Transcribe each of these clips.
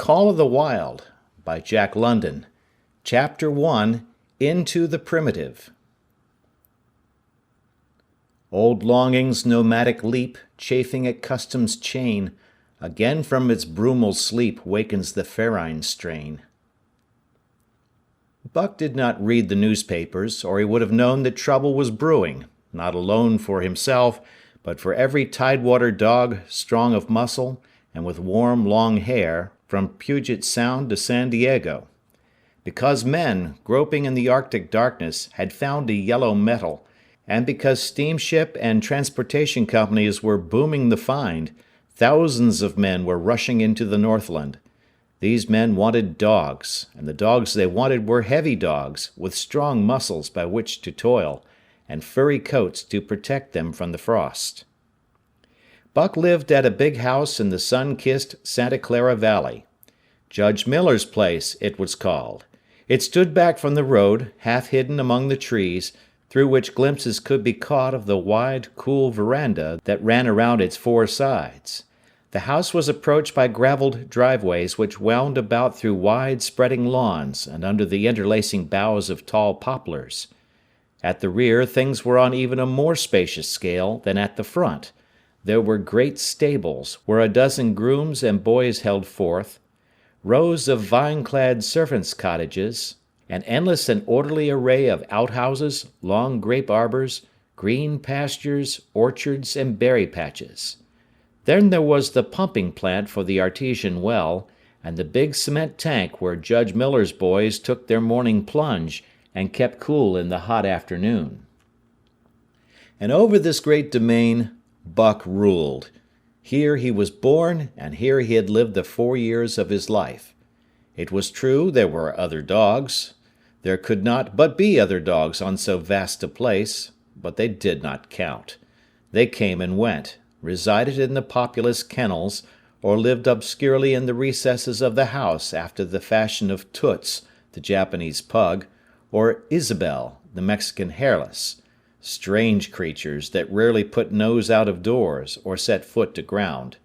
Call of the Wild by Jack London. Chapter 1, Into the Primitive. Old longing's nomadic leap, chafing at custom's chain, again from its brumal sleep wakens the ferine strain. Buck did not read the newspapers, or he would have known that trouble was brewing, not alone for himself, but for every tidewater dog strong of muscle and with warm, long hair, from Puget Sound to San Diego. Because men, groping in the Arctic darkness, had found a yellow metal, and because steamship and transportation companies were booming the find, thousands of men were rushing into the Northland. These men wanted dogs, and the dogs they wanted were heavy dogs, with strong muscles by which to toil, and furry coats to protect them from the frost. Buck lived at a big house in the sun-kissed Santa Clara Valley. Judge Miller's place, it was called. It stood back from the road, half hidden among the trees, through which glimpses could be caught of the wide, cool veranda that ran around its four sides. The house was approached by graveled driveways which wound about through wide, spreading lawns and under the interlacing boughs of tall poplars. At the rear, things were on even a more spacious scale than at the front. There were great stables, where a dozen grooms and boys held forth, rows of vine-clad servants' cottages, an endless and orderly array of outhouses, long grape arbors, green pastures, orchards, and berry patches. Then there was the pumping plant for the artesian well, and the big cement tank where Judge Miller's boys took their morning plunge and kept cool in the hot afternoon. And over this great domain, Buck ruled. Here he was born, and here he had lived the 4 years of his life. It was true there were other dogs. There could not but be other dogs on so vast a place, but they did not count. They came and went, resided in the populous kennels, or lived obscurely in the recesses of the house after the fashion of Toots, the Japanese pug, or Isabel, the Mexican hairless. Strange creatures that rarely put nose out of doors or set foot to ground.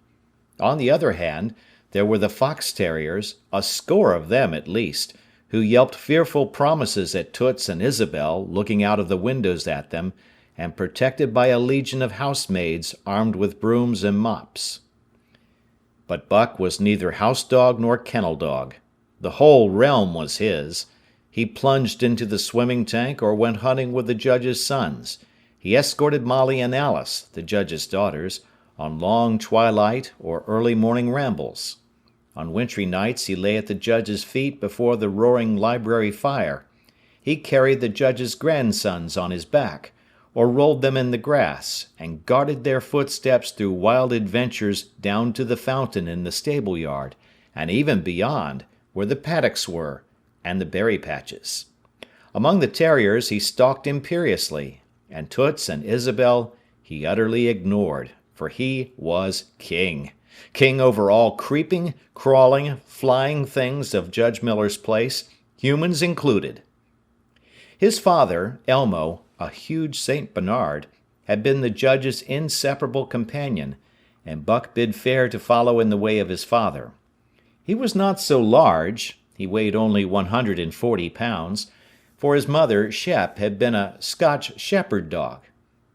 On the other hand, there were the fox terriers, a score of them at least, who yelped fearful promises at Toots and Isabel looking out of the windows at them, and protected by a legion of housemaids armed with brooms and mops. But Buck was neither house dog nor kennel dog. The whole realm was his. He plunged into the swimming tank or went hunting with the judge's sons. He escorted Molly and Alice, the judge's daughters, on long twilight or early morning rambles. On wintry nights he lay at the judge's feet before the roaring library fire. He carried the judge's grandsons on his back, or rolled them in the grass, and guarded their footsteps through wild adventures down to the fountain in the stable yard, and even beyond, where the paddocks were, and the berry patches. Among the terriers he stalked imperiously, and Toots and Isabel he utterly ignored, for he was king. King over all creeping, crawling, flying things of Judge Miller's place, humans included. His father, Elmo, a huge St. Bernard, had been the judge's inseparable companion, and Buck bid fair to follow in the way of his father. He was not so large. He weighed only 140 pounds, for his mother, Shep, had been a Scotch shepherd dog.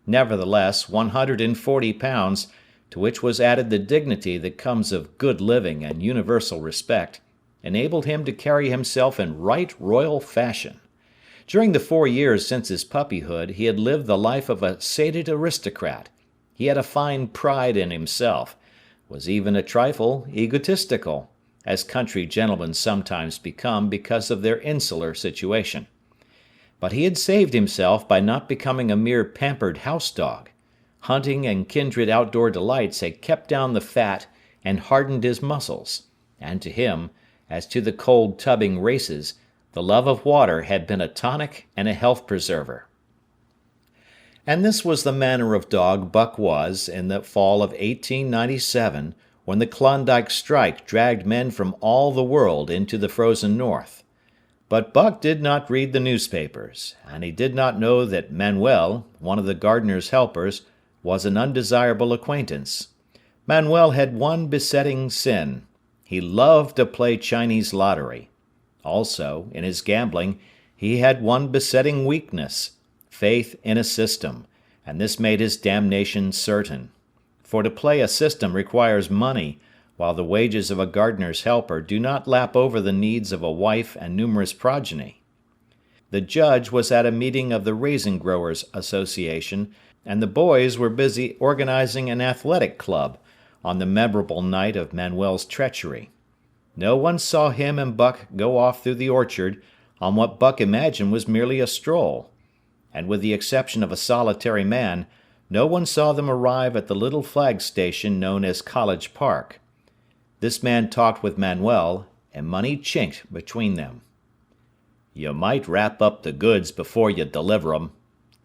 Nevertheless, 140 pounds, to which was added the dignity that comes of good living and universal respect, enabled him to carry himself in right royal fashion. During the 4 years since his puppyhood, he had lived the life of a sated aristocrat. He had a fine pride in himself, was even a trifle egotistical, as country gentlemen sometimes become because of their insular situation. But he had saved himself by not becoming a mere pampered house dog. Hunting and kindred outdoor delights had kept down the fat and hardened his muscles, and to him, as to the cold tubbing races, the love of water had been a tonic and a health preserver. And this was the manner of dog Buck was in the fall of 1897, when the Klondike strike dragged men from all the world into the frozen north. But Buck did not read the newspapers, and he did not know that Manuel, one of the gardener's helpers, was an undesirable acquaintance. Manuel had one besetting sin. He loved to play Chinese lottery. Also, in his gambling, he had one besetting weakness, faith in a system, and this made his damnation certain. For to play a system requires money, while the wages of a gardener's helper do not lap over the needs of a wife and numerous progeny. The judge was at a meeting of the Raisin Growers Association, and the boys were busy organizing an athletic club on the memorable night of Manuel's treachery. No one saw him and Buck go off through the orchard on what Buck imagined was merely a stroll, and with the exception of a solitary man, no one saw them arrive at the little flag station known as College Park. This man talked with Manuel, and money chinked between them. "You might wrap up the goods before you deliver 'em,"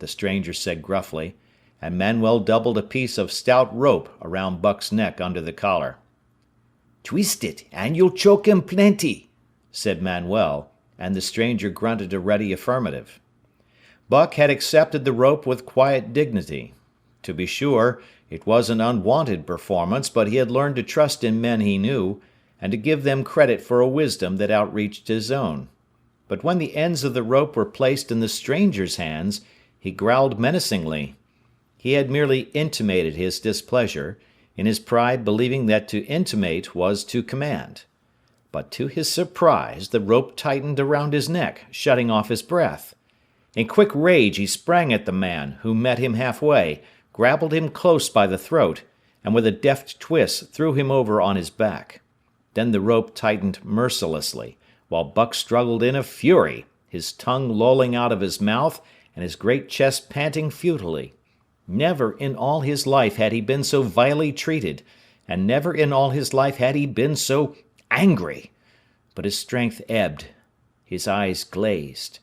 the stranger said gruffly, and Manuel doubled a piece of stout rope around Buck's neck under the collar. "Twist it, and you'll choke him plenty," said Manuel, and the stranger grunted a ready affirmative. Buck had accepted the rope with quiet dignity. To be sure, it was an unwonted performance, but he had learned to trust in men he knew, and to give them credit for a wisdom that outreached his own. But when the ends of the rope were placed in the stranger's hands, he growled menacingly. He had merely intimated his displeasure, in his pride believing that to intimate was to command. But to his surprise, the rope tightened around his neck, shutting off his breath. In quick rage he sprang at the man, who met him halfway, grappled him close by the throat, and with a deft twist threw him over on his back. Then the rope tightened mercilessly, while Buck struggled in a fury, his tongue lolling out of his mouth and his great chest panting futilely. Never in all his life had he been so vilely treated, and never in all his life had he been so angry. But his strength ebbed, his eyes glazed,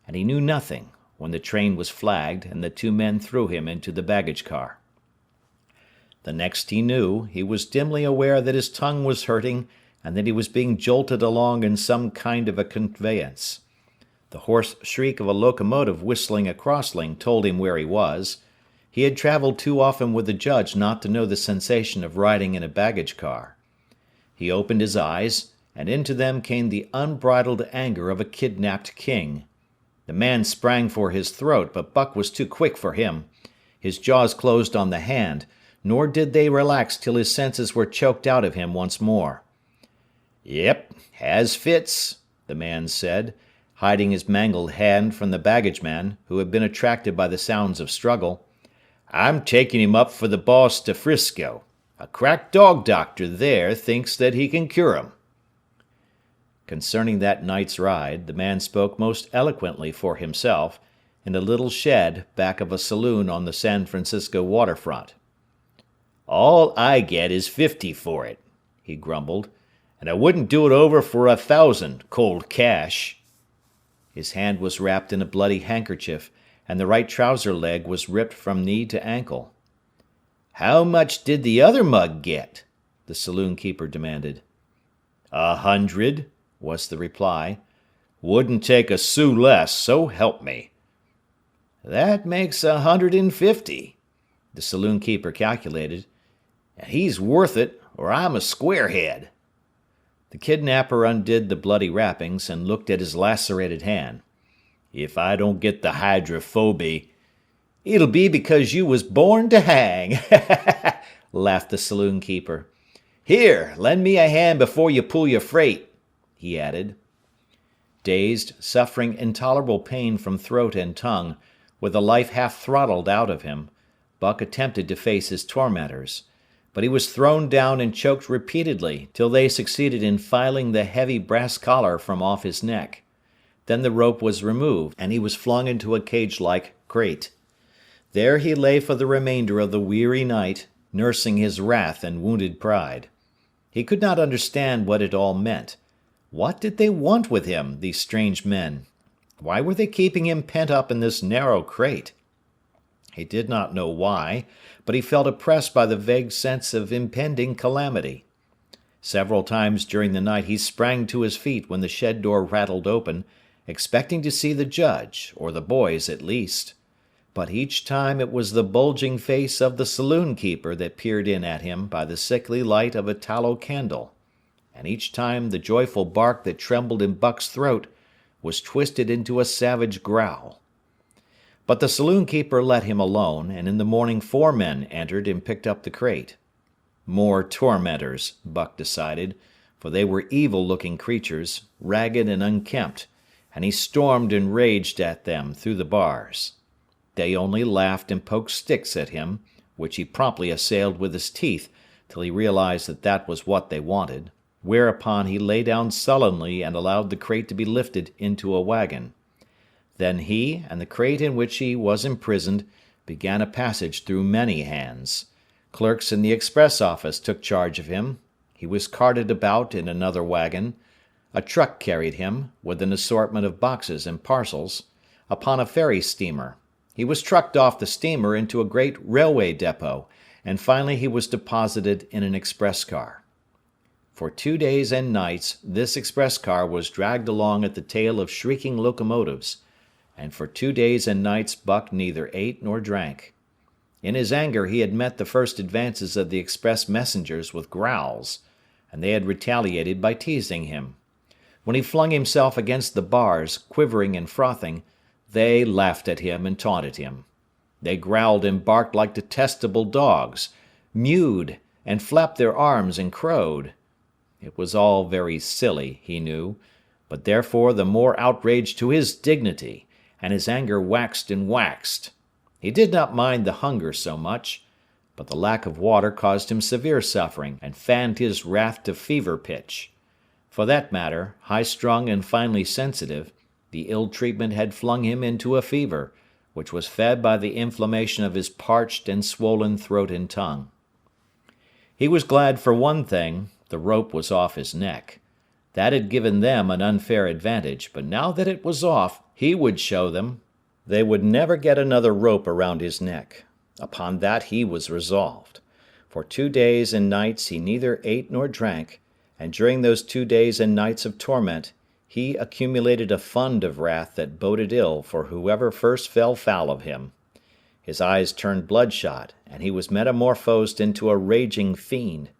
and he knew nothing when the train was flagged and the two men threw him into the baggage car. The next he knew, he was dimly aware that his tongue was hurting and that he was being jolted along in some kind of a conveyance. The hoarse shriek of a locomotive whistling a crosslink told him where he was. He had traveled too often with the judge not to know the sensation of riding in a baggage car. He opened his eyes, and into them came the unbridled anger of a kidnapped king. The man sprang for his throat, but Buck was too quick for him. His jaws closed on the hand, nor did they relax till his senses were choked out of him once more. "Yep, has fits," the man said, hiding his mangled hand from the baggageman, who had been attracted by the sounds of struggle. "I'm taking him up for the boss to Frisco. A crack dog doctor there thinks that he can cure him." Concerning that night's ride, the man spoke most eloquently for himself, in a little shed back of a saloon on the San Francisco waterfront. "All I get is 50 for it," he grumbled, "and I wouldn't do it over for 1,000, cold cash." His hand was wrapped in a bloody handkerchief, and the right trouser leg was ripped from knee to ankle. "How much did the other mug get?" the saloon keeper demanded. 100, was the reply. "Wouldn't take a sou less, so help me." "That makes 150, the saloon keeper calculated. "And he's worth it, or I'm a squarehead." The kidnapper undid the bloody wrappings and looked at his lacerated hand. "If I don't get the hydrophoby—" "It'll be because you was born to hang," laughed the saloon keeper. "Here, lend me a hand before you pull your freight," he added. Dazed, suffering intolerable pain from throat and tongue, with the life half throttled out of him, Buck attempted to face his tormentors. But he was thrown down and choked repeatedly till they succeeded in filing the heavy brass collar from off his neck. Then the rope was removed, and he was flung into a cage-like crate. There he lay for the remainder of the weary night, nursing his wrath and wounded pride. He could not understand what it all meant. What did they want with him, these strange men? Why were they keeping him pent up in this narrow crate? He did not know why, but he felt oppressed by the vague sense of impending calamity. Several times during the night he sprang to his feet when the shed door rattled open, expecting to see the judge, or the boys at least. But each time it was the bulging face of the saloon keeper that peered in at him by the sickly light of a tallow candle. and each time the joyful bark that trembled in Buck's throat was twisted into a savage growl. But the saloon keeper let him alone, and in the morning 4 men entered and picked up the crate. More tormentors, Buck decided, for they were evil-looking creatures, ragged and unkempt, and he stormed and raged at them through the bars. They only laughed and poked sticks at him, which he promptly assailed with his teeth till he realized that that was what they wanted, whereupon he lay down sullenly and allowed the crate to be lifted into a wagon. Then he, and the crate in which he was imprisoned, began a passage through many hands. Clerks in the express office took charge of him. He was carted about in another wagon. A truck carried him, with an assortment of boxes and parcels, upon a ferry steamer. He was trucked off the steamer into a great railway depot, and finally he was deposited in an express car. For 2 days and nights this express car was dragged along at the tail of shrieking locomotives, and for 2 days and nights Buck neither ate nor drank. In his anger he had met the first advances of the express messengers with growls, and they had retaliated by teasing him. When he flung himself against the bars, quivering and frothing, they laughed at him and taunted him. They growled and barked like detestable dogs, mewed, and flapped their arms and crowed. It was all very silly, he knew, but therefore the more outrage to his dignity, and his anger waxed and waxed. He did not mind the hunger so much, but the lack of water caused him severe suffering, and fanned his wrath to fever pitch. For that matter, high-strung and finely sensitive, the ill treatment had flung him into a fever, which was fed by the inflammation of his parched and swollen throat and tongue. He was glad for one thing: the rope was off his neck. That had given them an unfair advantage, but now that it was off, he would show them. They would never get another rope around his neck. Upon that he was resolved. For 2 days and nights he neither ate nor drank, and during those 2 days and nights of torment, he accumulated a fund of wrath that boded ill for whoever first fell foul of him. His eyes turned bloodshot, and he was metamorphosed into a raging fiend.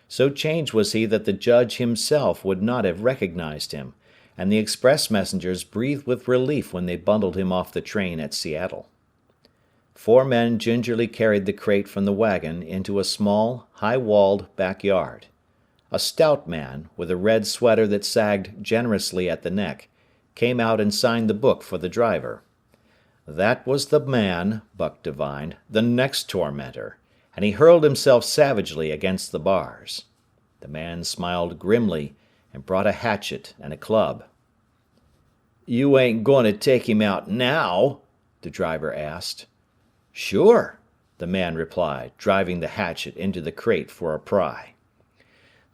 So changed was he that the judge himself would not have recognized him, and the express messengers breathed with relief when they bundled him off the train at Seattle. 4 men gingerly carried the crate from the wagon into a small, high-walled backyard. A stout man, with a red sweater that sagged generously at the neck, came out and signed the book for the driver. That was the man, Buck divined, the next tormentor, and he hurled himself savagely against the bars. The man smiled grimly and brought a hatchet and a club. "You ain't going to take him out now?" the driver asked. "Sure," the man replied, driving the hatchet into the crate for a pry.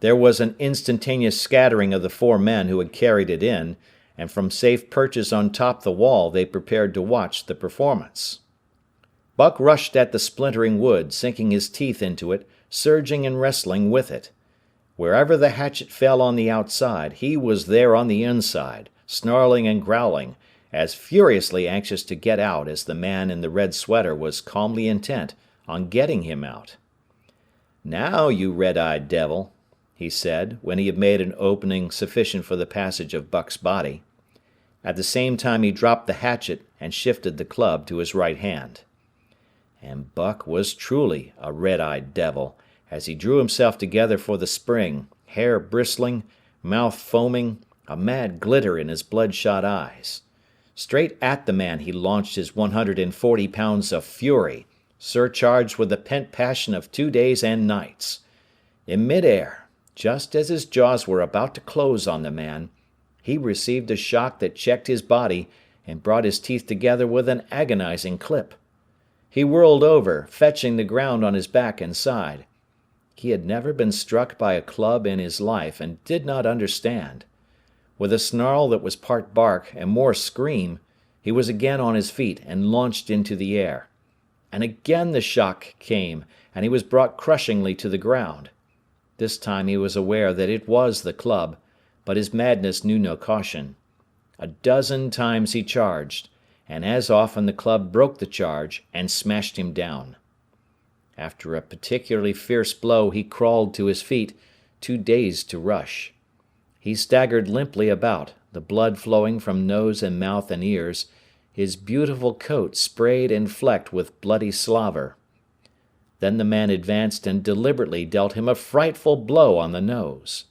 There was an instantaneous scattering of the 4 men who had carried it in, and from safe perches on top the wall they prepared to watch the performance. Buck rushed at the splintering wood, sinking his teeth into it, surging and wrestling with it. Wherever the hatchet fell on the outside, he was there on the inside, snarling and growling, as furiously anxious to get out as the man in the red sweater was calmly intent on getting him out. "Now, you red-eyed devil," he said, when he had made an opening sufficient for the passage of Buck's body. At the same time he dropped the hatchet and shifted the club to his right hand. And Buck was truly a red-eyed devil, as he drew himself together for the spring, hair bristling, mouth foaming, a mad glitter in his bloodshot eyes. Straight at the man he launched his 140 pounds of fury, surcharged with the pent passion of 2 days and nights. In mid-air, just as his jaws were about to close on the man, he received a shock that checked his body and brought his teeth together with an agonizing clip. He whirled over, fetching the ground on his back and side. He had never been struck by a club in his life and did not understand. With a snarl that was part bark and more scream, he was again on his feet and launched into the air. And again the shock came, and he was brought crushingly to the ground. This time he was aware that it was the club, but his madness knew no caution. A dozen times he charged, and as often the club broke the charge and smashed him down. After a particularly fierce blow he crawled to his feet, too dazed to rush. He staggered limply about, the blood flowing from nose and mouth and ears, his beautiful coat sprayed and flecked with bloody slaver. Then the man advanced and deliberately dealt him a frightful blow on the nose.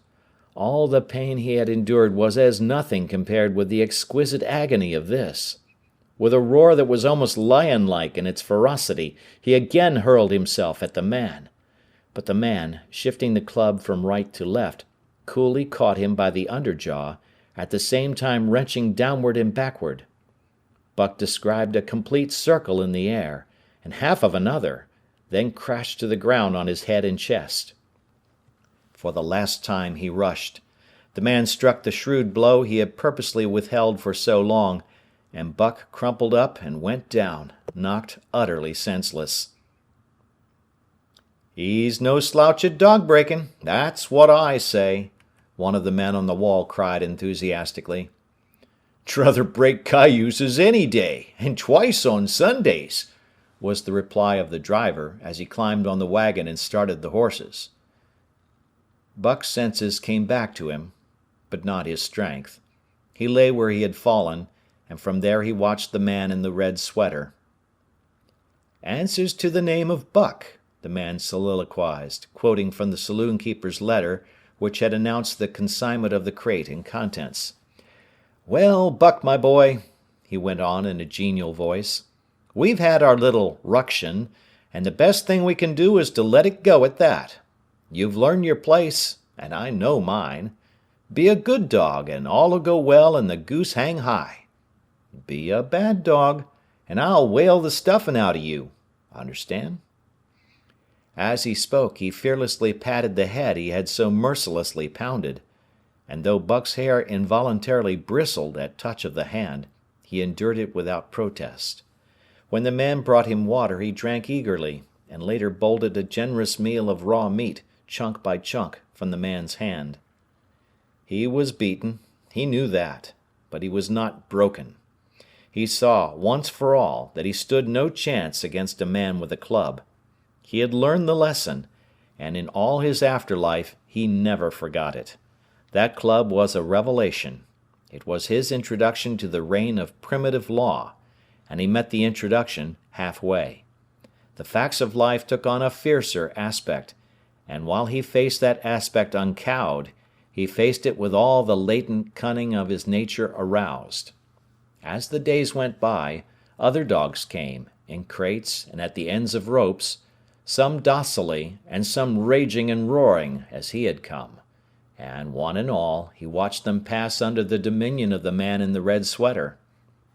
All the pain he had endured was as nothing compared with the exquisite agony of this. With a roar that was almost lion-like in its ferocity, he again hurled himself at the man. But the man, shifting the club from right to left, coolly caught him by the underjaw, at the same time wrenching downward and backward. Buck described a complete circle in the air, and half of another, then crashed to the ground on his head and chest. For the last time he rushed. The man struck the shrewd blow he had purposely withheld for so long, and Buck crumpled up and went down, knocked utterly senseless. "He's no slouch at dog breaking, that's what I say," one of the men on the wall cried enthusiastically. "Druther break cayuses any day, and twice on Sundays," was the reply of the driver as he climbed on the wagon and started the horses. Buck's senses came back to him, but not his strength. He lay where he had fallen, and from there he watched the man in the red sweater. "Answers to the name of Buck," the man soliloquized, quoting from the saloon-keeper's letter, which had announced the consignment of the crate and contents. "Well, Buck, my boy," he went on in a genial voice, "we've had our little ruction, and the best thing we can do is to let it go at that. You've learned your place, and I know mine. Be a good dog, and all'll go well and the goose hang high. Be a bad dog, and I'll whale the stuffing out of you. Understand?" As he spoke, he fearlessly patted the head he had so mercilessly pounded, and though Buck's hair involuntarily bristled at touch of the hand, he endured it without protest. When the man brought him water, he drank eagerly, and later bolted a generous meal of raw meat, chunk by chunk, from the man's hand. He was beaten, he knew that, but he was not broken. He saw, once for all, that he stood no chance against a man with a club. He had learned the lesson, and in all his afterlife he never forgot it. That club was a revelation. It was his introduction to the reign of primitive law, and he met the introduction halfway. The facts of life took on a fiercer aspect, and while he faced that aspect uncowed, he faced it with all the latent cunning of his nature aroused. As the days went by, other dogs came, in crates and at the ends of ropes, some docilely and some raging and roaring as he had come, and one and all he watched them pass under the dominion of the man in the red sweater.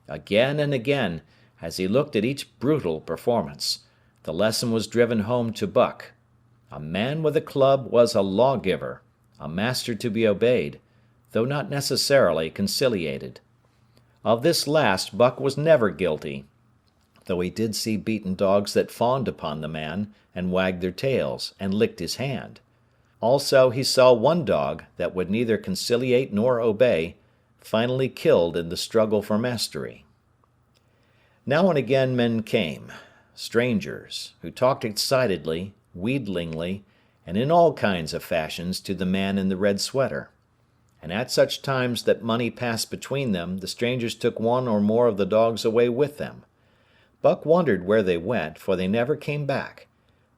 Again and again, as he looked at each brutal performance, the lesson was driven home to Buck. A man with a club was a lawgiver, a master to be obeyed, though not necessarily conciliated. Of this last Buck was never guilty, though he did see beaten dogs that fawned upon the man, and wagged their tails, and licked his hand. Also he saw one dog that would neither conciliate nor obey, finally killed in the struggle for mastery. Now and again men came, strangers, who talked excitedly, wheedlingly, and in all kinds of fashions to the man in the red sweater. And at such times that money passed between them, the strangers took one or more of the dogs away with them. Buck wondered where they went, for they never came back,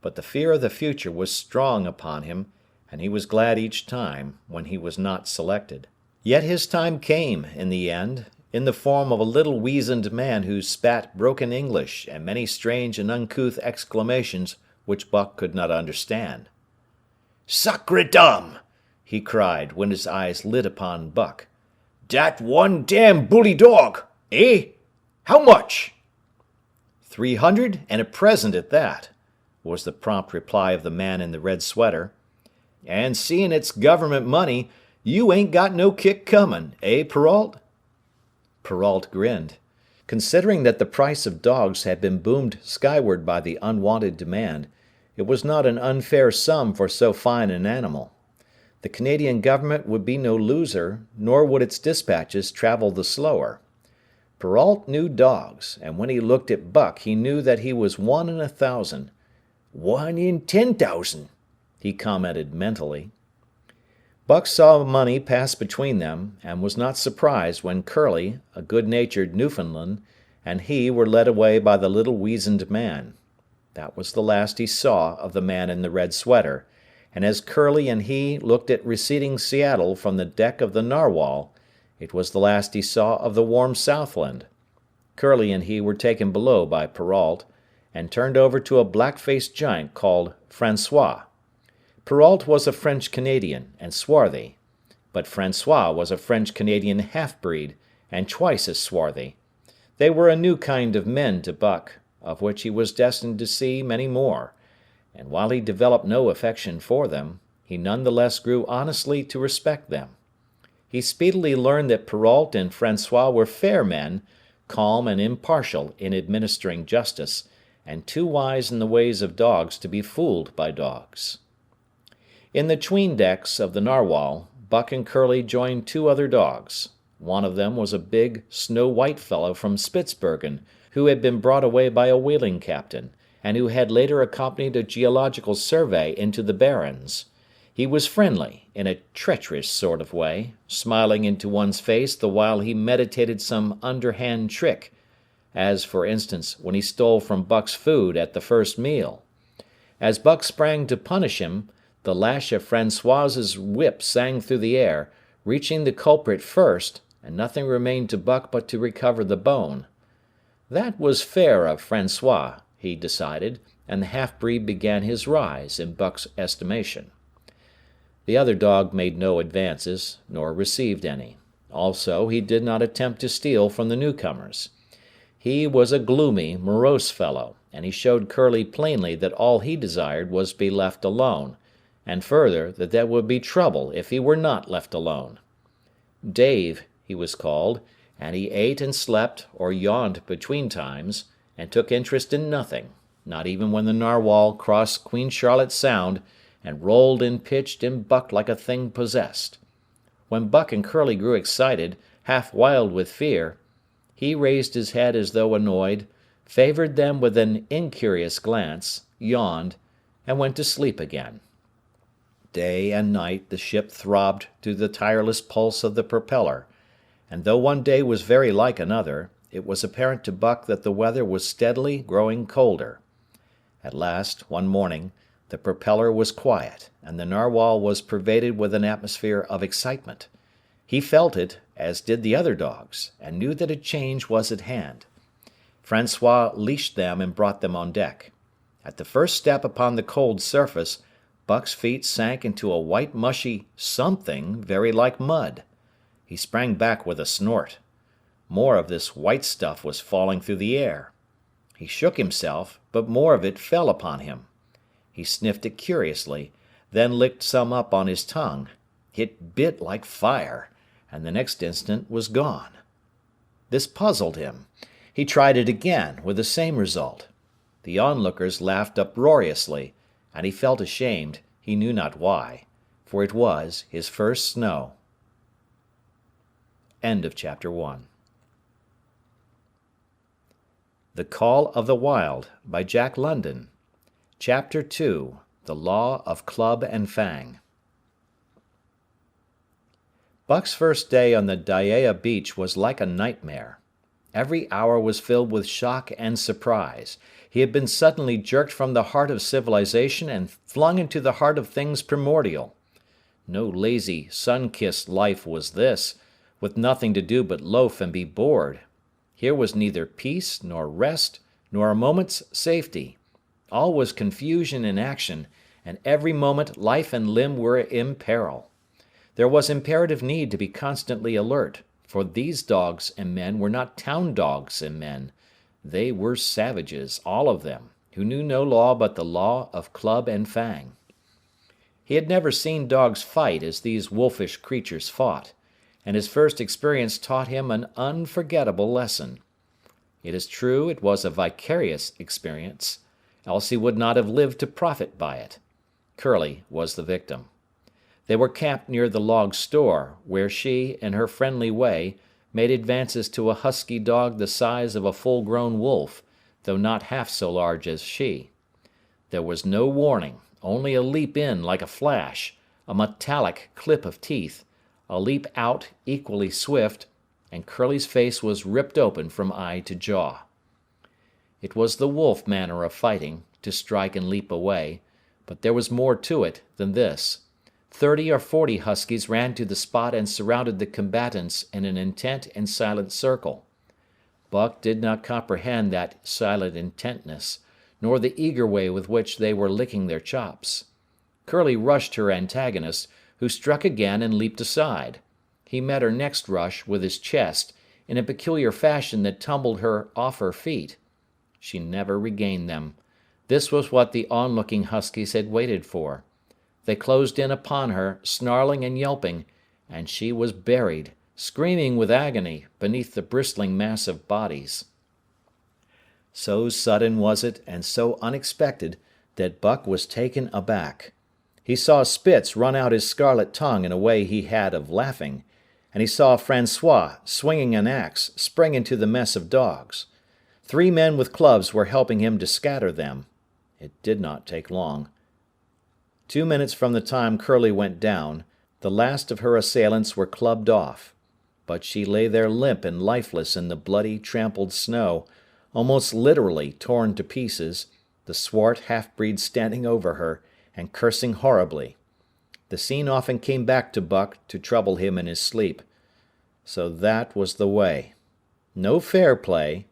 but the fear of the future was strong upon him, and he was glad each time when he was not selected. Yet his time came, in the end, in the form of a little weazened man who spat broken English and many strange and uncouth exclamations which Buck could not understand. "Sacre dame!" he cried, when his eyes lit upon Buck. "Dat one damn bully dog, eh? How much?" 300 and a present at that," was the prompt reply of the man in the red sweater. "And seeing it's government money, you ain't got no kick coming, eh, Perrault?" Perrault grinned. Considering that the price of dogs had been boomed skyward by the unwanted demand, it was not an unfair sum for so fine an animal. The Canadian government would be no loser, nor would its dispatches travel the slower. Perrault knew dogs, and when he looked at Buck he knew that he was 1 in 1,000. 1 in 10,000, he commented mentally. Buck saw money pass between them, and was not surprised when Curly, a good-natured Newfoundland, and he were led away by the little weazened man. That was the last he saw of the man in the red sweater, and as Curly and he looked at receding Seattle from the deck of the Narwhal, it was the last he saw of the warm Southland. Curly and he were taken below by Perrault, and turned over to a black-faced giant called Francois. Perrault was a French-Canadian, and swarthy, but Francois was a French-Canadian half-breed, and twice as swarthy. They were a new kind of men to Buck, of which he was destined to see many more, and while he developed no affection for them, he none the less grew honestly to respect them. He speedily learned that Perrault and Francois were fair men, calm and impartial in administering justice, and too wise in the ways of dogs to be fooled by dogs. In the 'tween decks of the Narwhal, Buck and Curly joined two other dogs. One of them was a big, snow-white fellow from Spitzbergen, who had been brought away by a whaling captain, and who had later accompanied a geological survey into the Barrens. He was friendly, in a treacherous sort of way, smiling into one's face the while he meditated some underhand trick, as, for instance, when he stole from Buck's food at the first meal. As Buck sprang to punish him, the lash of Francois's whip sang through the air, reaching the culprit first, and nothing remained to Buck but to recover the bone. That was fair of Francois, he decided, and the half-breed began his rise in Buck's estimation. The other dog made no advances, nor received any. Also, he did not attempt to steal from the newcomers. He was a gloomy, morose fellow, and he showed Curly plainly that all he desired was to be left alone, and further, that there would be trouble if he were not left alone. Dave, he was called, and he ate and slept, or yawned between times, and took interest in nothing, not even when the Narwhal crossed Queen Charlotte Sound, and rolled and pitched and bucked like a thing possessed. When Buck and Curly grew excited, half wild with fear, he raised his head as though annoyed, favored them with an incurious glance, yawned, and went to sleep again. Day and night the ship throbbed to the tireless pulse of the propeller, and though one day was very like another, it was apparent to Buck that the weather was steadily growing colder. At last, one morning, the propeller was quiet, and the Narwhal was pervaded with an atmosphere of excitement. He felt it, as did the other dogs, and knew that a change was at hand. Francois leashed them and brought them on deck. At the first step upon the cold surface, Buck's feet sank into a white mushy something very like mud. He sprang back with a snort. More of this white stuff was falling through the air. He shook himself, but more of it fell upon him. He sniffed it curiously, then licked some up on his tongue. It bit like fire, and the next instant was gone. This puzzled him. He tried it again, with the same result. The onlookers laughed uproariously, and he felt ashamed, he knew not why, for it was his first snow. End of chapter 1. The Call of the Wild, by Jack London. Chapter 2. The Law of Club and Fang. Buck's first day on the Dyea beach was like a nightmare. Every hour was filled with shock and surprise. He had been suddenly jerked from the heart of civilization and flung into the heart of things primordial. No lazy, sun-kissed life was this, with nothing to do but loaf and be bored. Here was neither peace, nor rest, nor a moment's safety. All was confusion and action, and every moment life and limb were in peril. There was imperative need to be constantly alert, for these dogs and men were not town dogs and men. They were savages, all of them, who knew no law but the law of club and fang. He had never seen dogs fight as these wolfish creatures fought, and his first experience taught him an unforgettable lesson. It is true it was a vicarious experience, else he would not have lived to profit by it. Curly was the victim. They were camped near the log store, where she, in her friendly way, made advances to a husky dog the size of a full-grown wolf, though not half so large as she. There was no warning, only a leap in like a flash, a metallic clip of teeth, a leap out equally swift, and Curly's face was ripped open from eye to jaw. It was the wolf manner of fighting, to strike and leap away, but there was more to it than this. 30 or 40 huskies ran to the spot and surrounded the combatants in an intent and silent circle. Buck did not comprehend that silent intentness, nor the eager way with which they were licking their chops. Curly rushed her antagonist, who struck again and leaped aside. He met her next rush with his chest, in a peculiar fashion that tumbled her off her feet. She never regained them. This was what the onlooking huskies had waited for. They closed in upon her, snarling and yelping, and she was buried, screaming with agony, beneath the bristling mass of bodies. So sudden was it, and so unexpected, that Buck was taken aback. He saw Spitz run out his scarlet tongue in a way he had of laughing, and he saw Francois, swinging an axe, spring into the mess of dogs. 3 men with clubs were helping him to scatter them. It did not take long. 2 minutes from the time Curly went down, the last of her assailants were clubbed off, but she lay there limp and lifeless in the bloody, trampled snow, almost literally torn to pieces, the swart half-breed standing over her, and cursing horribly. The scene often came back to Buck to trouble him in his sleep. So that was the way. No fair play.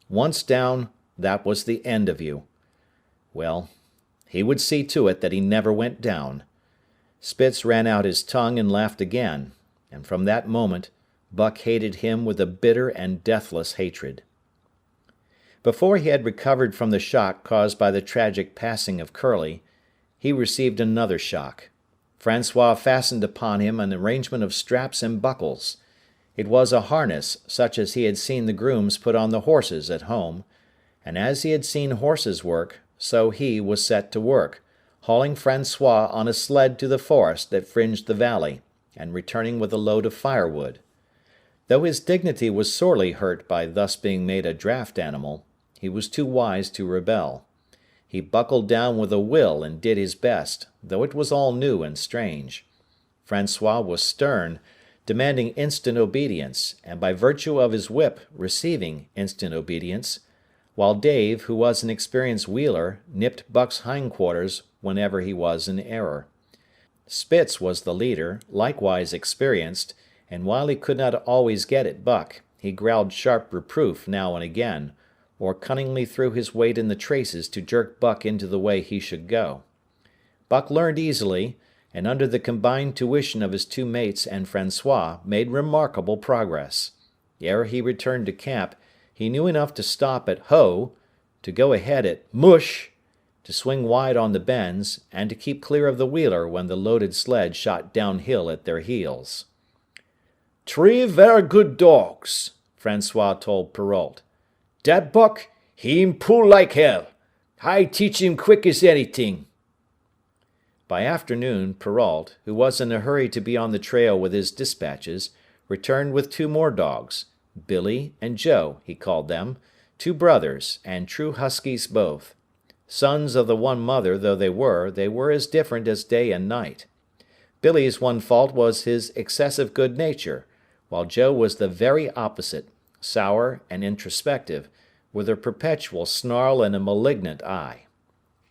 Once down, that was the end of you. Well, he would see to it that he never went down. Spitz ran out his tongue and laughed again, and from that moment Buck hated him with a bitter and deathless hatred. Before he had recovered from the shock caused by the tragic passing of Curly, he received another shock. Francois fastened upon him an arrangement of straps and buckles. It was a harness such as he had seen the grooms put on the horses at home, and as he had seen horses work, so he was set to work, hauling Francois on a sled to the forest that fringed the valley, and returning with a load of firewood. Though his dignity was sorely hurt by thus being made a draft animal, he was too wise to rebel. He buckled down with a will and did his best, though it was all new and strange. Francois was stern, demanding instant obedience, and by virtue of his whip receiving instant obedience, while Dave, who was an experienced wheeler, nipped Buck's hindquarters whenever he was in error. Spitz was the leader, likewise experienced, and while he could not always get at Buck, he growled sharp reproof now and again, or cunningly threw his weight in the traces to jerk Buck into the way he should go. Buck learned easily, and under the combined tuition of his 2 mates and Francois, made remarkable progress. Ere he returned to camp, he knew enough to stop at Ho, to go ahead at Mush, to swing wide on the bends, and to keep clear of the wheeler when the loaded sled shot downhill at their heels. 3 very good dogs, Francois told Perrault. Dat Buck, he pull like hell. I teach him quick as anything. By afternoon, Perrault, who was in a hurry to be on the trail with his dispatches, returned with 2 more dogs, Billy and Joe, he called them, 2 brothers, and true huskies both. Sons of the one mother though they were as different as day and night. Billy's one fault was his excessive good nature, while Joe was the very opposite, sour and introspective, with a perpetual snarl and a malignant eye.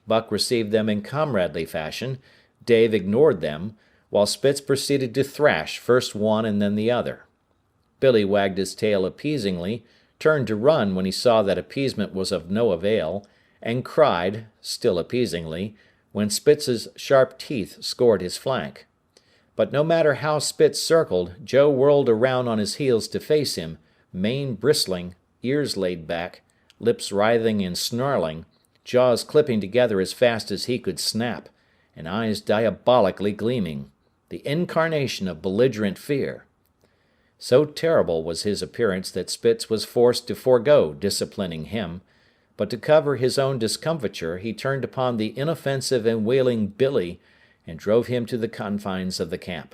Buck received them in comradely fashion, Dave ignored them, while Spitz proceeded to thrash first one and then the other. Billy wagged his tail appeasingly, turned to run when he saw that appeasement was of no avail, and cried, still appeasingly, when Spitz's sharp teeth scored his flank. But no matter how Spitz circled, Joe whirled around on his heels to face him, mane bristling, ears laid back, lips writhing and snarling, jaws clipping together as fast as he could snap, and eyes diabolically gleaming, the incarnation of belligerent fear. So terrible was his appearance that Spitz was forced to forego disciplining him, but to cover his own discomfiture he turned upon the inoffensive and wailing Billy and drove him to the confines of the camp.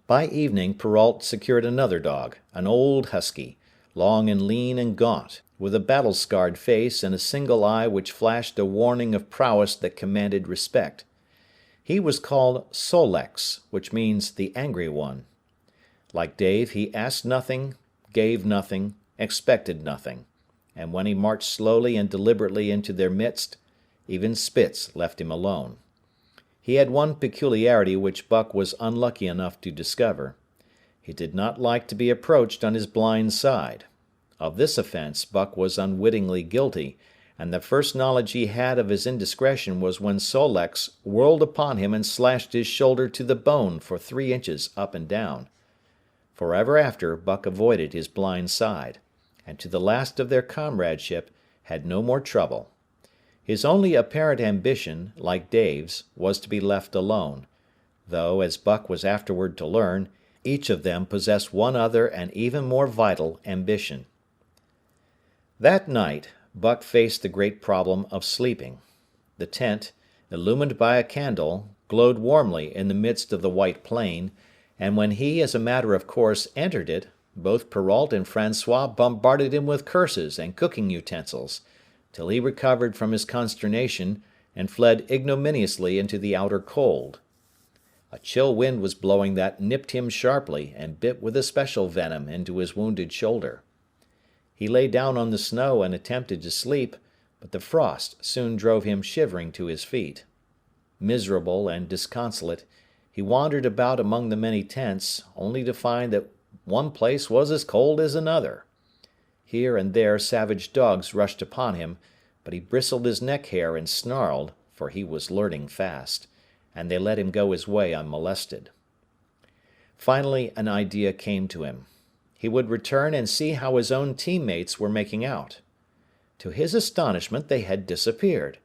By evening Perrault secured another dog, an old husky, long and lean and gaunt, with a battle-scarred face and a single eye which flashed a warning of prowess that commanded respect. He was called Solex, which means the angry one. Like Dave, he asked nothing, gave nothing, expected nothing, and when he marched slowly and deliberately into their midst, even Spitz left him alone. He had one peculiarity which Buck was unlucky enough to discover. He did not like to be approached on his blind side. Of this offense Buck was unwittingly guilty, and the first knowledge he had of his indiscretion was when Sol-leks whirled upon him and slashed his shoulder to the bone for 3 inches up and down. Forever after, Buck avoided his blind side, and to the last of their comradeship had no more trouble. His only apparent ambition, like Dave's, was to be left alone, though, as Buck was afterward to learn, each of them possessed one other and even more vital ambition. That night, Buck faced the great problem of sleeping. The tent, illumined by a candle, glowed warmly in the midst of the white plain, and when he, as a matter of course, entered it, both Perrault and Francois bombarded him with curses and cooking utensils, till he recovered from his consternation and fled ignominiously into the outer cold. A chill wind was blowing that nipped him sharply and bit with especial venom into his wounded shoulder. He lay down on the snow and attempted to sleep, but the frost soon drove him shivering to his feet. Miserable and disconsolate, he wandered about among the many tents, only to find that one place was as cold as another. Here and there savage dogs rushed upon him, but he bristled his neck hair and snarled, for he was learning fast, and they let him go his way unmolested. Finally an idea came to him. He would return and see how his own teammates were making out. To his astonishment they had disappeared.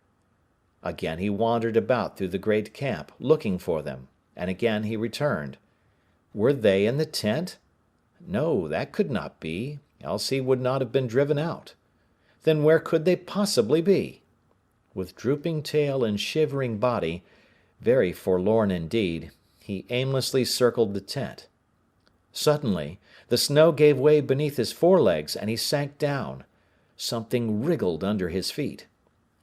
Again he wandered about through the great camp, looking for them, and again he returned. Were they in the tent? No, that could not be, else he would not have been driven out. Then where could they possibly be? With drooping tail and shivering body, very forlorn indeed, he aimlessly circled the tent. Suddenly, the snow gave way beneath his forelegs, and he sank down. Something wriggled under his feet.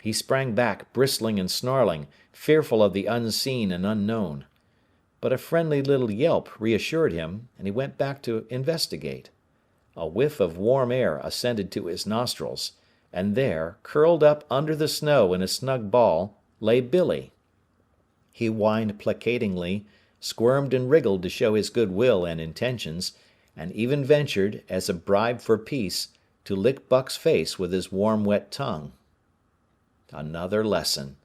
He sprang back, bristling and snarling, fearful of the unseen and unknown. But a friendly little yelp reassured him, and he went back to investigate. A whiff of warm air ascended to his nostrils, and there, curled up under the snow in a snug ball, lay Billy. He whined placatingly, squirmed and wriggled to show his good will and intentions, and even ventured, as a bribe for peace, to lick Buck's face with his warm wet tongue. Another lesson.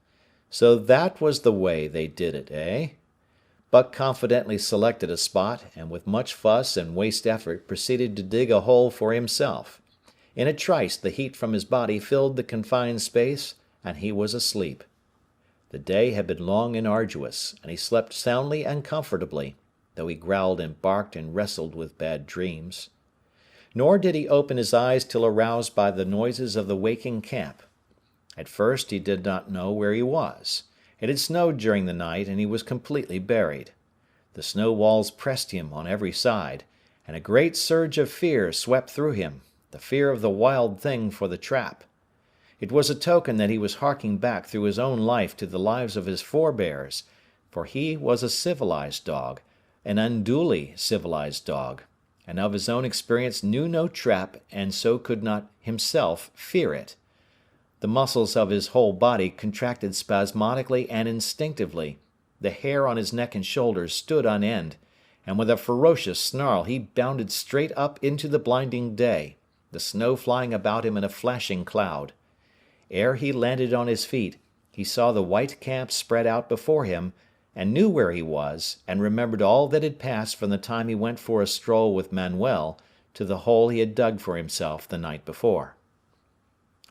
So that was the way they did it, eh? Buck confidently selected a spot, and with much fuss and waste effort proceeded to dig a hole for himself. In a trice the heat from his body filled the confined space, and he was asleep. The day had been long and arduous, and he slept soundly and comfortably, though he growled and barked and wrestled with bad dreams. Nor did he open his eyes till aroused by the noises of the waking camp. At first he did not know where he was. It had snowed during the night, and he was completely buried. The snow walls pressed him on every side, and a great surge of fear swept through him, the fear of the wild thing for the trap. It was a token that he was harking back through his own life to the lives of his forebears, for he was a civilized dog, an unduly civilized dog, and of his own experience knew no trap, and so could not himself fear it. The muscles of his whole body contracted spasmodically and instinctively, the hair on his neck and shoulders stood on end, and with a ferocious snarl he bounded straight up into the blinding day, the snow flying about him in a flashing cloud. Ere he landed on his feet, he saw the white camp spread out before him, and knew where he was, and remembered all that had passed from the time he went for a stroll with Manuel to the hole he had dug for himself the night before.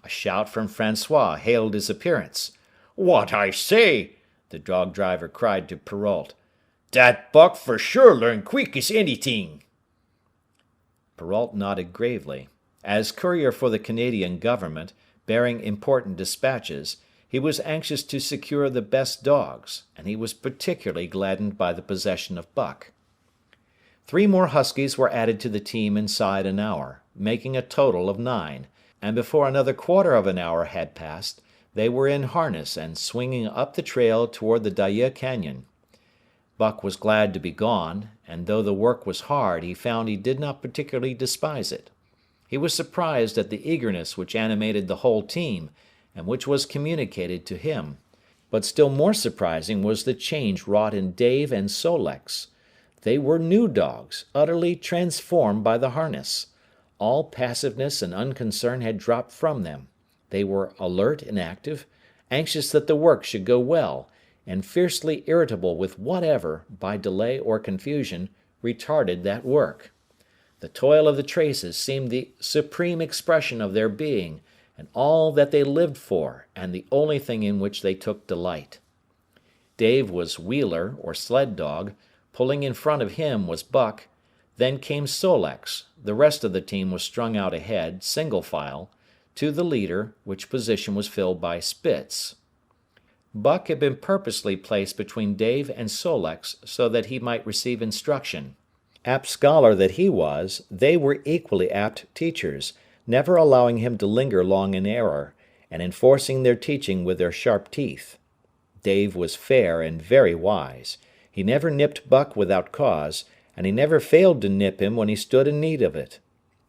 A shout from Francois hailed his appearance. "What I say!" the dog driver cried to Perrault. "Dat Buck for sure learn quick as anything." Perrault nodded gravely. As courier for the Canadian government, bearing important dispatches, he was anxious to secure the best dogs, and he was particularly gladdened by the possession of Buck. 3 more huskies were added to the team inside an hour, making a total of 9, and before another quarter of an hour had passed, They were in harness and swinging up the trail toward the Daya Canyon. Buck was glad to be gone, and though the work was hard, he found he did not particularly despise it. He was surprised at the eagerness which animated the whole team, and which was communicated to him. But still more surprising was the change wrought in Dave and Sol-leks. They were new dogs, utterly transformed by the harness. All passiveness and unconcern had dropped from them. They were alert and active, anxious that the work should go well, and fiercely irritable with whatever, by delay or confusion, retarded that work. The toil of the traces seemed the supreme expression of their being, and all that they lived for, and the only thing in which they took delight. Dave was wheeler, or sled dog. Pulling in front of him was Buck. Then came Sol-leks. The rest of the team was strung out ahead, single file, to the leader, which position was filled by Spitz. Buck had been purposely placed between Dave and Sol-leks so that he might receive instruction. Apt scholar that he was, they were equally apt teachers, never allowing him to linger long in error, and enforcing their teaching with their sharp teeth. Dave was fair and very wise. He never nipped Buck without cause, and he never failed to nip him when he stood in need of it.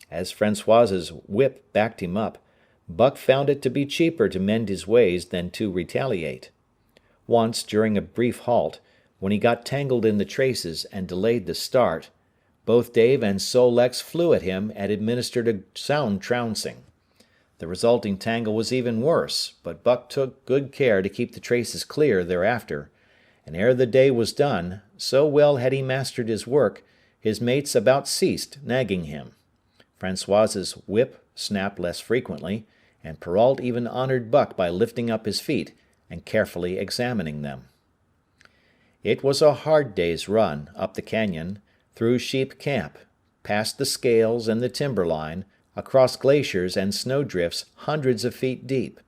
As Francois's whip backed him up, Buck found it to be cheaper to mend his ways than to retaliate. Once, during a brief halt, when he got tangled in the traces and delayed the start, both Dave and Sol-leks flew at him and administered a sound trouncing. The resulting tangle was even worse, but Buck took good care to keep the traces clear thereafter, and ere the day was done, so well had he mastered his work, his mates about ceased nagging him. Francois's whip snapped less frequently, and Perrault even honored Buck by lifting up his feet and carefully examining them. It was a hard day's run up the canyon, through Sheep Camp, past the scales and the timberline, across glaciers and snowdrifts hundreds of feet deep,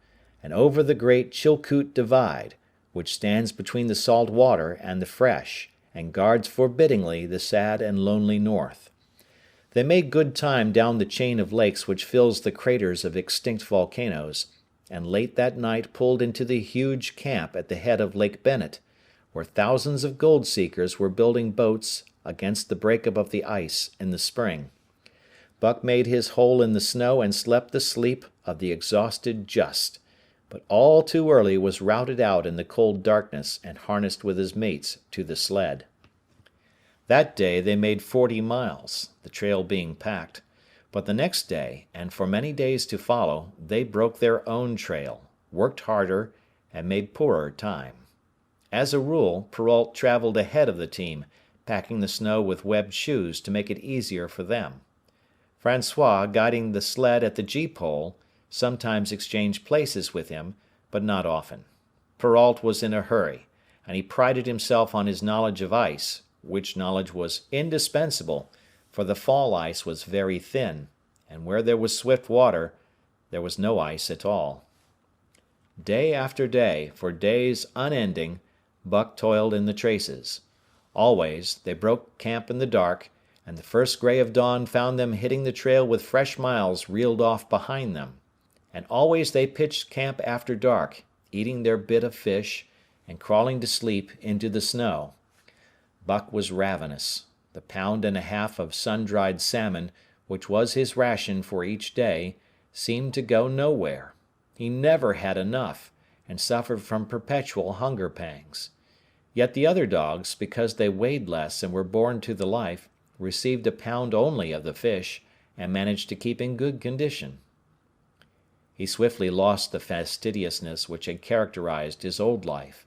and over the great Chilkoot Divide, which stands between the salt water and the fresh, and guards forbiddingly the sad and lonely north. They made good time down the chain of lakes which fills the craters of extinct volcanoes, and late that night pulled into the huge camp at the head of Lake Bennett, where thousands of gold-seekers were building boats against the break-up of the ice in the spring. Buck made his hole in the snow and slept the sleep of the exhausted just, but all too early was routed out in the cold darkness and harnessed with his mates to the sled. That day they made 40 miles, the trail being packed, but the next day, and for many days to follow, they broke their own trail, worked harder, and made poorer time. As a rule, Perrault traveled ahead of the team, packing the snow with webbed shoes to make it easier for them. Francois, guiding the sled at the gee-pole, sometimes exchanged places with him, but not often. Perrault was in a hurry, and he prided himself on his knowledge of ice, which knowledge was indispensable, for the fall ice was very thin, and where there was swift water, there was no ice at all. Day after day, for days unending, Buck toiled in the traces. Always, they broke camp in the dark, and the first gray of dawn found them hitting the trail with fresh miles reeled off behind them. And always they pitched camp after dark, eating their bit of fish, and crawling to sleep into the snow. Buck was ravenous. The pound and a half of sun-dried salmon, which was his ration for each day, seemed to go nowhere. He never had enough, and suffered from perpetual hunger pangs. Yet the other dogs, because they weighed less and were born to the life, received a pound only of the fish, and managed to keep in good condition. He swiftly lost the fastidiousness which had characterized his old life.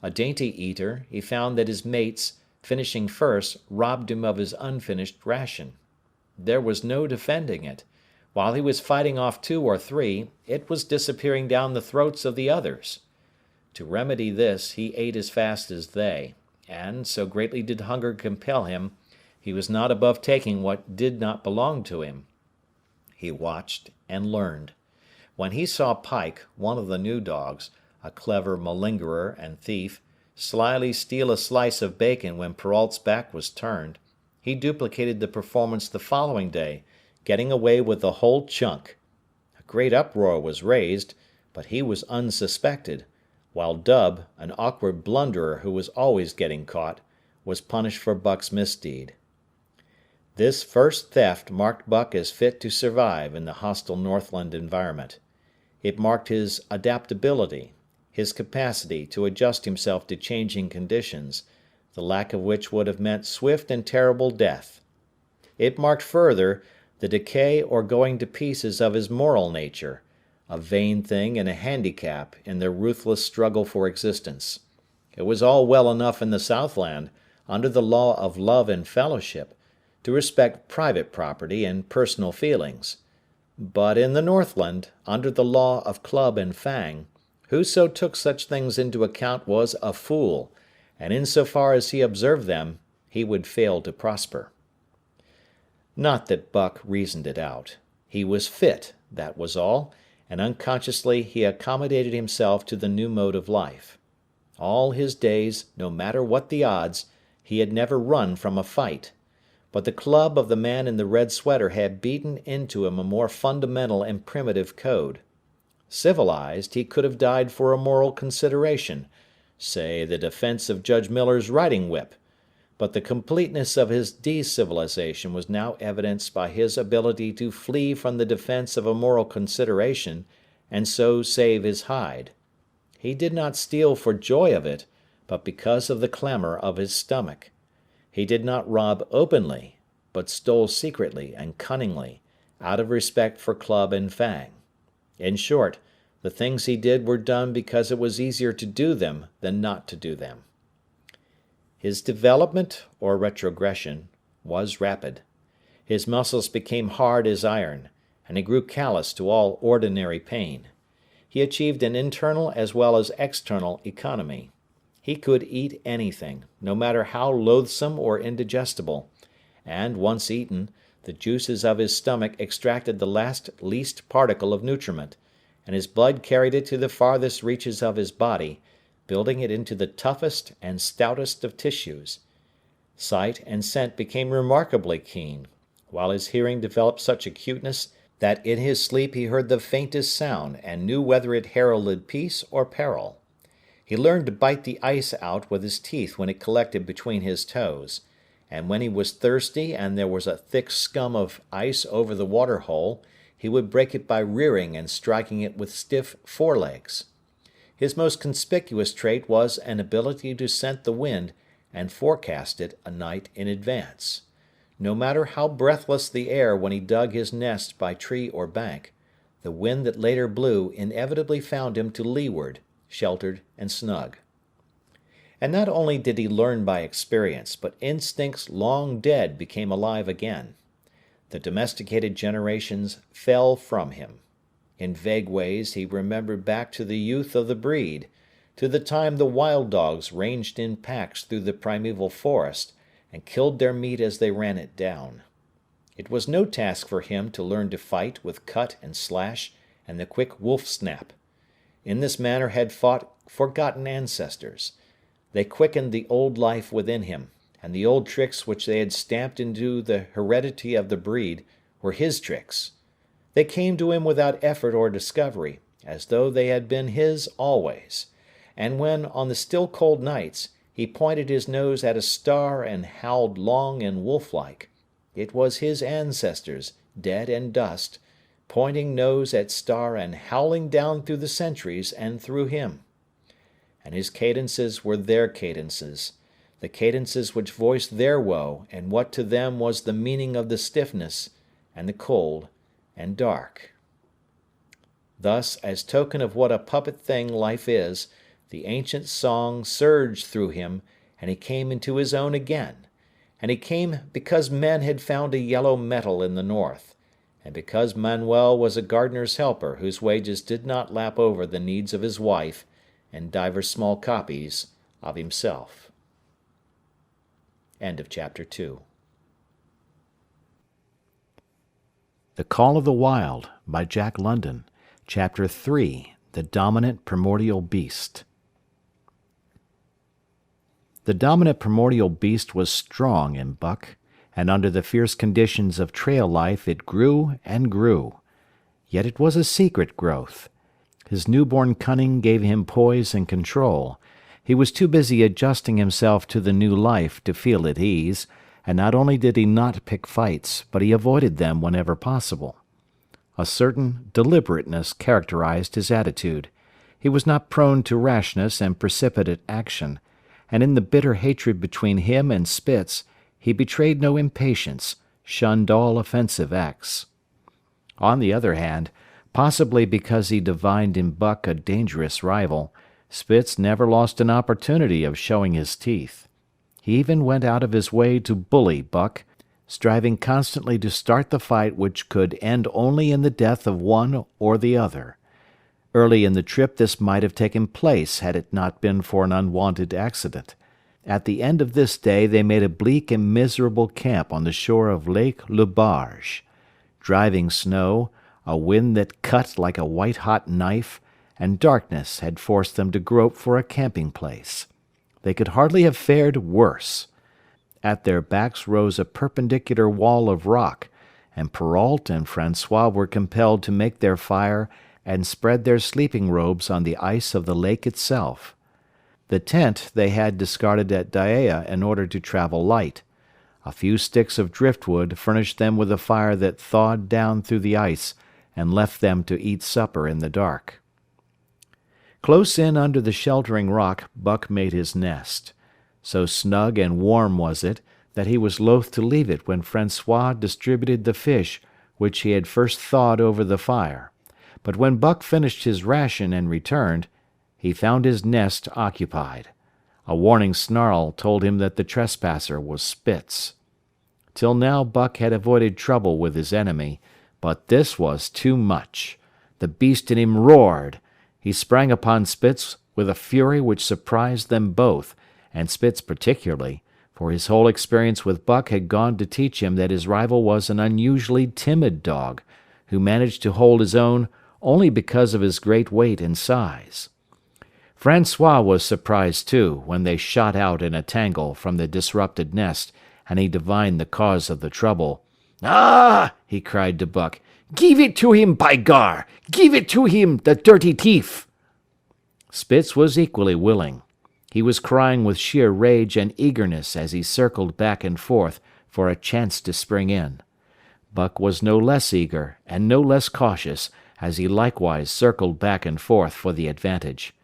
A dainty eater, he found that his mates, finishing first, robbed him of his unfinished ration. There was no defending it. While he was fighting off 2 or 3, it was disappearing down the throats of the others. To remedy this, he ate as fast as they, and, so greatly did hunger compel him, he was not above taking what did not belong to him. He watched and learned. When he saw Pike, one of the new dogs, a clever malingerer and thief, slyly steal a slice of bacon when Perrault's back was turned, he duplicated the performance the following day, getting away with the whole chunk. A great uproar was raised, but he was unsuspected, while Dub, an awkward blunderer who was always getting caught, was punished for Buck's misdeed. This first theft marked Buck as fit to survive in the hostile Northland environment. It marked his adaptability, his capacity to adjust himself to changing conditions, the lack of which would have meant swift and terrible death. It marked further the decay or going to pieces of his moral nature, a vain thing and a handicap in their ruthless struggle for existence. It was all well enough in the Southland, under the law of love and fellowship, to respect private property and personal feelings. But in the Northland, under the law of club and fang, whoso took such things into account was a fool, and in so far as he observed them, he would fail to prosper. Not that Buck reasoned it out. He was fit, that was all, and unconsciously he accommodated himself to the new mode of life. All his days, no matter what the odds, he had never run from a fight. But the club of the man in the red sweater had beaten into him a more fundamental and primitive code. Civilized, he could have died for a moral consideration, say the defense of Judge Miller's riding whip, but the completeness of his de-civilization was now evidenced by his ability to flee from the defense of a moral consideration, and so save his hide. He did not steal for joy of it, but because of the clamor of his stomach. He did not rob openly, but stole secretly and cunningly, out of respect for club and fang. In short, the things he did were done because it was easier to do them than not to do them. His development, or retrogression, was rapid. His muscles became hard as iron, and he grew callous to all ordinary pain. He achieved an internal as well as external economy. He could eat anything, no matter how loathsome or indigestible, and, once eaten, the juices of his stomach extracted the least particle of nutriment, and his blood carried it to the farthest reaches of his body, building it into the toughest and stoutest of tissues. Sight and scent became remarkably keen, while his hearing developed such acuteness that in his sleep he heard the faintest sound and knew whether it heralded peace or peril. He learned to bite the ice out with his teeth when it collected between his toes, and when he was thirsty and there was a thick scum of ice over the water hole, he would break it by rearing and striking it with stiff forelegs. His most conspicuous trait was an ability to scent the wind and forecast it a night in advance. No matter how breathless the air when he dug his nest by tree or bank, the wind that later blew inevitably found him to leeward, sheltered and snug. And not only did he learn by experience, but instincts long dead became alive again. The domesticated generations fell from him. In vague ways he remembered back to the youth of the breed, to the time the wild dogs ranged in packs through the primeval forest, and killed their meat as they ran it down. It was no task for him to learn to fight with cut and slash and the quick wolf snap. In this manner had fought forgotten ancestors. They quickened the old life within him, and the old tricks which they had stamped into the heredity of the breed were his tricks. They came to him without effort or discovery, as though they had been his always, and when, on the still cold nights, he pointed his nose at a star and howled long and wolf-like, it was his ancestors, dead and dust, pointing nose at star and howling down through the centuries and through him. And his cadences were their cadences, the cadences which voiced their woe and what to them was the meaning of the stiffness and the cold and dark. Thus, as token of what a puppet thing life is, the ancient song surged through him, and he came into his own again. And he came because men had found a yellow metal in the north, and because Manuel was a gardener's helper whose wages did not lap over the needs of his wife and divers small copies of himself. End of chapter 2. The Call of the Wild by Jack London. Chapter 3. The Dominant Primordial Beast. The dominant primordial beast was strong in Buck, and under the fierce conditions of trail life it grew and grew. Yet it was a secret growth. His newborn cunning gave him poise and control. He was too busy adjusting himself to the new life to feel at ease, and not only did he not pick fights, but he avoided them whenever possible. A certain deliberateness characterized his attitude. He was not prone to rashness and precipitate action, and in the bitter hatred between him and Spitz, he betrayed no impatience, shunned all offensive acts. On the other hand, possibly because he divined in Buck a dangerous rival, Spitz never lost an opportunity of showing his teeth. He even went out of his way to bully Buck, striving constantly to start the fight which could end only in the death of one or the other. Early in the trip this might have taken place had it not been for an unwanted accident. At the end of this day they made a bleak and miserable camp on the shore of Lake Le Barge. Driving snow, a wind that cut like a white-hot knife, and darkness had forced them to grope for a camping place. They could hardly have fared worse. At their backs rose a perpendicular wall of rock, and Perrault and Francois were compelled to make their fire and spread their sleeping robes on the ice of the lake itself. The tent they had discarded at Dyea in order to travel light. A few sticks of driftwood furnished them with a fire that thawed down through the ice and left them to eat supper in the dark. Close in under the sheltering rock Buck made his nest. So snug and warm was it that he was loath to leave it when Francois distributed the fish which he had first thawed over the fire. But when Buck finished his ration and returned, he found his nest occupied. A warning snarl told him that the trespasser was Spitz. Till now Buck had avoided trouble with his enemy, but this was too much. The beast in him roared. He sprang upon Spitz with a fury which surprised them both, and Spitz particularly, for his whole experience with Buck had gone to teach him that his rival was an unusually timid dog, who managed to hold his own only because of his great weight and size. Francois was surprised, too, when they shot out in a tangle from the disrupted nest, and he divined the cause of the trouble. "Ah!" he cried to Buck. "Give it to him, by gar! Give it to him, the dirty thief!" Spitz was equally willing. He was crying with sheer rage and eagerness as he circled back and forth for a chance to spring in. Buck was no less eager and no less cautious, as he likewise circled back and forth for the advantage.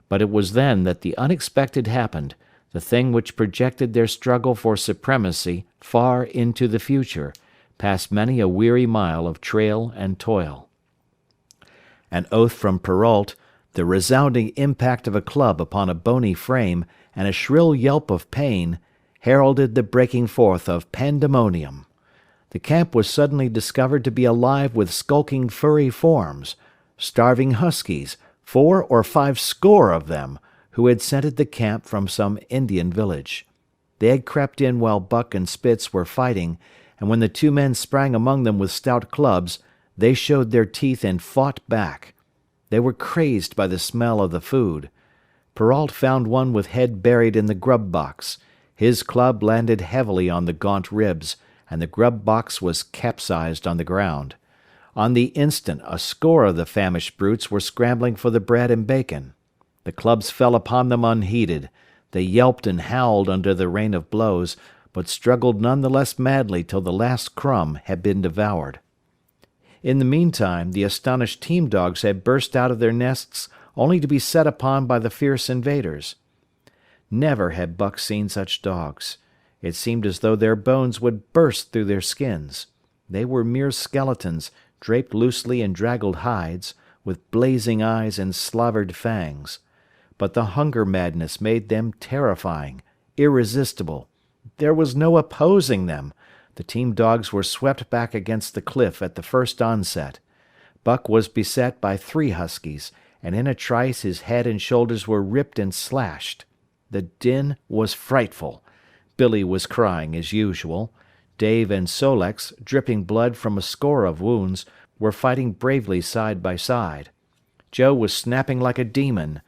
But it was then that the unexpected happened, the thing which projected their struggle for supremacy far into the future, past many a weary mile of trail and toil. An oath from Perrault, the resounding impact of a club upon a bony frame, and a shrill yelp of pain, heralded the breaking forth of pandemonium. The camp was suddenly discovered to be alive with skulking furry forms, starving huskies, 4 or 5 score of them, who had scented the camp from some Indian village. They had crept in while Buck and Spitz were fighting, and when the 2 men sprang among them with stout clubs, they showed their teeth and fought back. They were crazed by the smell of the food. Perrault found one with head buried in the grub box. His club landed heavily on the gaunt ribs, and the grub box was capsized on the ground. On the instant a score of the famished brutes were scrambling for the bread and bacon. The clubs fell upon them unheeded. They yelped and howled under the rain of blows, but struggled none the less madly till the last crumb had been devoured. In the meantime the astonished team dogs had burst out of their nests only to be set upon by the fierce invaders. Never had Buck seen such dogs. It seemed as though their bones would burst through their skins. They were mere skeletons, draped loosely in draggled hides, with blazing eyes and slavered fangs. But the hunger madness made them terrifying, irresistible. There was no opposing them. The team dogs were swept back against the cliff at the first onset. Buck was beset by 3 huskies, and in a trice his head and shoulders were ripped and slashed. The din was frightful. Billy was crying as usual. Dave and Sol-leks, dripping blood from a score of wounds, were fighting bravely side by side. Joe was snapping like a demon.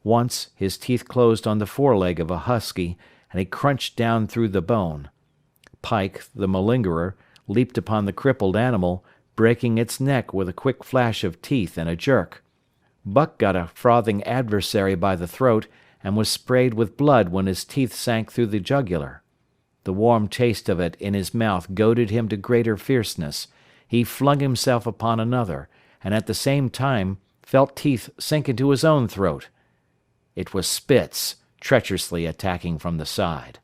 Once his teeth closed on the foreleg of a husky, and he crunched down through the bone. Pike, the malingerer, leaped upon the crippled animal, breaking its neck with a quick flash of teeth and a jerk. Buck got a frothing adversary by the throat and was sprayed with blood when his teeth sank through the jugular. The warm taste of it in his mouth goaded him to greater fierceness. He flung himself upon another, and at the same time felt teeth sink into his own throat. It was Spitz, treacherously attacking from the side.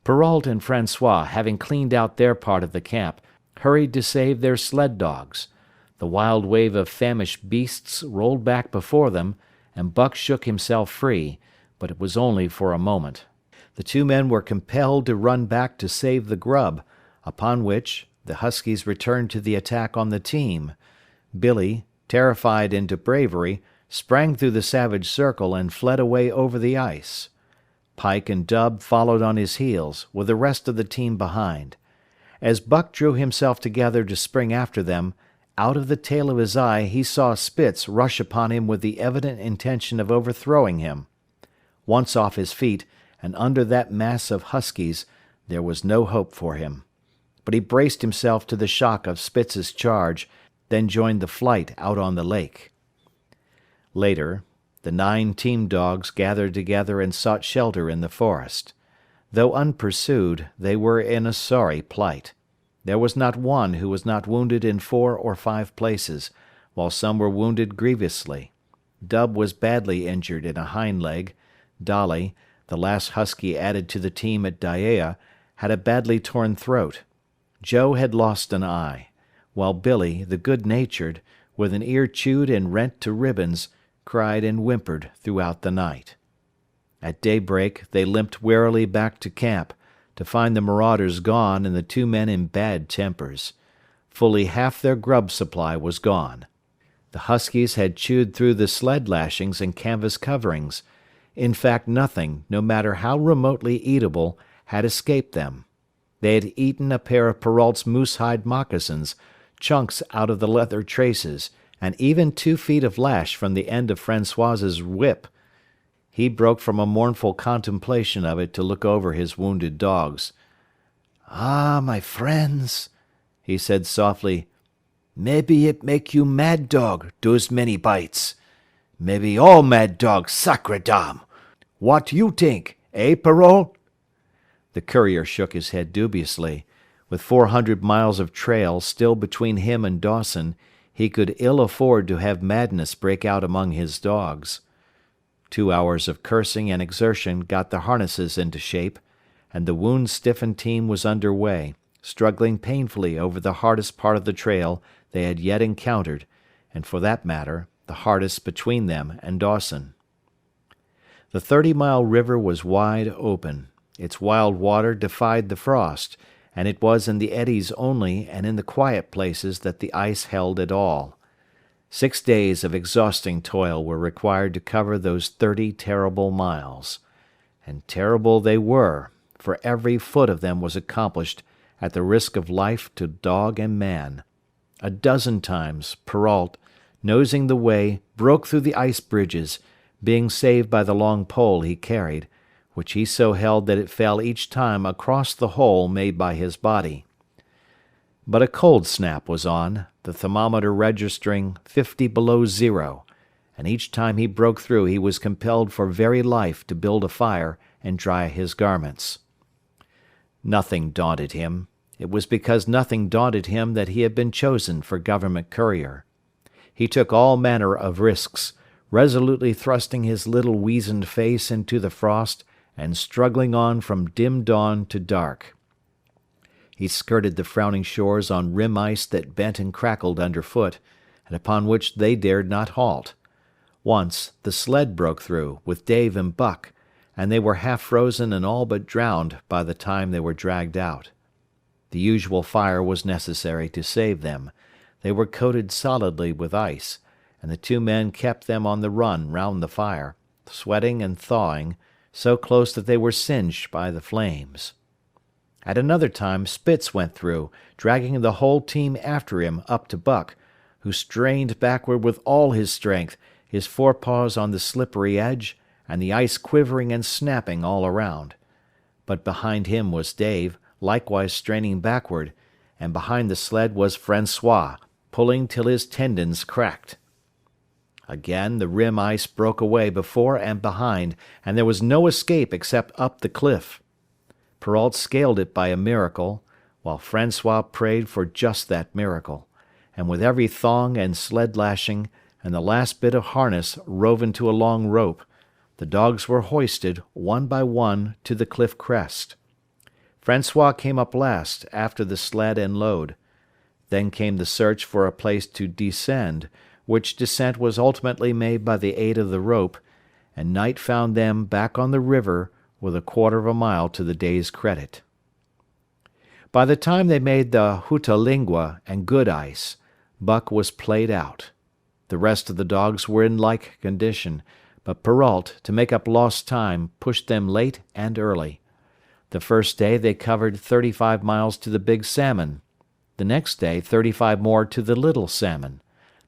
Perrault and Francois, having cleaned out their part of the camp, hurried to save their sled dogs. The wild wave of famished beasts rolled back before them, and Buck shook himself free, but it was only for a moment. The two men were compelled to run back to save the grub, upon which the huskies returned to the attack on the team. Billy, terrified into bravery, sprang through the savage circle and fled away over the ice. Pike and Dub followed on his heels, with the rest of the team behind. As Buck drew himself together to spring after them, out of the tail of his eye he saw Spitz rush upon him with the evident intention of overthrowing him. Once off his feet, and under that mass of huskies, there was no hope for him. But he braced himself to the shock of Spitz's charge, then joined the flight out on the lake. Later, the 9 team dogs gathered together and sought shelter in the forest. Though unpursued, they were in a sorry plight. There was not one who was not wounded in 4 or 5 places, while some were wounded grievously. Dub was badly injured in a hind leg. Dolly, the last husky added to the team at Dyea, had a badly torn throat. Joe had lost an eye, while Billy, the good-natured, with an ear chewed and rent to ribbons, cried and whimpered throughout the night. At daybreak they limped wearily back to camp, to find the marauders gone and the 2 men in bad tempers. Fully half their grub supply was gone. The huskies had chewed through the sled lashings and canvas coverings. In fact, nothing, no matter how remotely eatable, had escaped them. They had eaten a pair of Perrault's moose-hide moccasins, chunks out of the leather traces, and even 2 feet of lash from the end of Francois's whip. He broke from a mournful contemplation of it to look over his wounded dogs. "Ah, my friends," he said softly, "maybe it make you mad dog, those many bites. Maybe all mad dog, sacre dame. What you think, eh, Perrault?" The courier shook his head dubiously. With 400 miles of trail still between him and Dawson, he could ill afford to have madness break out among his dogs. 2 hours of cursing and exertion got the harnesses into shape, and the wound-stiffened team was under way, struggling painfully over the hardest part of the trail they had yet encountered, and for that matter, the hardest between them and Dawson. The 30-mile river was wide open. Its wild water defied the frost, and it was in the eddies only and in the quiet places that the ice held at all. 6 days of exhausting toil were required to cover those 30 terrible miles. And terrible they were, for every foot of them was accomplished at the risk of life to dog and man. A dozen times Perrault, nosing the way, broke through the ice bridges, being saved by the long pole he carried, which he so held that it fell each time across the hole made by his body. But a cold snap was on, the thermometer registering 50 below zero, and each time he broke through he was compelled for very life to build a fire and dry his garments. Nothing daunted him. It was because nothing daunted him that he had been chosen for government courier. He took all manner of risks, resolutely thrusting his little weazened face into the frost and struggling on from dim dawn to dark. He skirted the frowning shores on rim ice that bent and crackled underfoot, and upon which they dared not halt. Once the sled broke through, with Dave and Buck, and they were half frozen and all but drowned by the time they were dragged out. The usual fire was necessary to save them. They were coated solidly with ice, and the 2 men kept them on the run round the fire, sweating and thawing, so close that they were singed by the flames. At another time Spitz went through, dragging the whole team after him up to Buck, who strained backward with all his strength, his forepaws on the slippery edge, and the ice quivering and snapping all around. But behind him was Dave, likewise straining backward, and behind the sled was Francois, pulling till his tendons cracked. Again the rim ice broke away before and behind, and there was no escape except up the cliff. Perrault scaled it by a miracle, while Francois prayed for just that miracle, and with every thong and sled lashing, and the last bit of harness rove into a long rope, the dogs were hoisted, one by one, to the cliff crest. Francois came up last, after the sled and load. Then came the search for a place to descend, which descent was ultimately made by the aid of the rope, and night found them back on the river with a quarter of a mile to the day's credit. By the time they made the Hootalingua and Good Ice, Buck was played out. The rest of the dogs were in like condition, but Perrault, to make up lost time, pushed them late and early. The first day they covered 35 miles to the Big Salmon. The next day 35 more to the Little Salmon.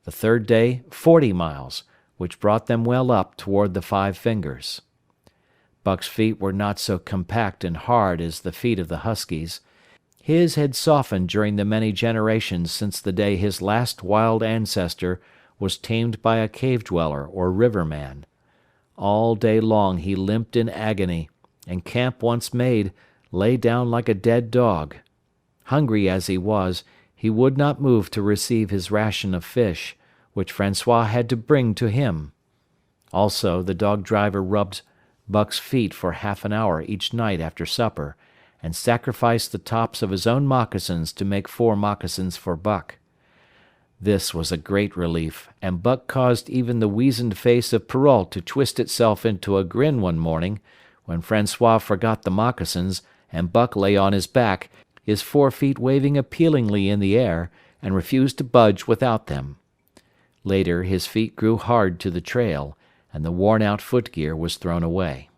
The third day 40 miles, which brought them well up toward the Five Fingers. Buck's feet were not so compact and hard as the feet of the huskies. His had softened during the many generations since the day his last wild ancestor was tamed by a cave-dweller or river-man. All day long he limped in agony, and camp once made, lay down like a dead dog. Hungry as he was, he would not move to receive his ration of fish, which Francois had to bring to him. Also, the dog-driver rubbed Buck's feet for half an hour each night after supper, and sacrificed the tops of his own moccasins to make 4 moccasins for Buck. This was a great relief, and Buck caused even the weazened face of Perrault to twist itself into a grin one morning, when Francois forgot the moccasins, and Buck lay on his back, his 4 feet waving appealingly in the air, and refused to budge without them. Later his feet grew hard to the trail, and the worn-out footgear was thrown away.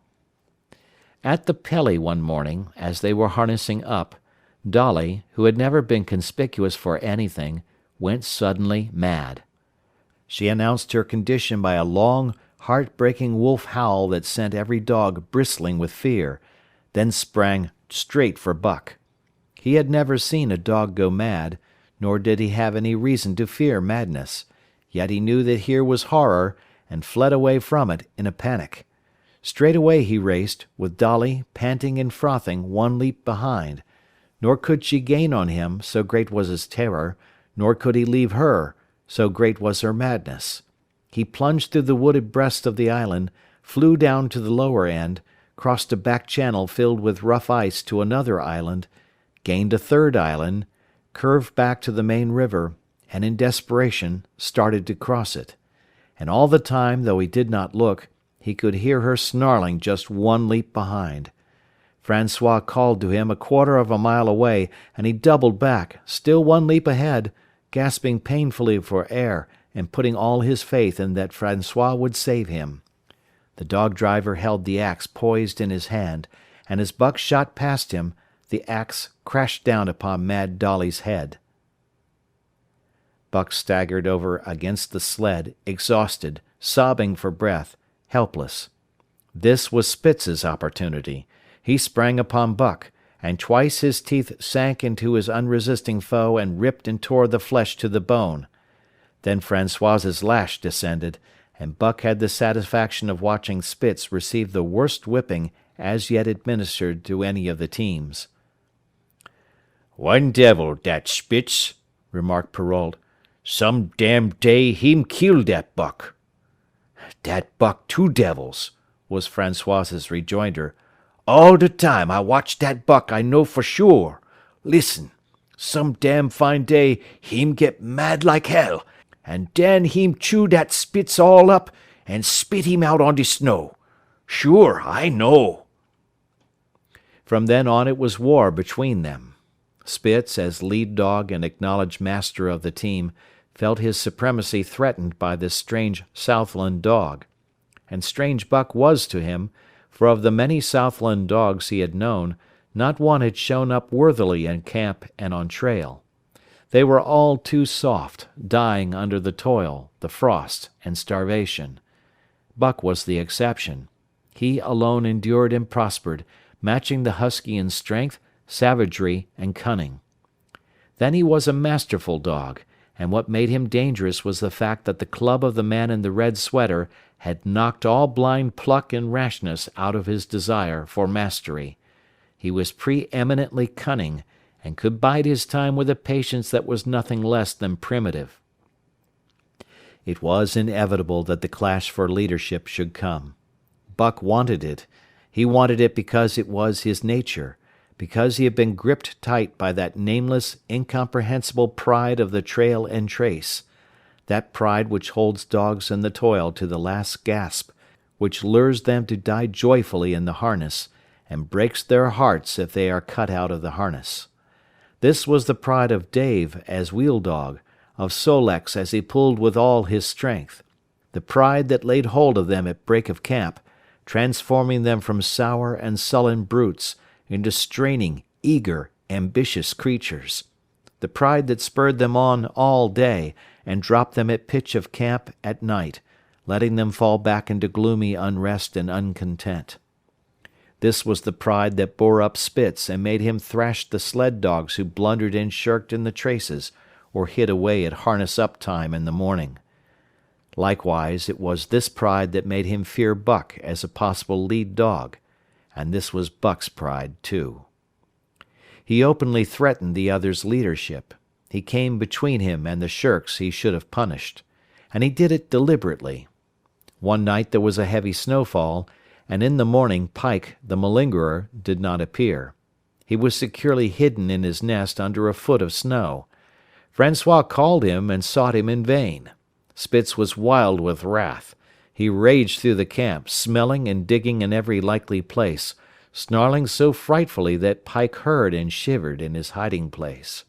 At the Pelly one morning, as they were harnessing up, Dolly, who had never been conspicuous for anything, went suddenly mad. She announced her condition by a long, heart-breaking wolf howl that sent every dog bristling with fear, then sprang straight for Buck. He had never seen a dog go mad, nor did he have any reason to fear madness, yet he knew that here was horror, and fled away from it in a panic. Straight away he raced, with Dolly, panting and frothing, 1 leap behind, nor could she gain on him, so great was his terror, nor could he leave her, so great was her madness. He plunged through the wooded breast of the island, flew down to the lower end, crossed a back channel filled with rough ice to another island, gained a third island, curved back to the main river, and in desperation started to cross it. And all the time, though he did not look, he could hear her snarling just 1 leap behind. Francois called to him a quarter of a mile away, and he doubled back, still 1 leap ahead, gasping painfully for air, and putting all his faith in that Francois would save him. The dog-driver held the axe poised in his hand, and as Buck shot past him, the axe crashed down upon Mad Dolly's head. Buck staggered over against the sled, exhausted, sobbing for breath, helpless. This was Spitz's opportunity. He sprang upon Buck, and twice his teeth sank into his unresisting foe and ripped and tore the flesh to the bone. Then Francois's lash descended, and Buck had the satisfaction of watching Spitz receive the worst whipping as yet administered to any of the teams. "One devil, dat Spitz," remarked Perrault. "Some damn day him kill dat buck." "Dat Buck 2 devils," was Francois's rejoinder. "All the time I watch dat buck I know for sure. Listen, some damn fine day him get mad like hell, and den him chew dat Spitz all up and spit him out on the snow. Sure, I know." From then on it was war between them. Spitz, as lead dog and acknowledged master of the team, felt his supremacy threatened by this strange Southland dog. And strange Buck was to him, for of the many Southland dogs he had known, not one had shown up worthily in camp and on trail. They were all too soft, dying under the toil, the frost, and starvation. Buck was the exception. He alone endured and prospered, matching the husky in strength, savagery, and cunning. Then he was a masterful dog, and what made him dangerous was the fact that the club of the man in the red sweater had knocked all blind pluck and rashness out of his desire for mastery. He was pre-eminently cunning, and could bide his time with a patience that was nothing less than primitive. It was inevitable that the clash for leadership should come. Buck wanted it. He wanted it because it was his nature, because he had been gripped tight by that nameless, incomprehensible pride of the trail and trace, that pride which holds dogs in the toil to the last gasp, which lures them to die joyfully in the harness, and breaks their hearts if they are cut out of the harness. This was the pride of Dave as wheel dog, of Sol-leks as he pulled with all his strength, the pride that laid hold of them at break of camp, transforming them from sour and sullen brutes into straining, eager, ambitious creatures, the pride that spurred them on all day and dropped them at pitch of camp at night, letting them fall back into gloomy unrest and uncontent. This was the pride that bore up Spitz and made him thrash the sled dogs who blundered and shirked in the traces, or hid away at harness-up time in the morning. Likewise, it was this pride that made him fear Buck as a possible lead dog, and this was Buck's pride, too. He openly threatened the other's leadership. He came between him and the shirks he should have punished, and he did it deliberately. One night there was a heavy snowfall, and in the morning Pike, the malingerer, did not appear. He was securely hidden in his nest under a foot of snow. Francois called him and sought him in vain. Spitz was wild with wrath. He raged through the camp, smelling and digging in every likely place, snarling so frightfully that Pike heard and shivered in his hiding place.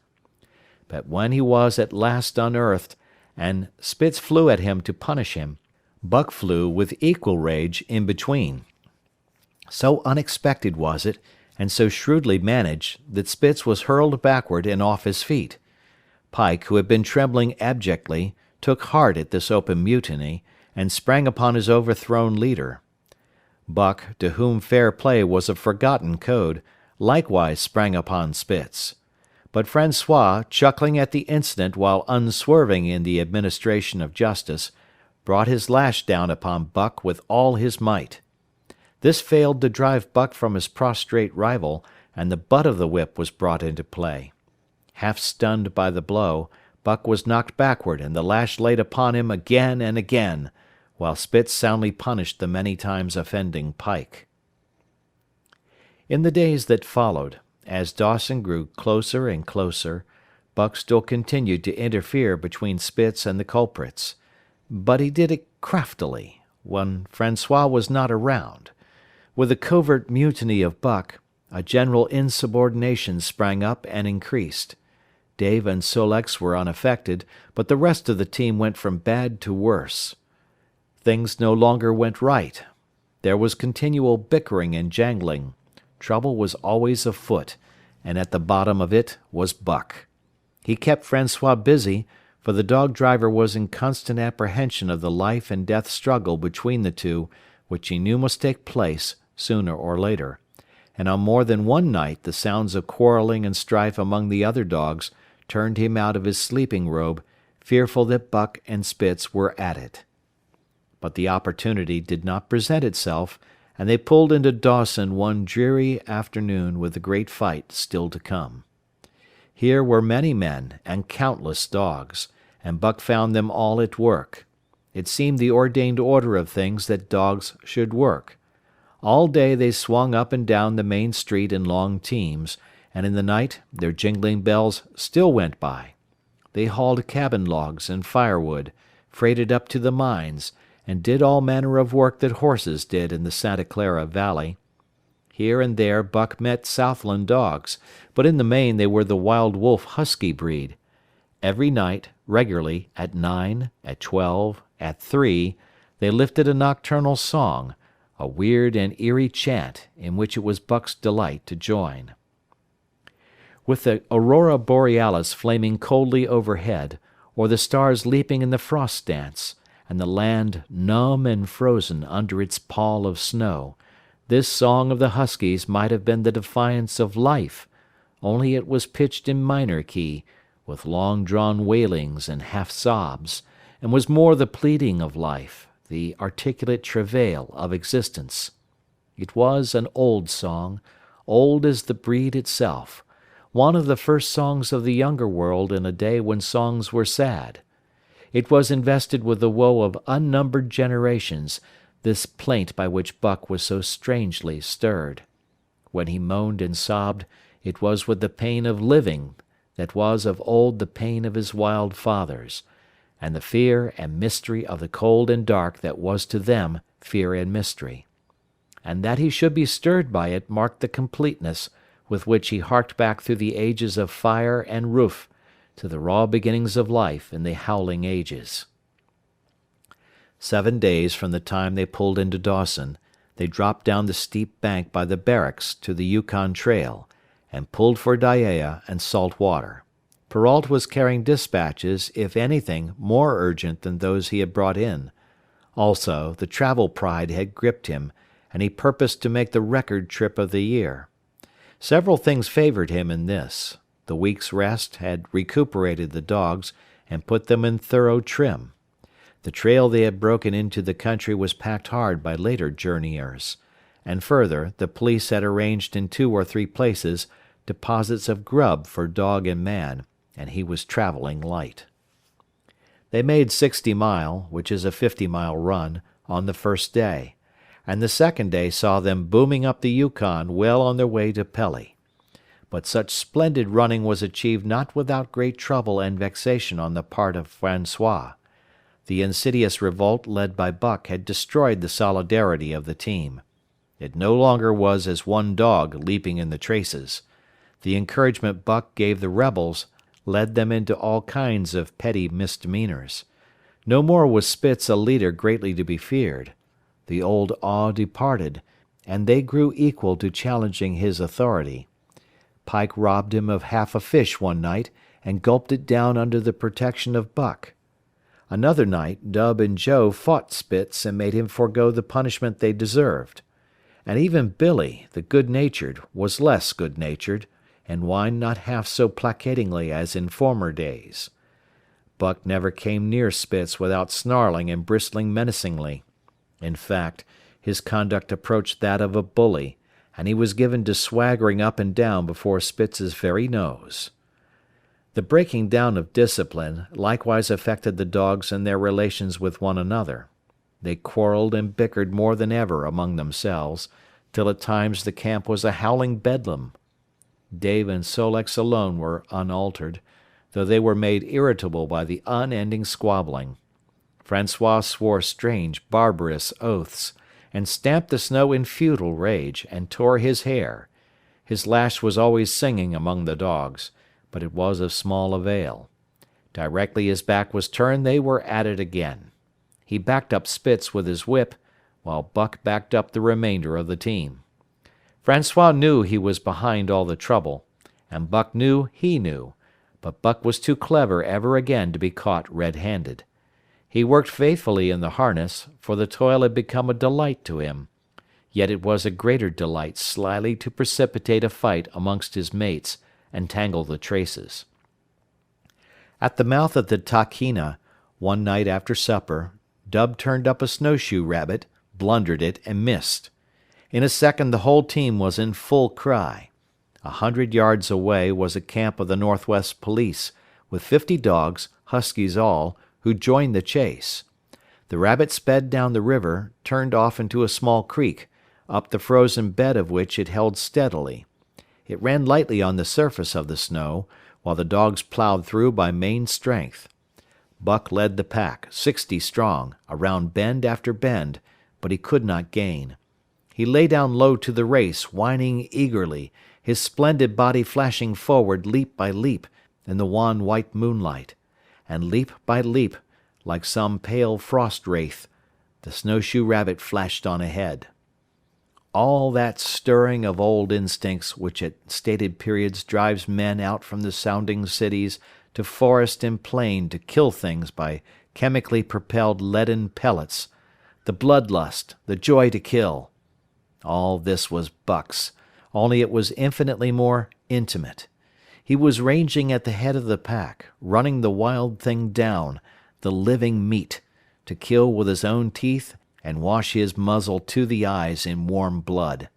But when he was at last unearthed, and Spitz flew at him to punish him, Buck flew with equal rage in between. So unexpected was it, and so shrewdly managed, that Spitz was hurled backward and off his feet. Pike, who had been trembling abjectly, took heart at this open mutiny, and sprang upon his overthrown leader. Buck, to whom fair play was a forgotten code, likewise sprang upon Spitz. But Francois, chuckling at the incident while unswerving in the administration of justice, brought his lash down upon Buck with all his might. This failed to drive Buck from his prostrate rival, and the butt of the whip was brought into play. Half stunned by the blow, Buck was knocked backward and the lash laid upon him again and again, while Spitz soundly punished the many times offending Pike. In the days that followed, as Dawson grew closer and closer, Buck still continued to interfere between Spitz and the culprits. But he did it craftily, when Francois was not around. With the covert mutiny of Buck, a general insubordination sprang up and increased. Dave and Sol-leks were unaffected, but the rest of the team went from bad to worse. Things no longer went right. There was continual bickering and jangling. Trouble was always afoot, and at the bottom of it was Buck. He kept Francois busy, for the dog driver was in constant apprehension of the life and death struggle between the two, which he knew must take place sooner or later, and on more than one night the sounds of quarrelling and strife among the other dogs turned him out of his sleeping robe, fearful that Buck and Spitz were at it. But the opportunity did not present itself, and they pulled into Dawson one dreary afternoon with the great fight still to come. Here were many men and countless dogs, and Buck found them all at work. It seemed the ordained order of things that dogs should work. All day they swung up and down the main street in long teams, and in the night their jingling bells still went by. They hauled cabin logs and firewood, freighted up to the mines, and did all manner of work that horses did in the Santa Clara Valley. Here and there Buck met Southland dogs, but in the main they were the wild wolf husky breed. Every night, regularly, at 9, at 12, at 3, they lifted a nocturnal song, a weird and eerie chant in which it was Buck's delight to join. With the aurora borealis flaming coldly overhead, or the stars leaping in the frost dance, and the land numb and frozen under its pall of snow, this song of the huskies might have been the defiance of life, only it was pitched in minor key, with long-drawn wailings and half-sobs, and was more the pleading of life, the articulate travail of existence. It was an old song, old as the breed itself, one of the first songs of the younger world in a day when songs were sad. It was invested with the woe of unnumbered generations, this plaint by which Buck was so strangely stirred. When he moaned and sobbed, it was with the pain of living that was of old the pain of his wild fathers, and the fear and mystery of the cold and dark that was to them fear and mystery. And that he should be stirred by it marked the completeness with which he harked back through the ages of fire and roof to the raw beginnings of life in the howling ages. 7 days from the time they pulled into Dawson, they dropped down the steep bank by the barracks to the Yukon Trail, and pulled for Dyea and Salt Water. Perrault was carrying dispatches, if anything, more urgent than those he had brought in. Also, the travel pride had gripped him, and he purposed to make the record trip of the year. Several things favored him in this. The week's rest had recuperated the dogs and put them in thorough trim. The trail they had broken into the country was packed hard by later journeyers. And further, the police had arranged in 2 or 3 places deposits of grub for dog and man, and he was traveling light. They made 60 Mile, which is a 50-mile run, on the first day, and the second day saw them booming up the Yukon well on their way to Pelly. But such splendid running was achieved not without great trouble and vexation on the part of François. The insidious revolt led by Buck had destroyed the solidarity of the team. It no longer was as one dog leaping in the traces. The encouragement Buck gave the rebels led them into all kinds of petty misdemeanors. No more was Spitz a leader greatly to be feared. The old awe departed, and they grew equal to challenging his authority. Pike robbed him of half a fish one night and gulped it down under the protection of Buck. Another night Dub and Joe fought Spitz and made him forego the punishment they deserved. And even Billy, the good-natured, was less good-natured, and whined not half so placatingly as in former days. Buck never came near Spitz without snarling and bristling menacingly. In fact, his conduct approached that of a bully, and he was given to swaggering up and down before Spitz's very nose. The breaking down of discipline likewise affected the dogs in their relations with one another. They quarreled and bickered more than ever among themselves, till at times the camp was a howling bedlam. Dave and Sol-leks alone were unaltered, though they were made irritable by the unending squabbling. François swore strange, barbarous oaths, and stamped the snow in futile rage, and tore his hair. His lash was always singing among the dogs, but it was of small avail. Directly his back was turned they were at it again. He backed up Spitz with his whip, while Buck backed up the remainder of the team. François knew he was behind all the trouble, and Buck knew he knew, but Buck was too clever ever again to be caught red-handed. He worked faithfully in the harness, for the toil had become a delight to him, yet it was a greater delight slyly to precipitate a fight amongst his mates and tangle the traces. At the mouth of the Tahkeena, one night after supper, Dub turned up a snowshoe rabbit, blundered it, and missed. In a second the whole team was in full cry. 100 yards away was a camp of the Northwest Police, with 50 dogs, huskies all, who joined the chase. The rabbit sped down the river, turned off into a small creek, up the frozen bed of which it held steadily. It ran lightly on the surface of the snow, while the dogs plowed through by main strength. Buck led the pack, 60 strong, around bend after bend, but he could not gain. He lay down low to the race, whining eagerly, his splendid body flashing forward leap by leap in the wan white moonlight. And leap by leap, like some pale frost wraith, the snowshoe rabbit flashed on ahead. All that stirring of old instincts which at stated periods drives men out from the sounding cities to forest and plain to kill things by chemically propelled leaden pellets, the bloodlust, the joy to kill. All this was Buck's, only it was infinitely more intimate. He was ranging at the head of the pack, running the wild thing down, the living meat, to kill with his own teeth and wash his muzzle to the eyes in warm blood.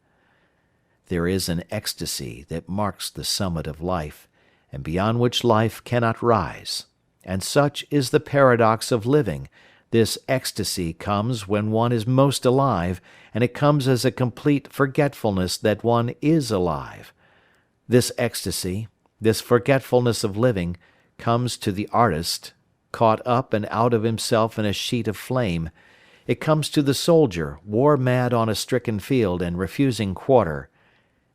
There is an ecstasy that marks the summit of life, and beyond which life cannot rise. And such is the paradox of living. This ecstasy comes when one is most alive, and it comes as a complete forgetfulness that one is alive. This ecstasy, this forgetfulness of living, comes to the artist, caught up and out of himself in a sheet of flame. It comes to the soldier, war-mad on a stricken field and refusing quarter.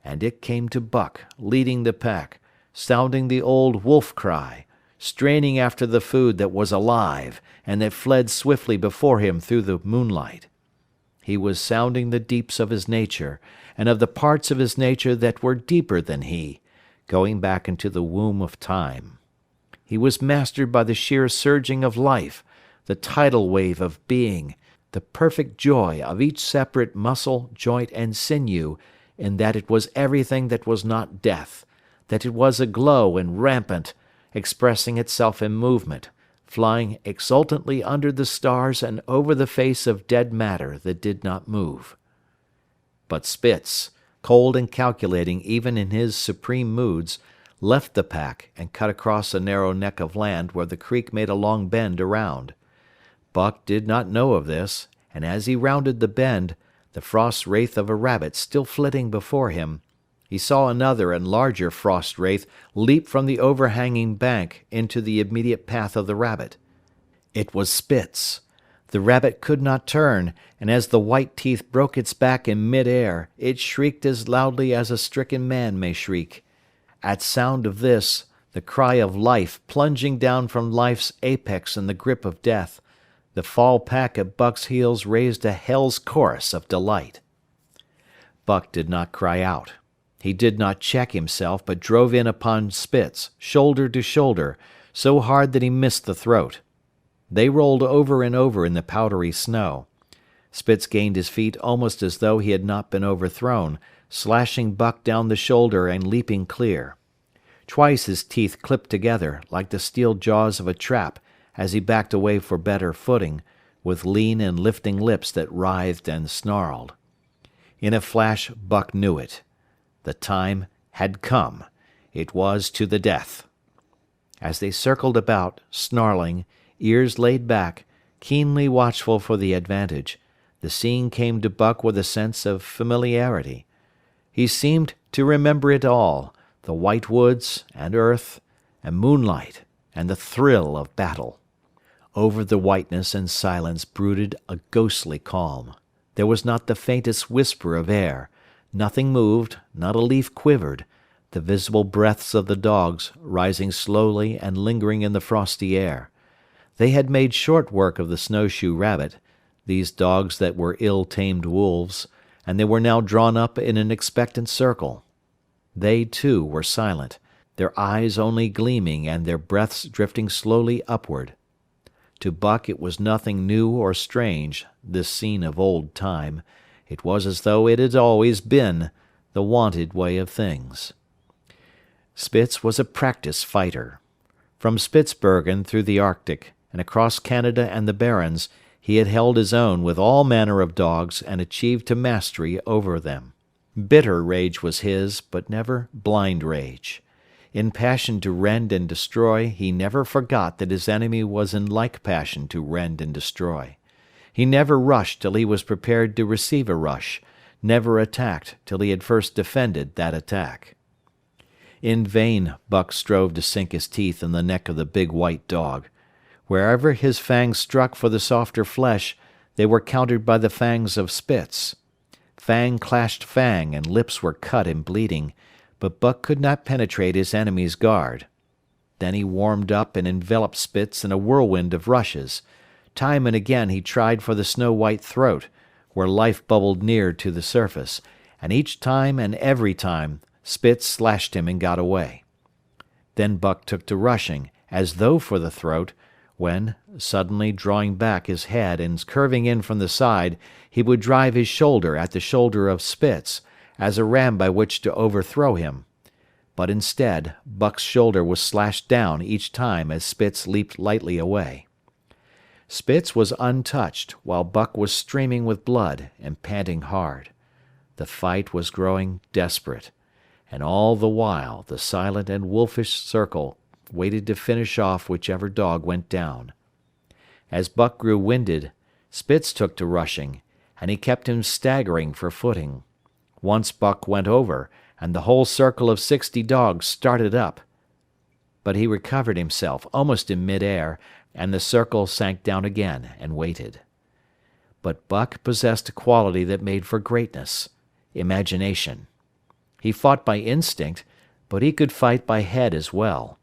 And it came to Buck, leading the pack, sounding the old wolf cry, straining after the food that was alive and that fled swiftly before him through the moonlight. He was sounding the deeps of his nature, and of the parts of his nature that were deeper than he, going back into the womb of time. He was mastered by the sheer surging of life, the tidal wave of being, the perfect joy of each separate muscle, joint, and sinew, in that it was everything that was not death, that it was aglow and rampant, expressing itself in movement, flying exultantly under the stars and over the face of dead matter that did not move. But Spitz, cold and calculating even in his supreme moods, left the pack and cut across a narrow neck of land where the creek made a long bend around. Buck did not know of this, and as he rounded the bend, the frost wraith of a rabbit still flitting before him, he saw another and larger frost wraith leap from the overhanging bank into the immediate path of the rabbit. It was Spitz. The rabbit could not turn, and as the white teeth broke its back in mid-air, it shrieked as loudly as a stricken man may shriek. At sound of this, the cry of life plunging down from life's apex in the grip of death, the fall pack at Buck's heels raised a hell's chorus of delight. Buck did not cry out. He did not check himself, but drove in upon Spitz, shoulder to shoulder, so hard that he missed the throat. They rolled over and over in the powdery snow. Spitz gained his feet almost as though he had not been overthrown, slashing Buck down the shoulder and leaping clear. Twice his teeth clipped together, like the steel jaws of a trap, as he backed away for better footing, with lean and lifting lips that writhed and snarled. In a flash Buck knew it. The time had come. It was to the death. As they circled about, snarling, ears laid back, keenly watchful for the advantage, the scene came to Buck with a sense of familiarity. He seemed to remember it all, the white woods, and earth, and moonlight, and the thrill of battle. Over the whiteness and silence brooded a ghostly calm. There was not the faintest whisper of air. Nothing moved, not a leaf quivered, the visible breaths of the dogs rising slowly and lingering in the frosty air. They had made short work of the snowshoe rabbit, these dogs that were ill-tamed wolves, and they were now drawn up in an expectant circle. They, too, were silent, their eyes only gleaming and their breaths drifting slowly upward. To Buck it was nothing new or strange, this scene of old time. It was as though it had always been, the wonted way of things. Spitz was a practised fighter. From Spitzbergen through the Arctic, and across Canada and the Barrens, he had held his own with all manner of dogs and achieved to mastery over them. Bitter rage was his, but never blind rage. In passion to rend and destroy, he never forgot that his enemy was in like passion to rend and destroy. He never rushed till he was prepared to receive a rush, never attacked till he had first defended that attack. In vain Buck strove to sink his teeth in the neck of the big white dog. Wherever his fangs struck for the softer flesh, they were countered by the fangs of Spitz. Fang clashed fang, and lips were cut and bleeding, but Buck could not penetrate his enemy's guard. Then he warmed up and enveloped Spitz in a whirlwind of rushes. Time and again he tried for the snow-white throat, where life bubbled near to the surface, and each time and every time Spitz slashed him and got away. Then Buck took to rushing, as though for the throat, when, suddenly drawing back his head and curving in from the side, he would drive his shoulder at the shoulder of Spitz, as a ram by which to overthrow him. but instead, Buck's shoulder was slashed down each time as Spitz leaped lightly away. Spitz was untouched, while Buck was streaming with blood and panting hard. The fight was growing desperate, and all the while the silent and wolfish circle waited to finish off whichever dog went down. As Buck grew winded, Spitz took to rushing, and he kept him staggering for footing. Once Buck went over, and the whole circle of 60 dogs started up. But he recovered himself almost in mid-air, and the circle sank down again and waited. But Buck possessed a quality that made for greatness: imagination. He fought by instinct, but he could fight by head as well.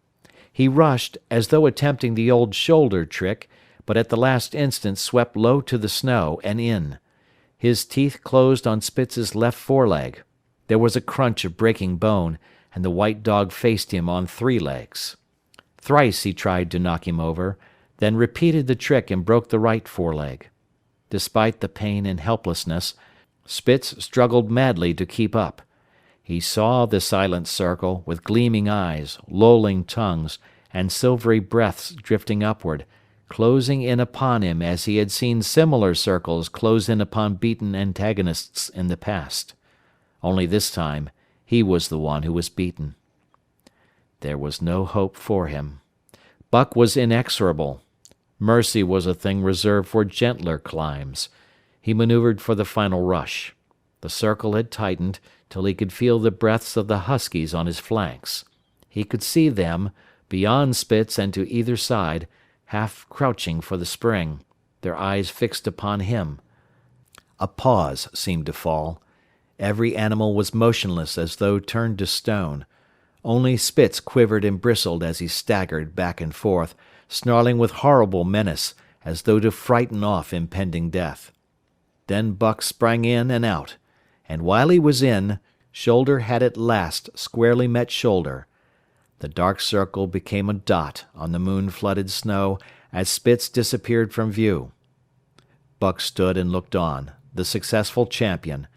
He rushed, as though attempting the old shoulder trick, but at the last instant swept low to the snow and in. His teeth closed on Spitz's left foreleg. There was a crunch of breaking bone, and the white dog faced him on 3 legs. Thrice he tried to knock him over, then repeated the trick and broke the right foreleg. Despite the pain and helplessness, Spitz struggled madly to keep up. He saw the silent circle, with gleaming eyes, lolling tongues, and silvery breaths drifting upward, closing in upon him as he had seen similar circles close in upon beaten antagonists in the past. Only this time he was the one who was beaten. There was no hope for him. Buck was inexorable. Mercy was a thing reserved for gentler climes. He maneuvered for the final rush. The circle had tightened till he could feel the breaths of the huskies on his flanks. He could see them, beyond Spitz and to either side, half crouching for the spring, their eyes fixed upon him. A pause seemed to fall. Every animal was motionless as though turned to stone. Only Spitz quivered and bristled as he staggered back and forth, snarling with horrible menace, as though to frighten off impending death. Then Buck sprang in and out, and while he was in, shoulder had at last squarely met shoulder. The dark circle became a dot on the moon-flooded snow as Spitz disappeared from view. Buck stood and looked on, the successful champion,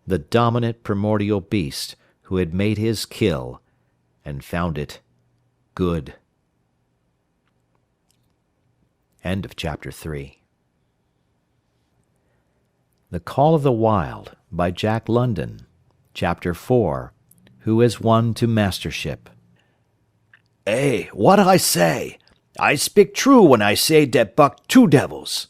the dominant primordial beast who had made his kill, and found it good. End of chapter 3. The Call of the Wild by Jack London. Chapter 4. Who has won to mastership? Hey, what I say? I speak true when I say dat Buck 2 devils.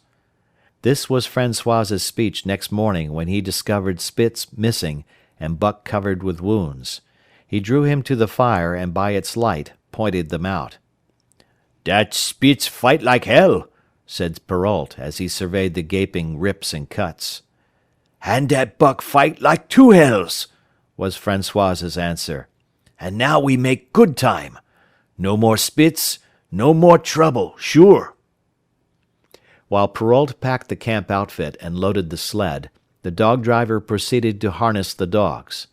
This was Francois's speech next morning when he discovered Spitz missing and Buck covered with wounds. He drew him to the fire and by its light pointed them out. Dat Spitz fight like hell, said Perrault as he surveyed the gaping rips and cuts. And dat Buck fight like 2 hells, was Francois's answer. And now we make good time. No more Spitz, no more trouble, sure. While Perrault packed the camp outfit and loaded the sled, the dog driver proceeded to harness the dogs.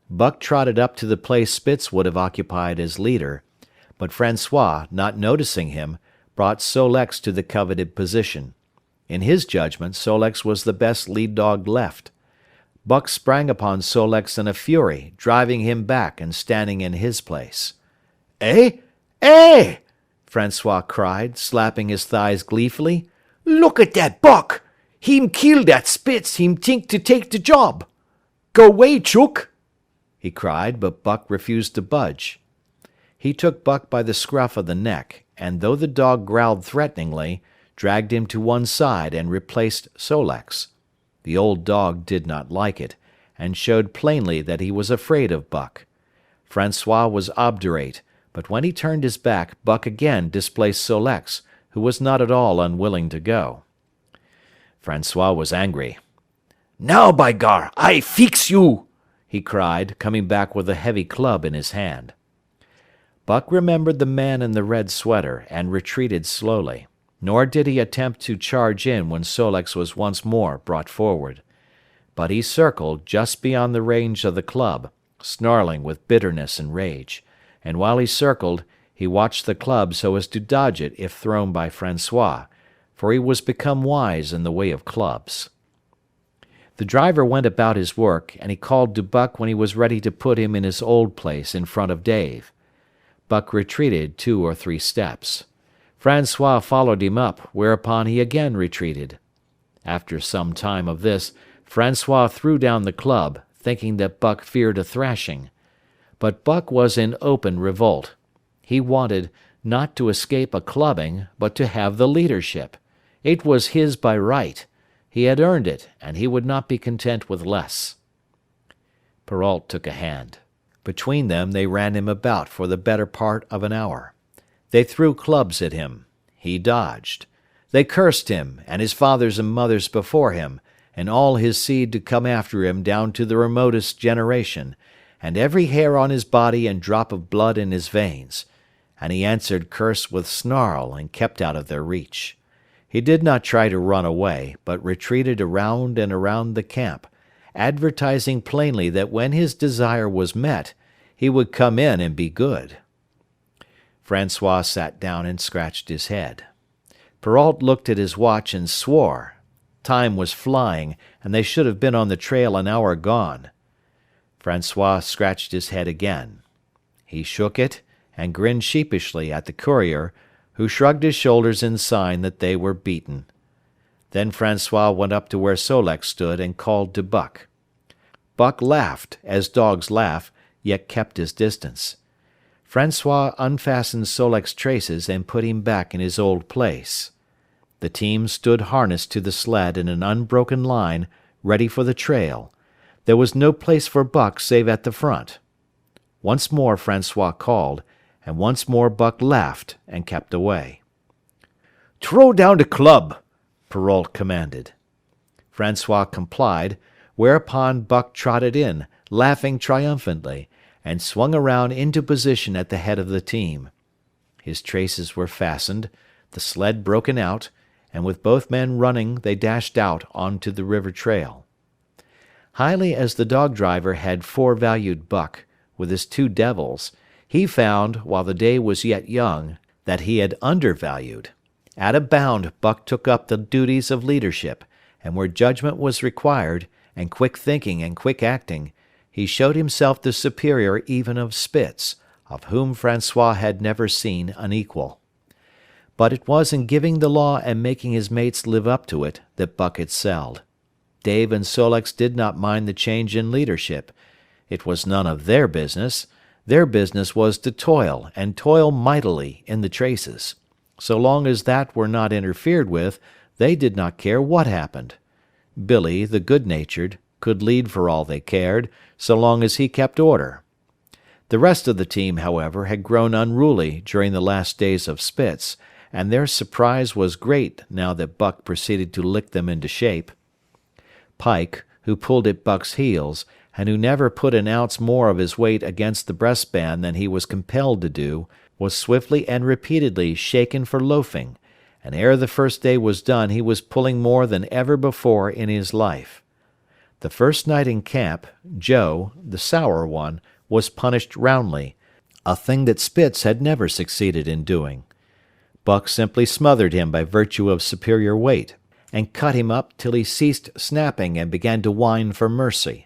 Buck trotted up to the place Spitz would have occupied as leader, but Francois, not noticing him, brought Sol-leks to the coveted position. In his judgment, Sol-leks was the best lead dog left. Buck sprang upon Sol-leks in a fury, driving him back and standing in his place. Eh? Eh! Francois cried, slapping his thighs gleefully. Look at dat Buck! Him kill dat Spitz, him think to take the job. Go way, Chook! He cried, but Buck refused to budge. He took Buck by the scruff of the neck, and though the dog growled threateningly, dragged him to one side and replaced Sol-leks. The old dog did not like it, and showed plainly that he was afraid of Buck. Francois was obdurate, but when he turned his back, Buck again displaced Sol-leks, who was not at all unwilling to go. Francois was angry. Now, by gar, I fix you! He cried, coming back with a heavy club in his hand. Buck remembered the man in the red sweater and retreated slowly, nor did he attempt to charge in when Sol-leks was once more brought forward. But he circled just beyond the range of the club, snarling with bitterness and rage, and while he circled, he watched the club so as to dodge it if thrown by Francois, for he was become wise in the way of clubs. The driver went about his work, and he called to Buck when he was ready to put him in his old place in front of Dave. Buck retreated 2 or 3 steps. Francois followed him up, whereupon he again retreated. After some time of this, Francois threw down the club, thinking that Buck feared a thrashing. But Buck was in open revolt. He wanted, not to escape a clubbing, but to have the leadership. It was his by right. He had earned it, and he would not be content with less. Perrault took a hand. Between them they ran him about for the better part of an hour. They threw clubs at him. He dodged. They cursed him, and his fathers and mothers before him, and all his seed to come after him down to the remotest generation, and every hair on his body and drop of blood in his veins. And he answered curse with snarl and kept out of their reach. He did not try to run away, but retreated around and around the camp, advertising plainly that when his desire was met, he would come in and be good. Francois sat down and scratched his head. Perrault looked at his watch and swore. Time was flying, and they should have been on the trail an hour gone. Francois scratched his head again. He shook it and grinned sheepishly at the courier, who shrugged his shoulders in sign that they were beaten. Then Francois went up to where Sol-leks stood and called to Buck. Buck laughed, as dogs laugh, yet kept his distance. Francois unfastened Sol-leks' traces and put him back in his old place. The team stood harnessed to the sled in an unbroken line, ready for the trail. There was no place for Buck save at the front. Once more Francois called, and once more Buck laughed and kept away. "Throw down the club," Perrault commanded. Francois complied, whereupon Buck trotted in, laughing triumphantly, and swung around into position at the head of the team. His traces were fastened, the sled broken out, and with both men running they dashed out onto the river trail. Highly as the dog driver had forevalued Buck, with his 2 devils, he found, while the day was yet young, that he had undervalued. At a bound Buck took up the duties of leadership, and where judgment was required, and quick thinking and quick acting, he showed himself the superior even of Spitz, of whom Francois had never seen an equal. But it was in giving the law and making his mates live up to it that Buck excelled. Dave and Sol-leks did not mind the change in leadership. It was none of their business. Their business was to toil, and toil mightily, in the traces. So long as that were not interfered with, they did not care what happened. Billy, the good-natured, could lead for all they cared, so long as he kept order. The rest of the team, however, had grown unruly during the last days of Spitz, and their surprise was great now that Buck proceeded to lick them into shape. Pike, who pulled at Buck's heels, and who never put an ounce more of his weight against the breastband than he was compelled to do, was swiftly and repeatedly shaken for loafing, and ere the first day was done he was pulling more than ever before in his life. The first night in camp, Joe, the sour one, was punished roundly, a thing that Spitz had never succeeded in doing. Buck simply smothered him by virtue of superior weight, and cut him up till he ceased snapping and began to whine for mercy.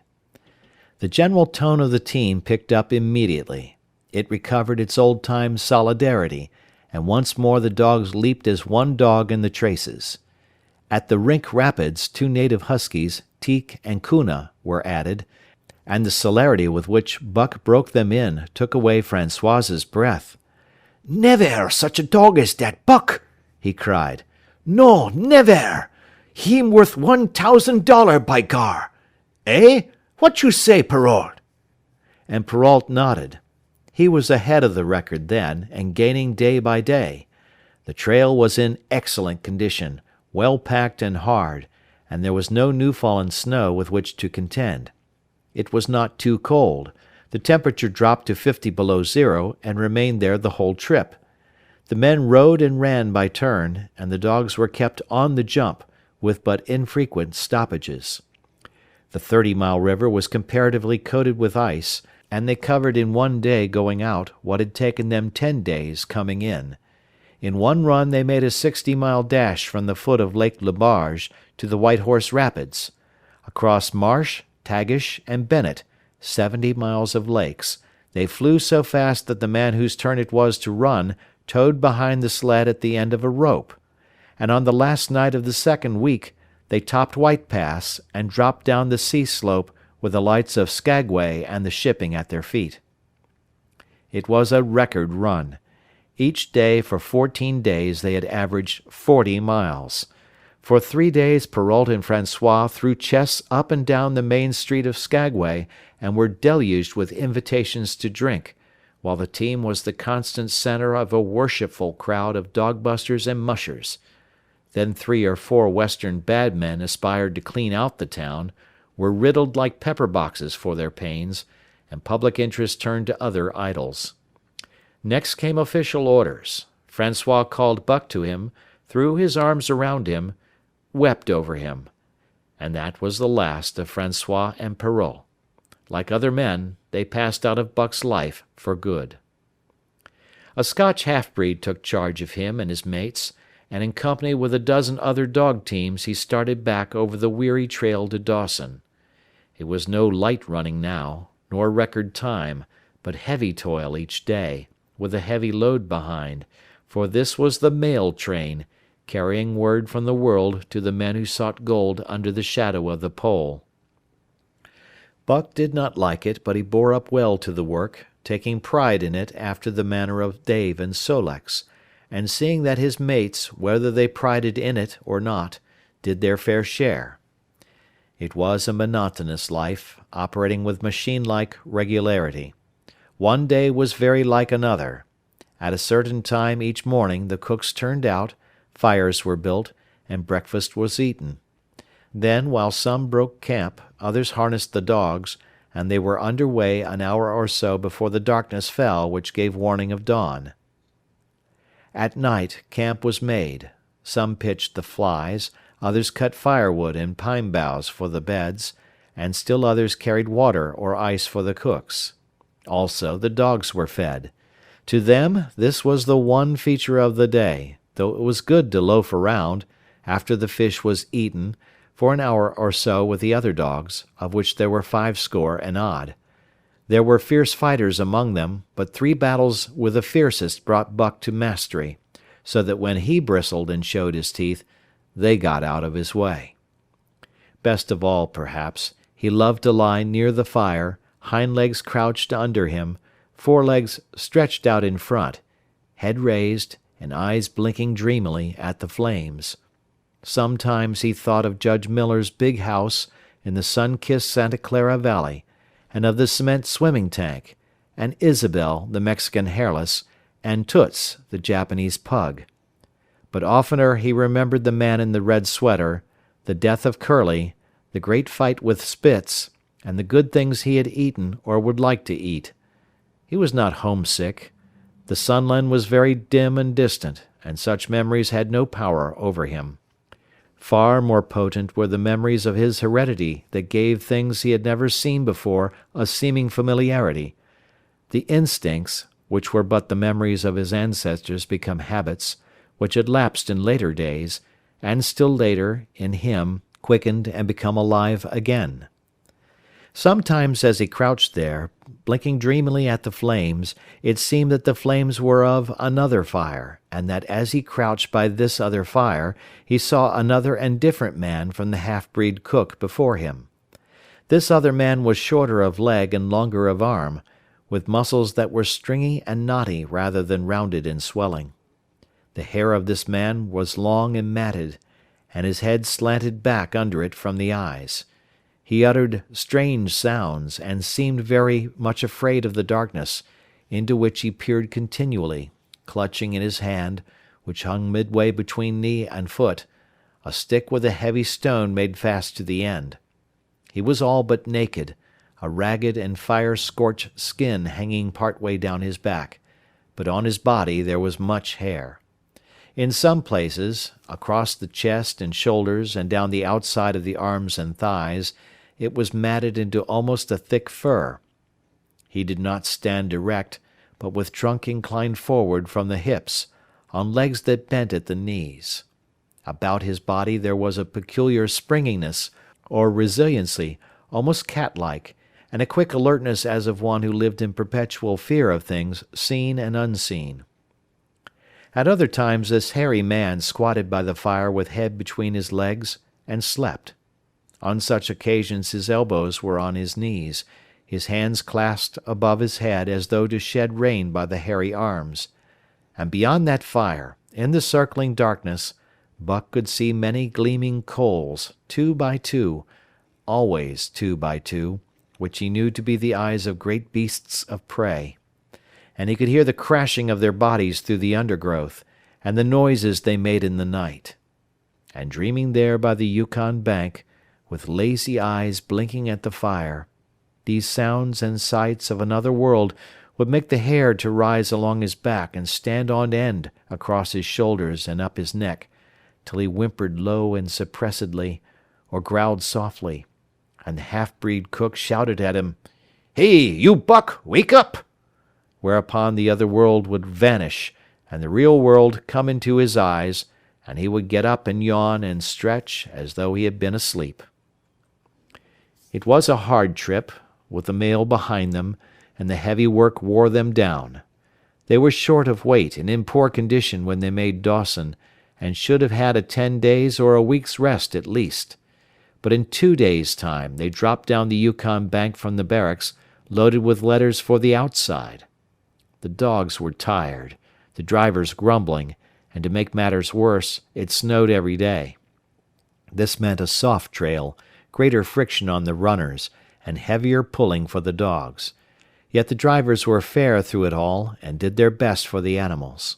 The general tone of the team picked up immediately. It recovered its old-time solidarity, and once more the dogs leaped as one dog in the traces. At the Rink Rapids 2 native huskies, Teek and Kuna, were added, and the celerity with which Buck broke them in took away Francois's breath. "Never such a dog as that Buck!" he cried. "No, never! Heem worth $1,000, by gar! Eh? What you say, Perrault?" And Perrault nodded. He was ahead of the record then, and gaining day by day. The trail was in excellent condition, well packed and hard, and there was no new fallen snow with which to contend. It was not too cold. The temperature dropped to 50 below zero, and remained there the whole trip. The men rode and ran by turn, and the dogs were kept on the jump, with but infrequent stoppages. The 30-mile river was comparatively coated with ice, and they covered in one day going out what had taken them 10 days coming in. In one run they made a 60-mile dash from the foot of Lake Le Barge to the White Horse Rapids. Across Marsh, Tagish, and Bennett, 70 miles of lakes, they flew so fast that the man whose turn it was to run towed behind the sled at the end of a rope. And on the last night of the second week, they topped White Pass and dropped down the sea slope with the lights of Skagway and the shipping at their feet. It was a record run. Each day for 14 days they had averaged 40 miles. For 3 days Perrault and Francois threw chests up and down the main street of Skagway and were deluged with invitations to drink, while the team was the constant center of a worshipful crowd of dog-busters and mushers. Then 3 or 4 Western bad men aspired to clean out the town, were riddled like pepper boxes for their pains, and public interest turned to other idols. Next came official orders. Francois called Buck to him, threw his arms around him, wept over him. And that was the last of Francois and Perrault. Like other men, they passed out of Buck's life for good. A Scotch half-breed took charge of him and his mates, and in company with a dozen other dog teams he started back over the weary trail to Dawson. It was no light running now, nor record time, but heavy toil each day, with a heavy load behind, for this was the mail train, carrying word from the world to the men who sought gold under the shadow of the pole. Buck did not like it, but he bore up well to the work, taking pride in it after the manner of Dave and Sol-leks, and seeing that his mates, whether they prided in it or not, did their fair share. It was a monotonous life, operating with machine-like regularity. One day was very like another. At a certain time each morning the cooks turned out, fires were built, and breakfast was eaten. Then, while some broke camp, others harnessed the dogs, and they were under way an hour or so before the darkness fell which gave warning of dawn. At night camp was made. Some pitched the flies, others cut firewood and pine boughs for the beds, and still others carried water or ice for the cooks. Also the dogs were fed. To them this was the one feature of the day, though it was good to loaf around, after the fish was eaten, for an hour or so with the other dogs, of which there were 50 and odd. There were fierce fighters among them, but 3 battles with the fiercest brought Buck to mastery, so that when he bristled and showed his teeth, they got out of his way. Best of all, perhaps, he loved to lie near the fire, hind legs crouched under him, forelegs stretched out in front, head raised, and eyes blinking dreamily at the flames. Sometimes he thought of Judge Miller's big house in the sun-kissed Santa Clara Valley, and of the cement swimming tank, and Isabel, the Mexican hairless, and Toots, the Japanese pug. But oftener he remembered the man in the red sweater, the death of Curly, the great fight with Spitz, and the good things he had eaten or would like to eat. He was not homesick. The Sunland was very dim and distant, and such memories had no power over him. Far more potent were the memories of his heredity that gave things he had never seen before a seeming familiarity. The instincts, which were but the memories of his ancestors become habits, which had lapsed in later days, and still later, in him, quickened and become alive again. Sometimes as he crouched there, blinking dreamily at the flames, it seemed that the flames were of another fire, and that as he crouched by this other fire, he saw another and different man from the half-breed cook before him. This other man was shorter of leg and longer of arm, with muscles that were stringy and knotty rather than rounded and swelling. The hair of this man was long and matted, and his head slanted back under it from the eyes. He uttered strange sounds, and seemed very much afraid of the darkness, into which he peered continually, clutching in his hand, which hung midway between knee and foot, a stick with a heavy stone made fast to the end. He was all but naked, a ragged and fire-scorched skin hanging part way down his back, but on his body there was much hair. In some places, across the chest and shoulders and down the outside of the arms and thighs, it was matted into almost a thick fur. He did not stand erect, but with trunk inclined forward from the hips, on legs that bent at the knees. About his body there was a peculiar springiness, or resiliency, almost cat-like, and a quick alertness as of one who lived in perpetual fear of things seen and unseen. At other times this hairy man squatted by the fire with head between his legs and slept. On such occasions his elbows were on his knees, his hands clasped above his head as though to shed rain by the hairy arms. And beyond that fire, in the circling darkness, Buck could see many gleaming coals, 2 by 2, always 2 by 2, which he knew to be the eyes of great beasts of prey. And he could hear the crashing of their bodies through the undergrowth, and the noises they made in the night. And dreaming there by the Yukon bank, with lazy eyes blinking at the fire, these sounds and sights of another world would make the hair to rise along his back and stand on end across his shoulders and up his neck, till he whimpered low and suppressedly, or growled softly, and the half-breed cook shouted at him, "Hey, you Buck, wake up!" Whereupon the other world would vanish, and the real world come into his eyes, and he would get up and yawn and stretch as though he had been asleep. It was a hard trip, with the mail behind them, and the heavy work wore them down. They were short of weight and in poor condition when they made Dawson, and should have had a 10 days' or a week's rest at least. But in 2 days' time they dropped down the Yukon bank from the barracks, loaded with letters for the outside. The dogs were tired, the drivers grumbling, and to make matters worse, it snowed every day. This meant a soft trail, greater friction on the runners, and heavier pulling for the dogs. Yet the drivers were fair through it all, and did their best for the animals.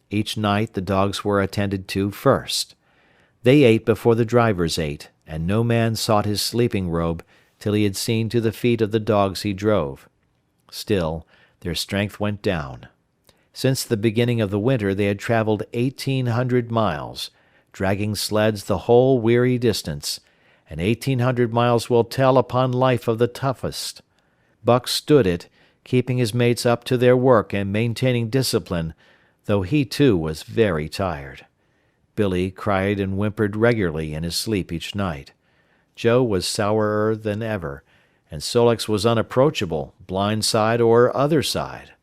Each night the dogs were attended to first. They ate before the drivers ate, and no man sought his sleeping robe till he had seen to the feet of the dogs he drove. Still, their strength went down. Since the beginning of the winter they had traveled 1,800 miles, dragging sleds the whole weary distance, and 1,800 miles will tell upon life of the toughest. Buck stood it, keeping his mates up to their work and maintaining discipline, though he too was very tired. Billy cried and whimpered regularly in his sleep each night. Joe was sourer than ever, and Sol-leks was unapproachable, blind side or other side.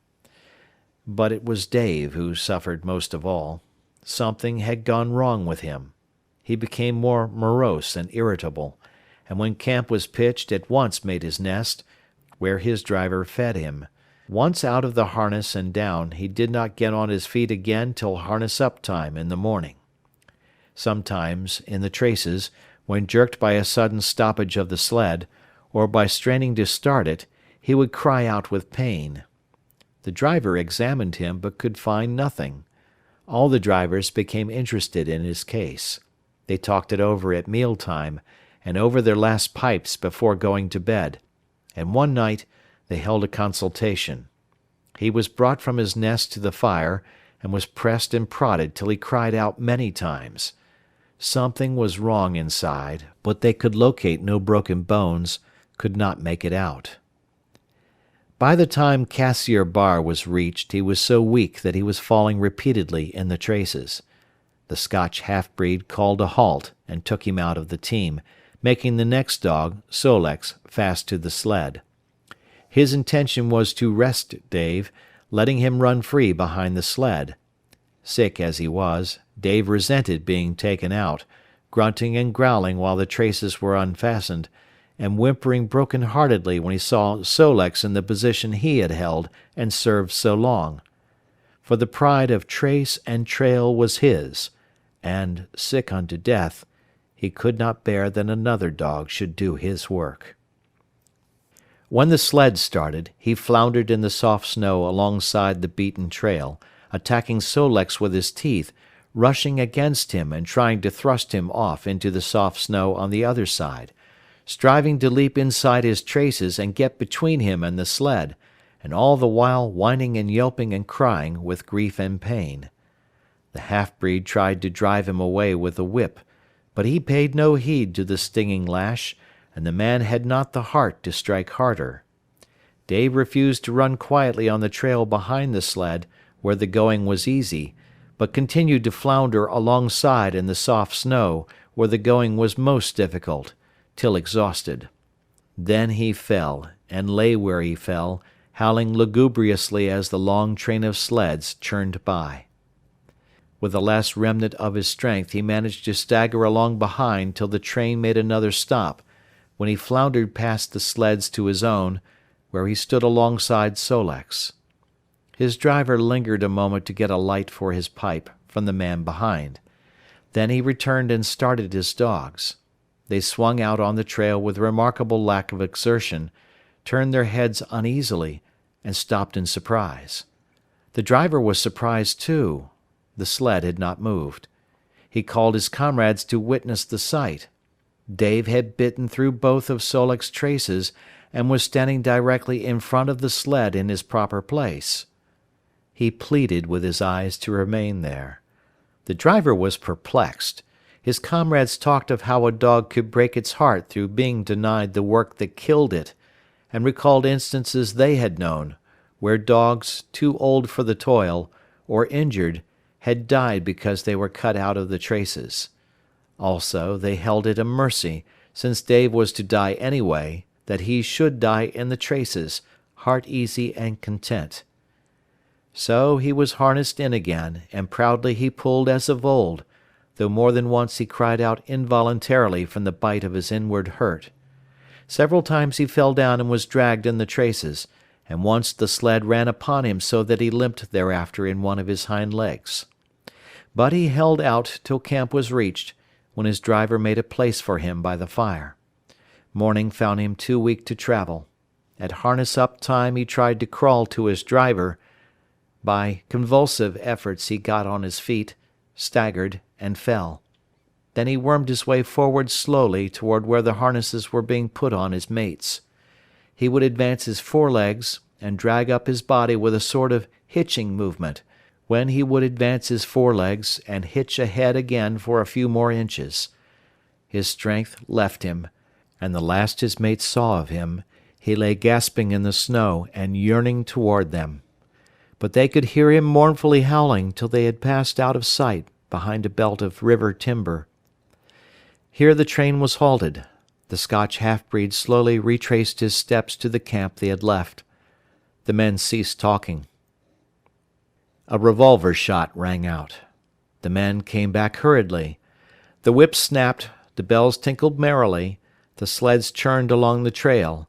But it was Dave who suffered most of all. Something had gone wrong with him. He became more morose and irritable, and when camp was pitched at once made his nest, where his driver fed him. Once out of the harness and down, he did not get on his feet again till harness-up time in the morning. Sometimes, in the traces, when jerked by a sudden stoppage of the sled, or by straining to start it, he would cry out with pain. The driver examined him, but could find nothing. All the drivers became interested in his case. They talked it over at meal-time, and over their last pipes before going to bed, and one night they held a consultation. He was brought from his nest to the fire, and was pressed and prodded till he cried out many times. Something was wrong inside, but they could locate no broken bones, could not make it out. By the time Cassiar Bar was reached he was so weak that he was falling repeatedly in the traces. The Scotch half-breed called a halt and took him out of the team, making the next dog, Sol-leks, fast to the sled. His intention was to rest Dave, letting him run free behind the sled. Sick as he was, Dave resented being taken out, grunting and growling while the traces were unfastened, and whimpering broken-heartedly when he saw Sol-leks in the position he had held and served so long. For the pride of trace and trail was his, and, sick unto death, he could not bear that another dog should do his work. When the sled started, he floundered in the soft snow alongside the beaten trail, attacking Sol-leks with his teeth, rushing against him and trying to thrust him off into the soft snow on the other side, striving to leap inside his traces and get between him and the sled, and all the while whining and yelping and crying with grief and pain. The half-breed tried to drive him away with the whip, but he paid no heed to the stinging lash, and the man had not the heart to strike harder. Dave refused to run quietly on the trail behind the sled, where the going was easy, but continued to flounder alongside in the soft snow, where the going was most difficult, till exhausted. Then he fell, and lay where he fell, howling lugubriously as the long train of sleds churned by. With the last remnant of his strength he managed to stagger along behind till the train made another stop, when he floundered past the sleds to his own, where he stood alongside Sol-leks. His driver lingered a moment to get a light for his pipe from the man behind. Then he returned and started his dogs. They swung out on the trail with remarkable lack of exertion, turned their heads uneasily, and stopped in surprise. The driver was surprised too. The sled had not moved. He called his comrades to witness the sight. Dave had bitten through both of Sol-leks's traces and was standing directly in front of the sled in his proper place. He pleaded with his eyes to remain there. The driver was perplexed. His comrades talked of how a dog could break its heart through being denied the work that killed it, and recalled instances they had known, where dogs, too old for the toil, or injured, had died because they were cut out of the traces. Also, they held it a mercy, since Dave was to die anyway, that he should die in the traces, heart easy and content. So he was harnessed in again, and proudly he pulled as of old, though more than once he cried out involuntarily from the bite of his inward hurt. Several times he fell down and was dragged in the traces, and once the sled ran upon him so that he limped thereafter in one of his hind legs. But he held out till camp was reached, when his driver made a place for him by the fire. Morning found him too weak to travel. At harness-up time he tried to crawl to his driver. By convulsive efforts he got on his feet, staggered, and fell. Then he wormed his way forward slowly toward where the harnesses were being put on his mates. He would advance his forelegs and drag up his body with a sort of hitching movement, when he would advance his forelegs and hitch ahead again for a few more inches. His strength left him, and the last his mates saw of him, he lay gasping in the snow and yearning toward them. But they could hear him mournfully howling till they had passed out of sight behind a belt of river timber. Here the train was halted. The Scotch half-breed slowly retraced his steps to the camp they had left. The men ceased talking. A revolver shot rang out. The men came back hurriedly. The whips snapped, the bells tinkled merrily, the sleds churned along the trail.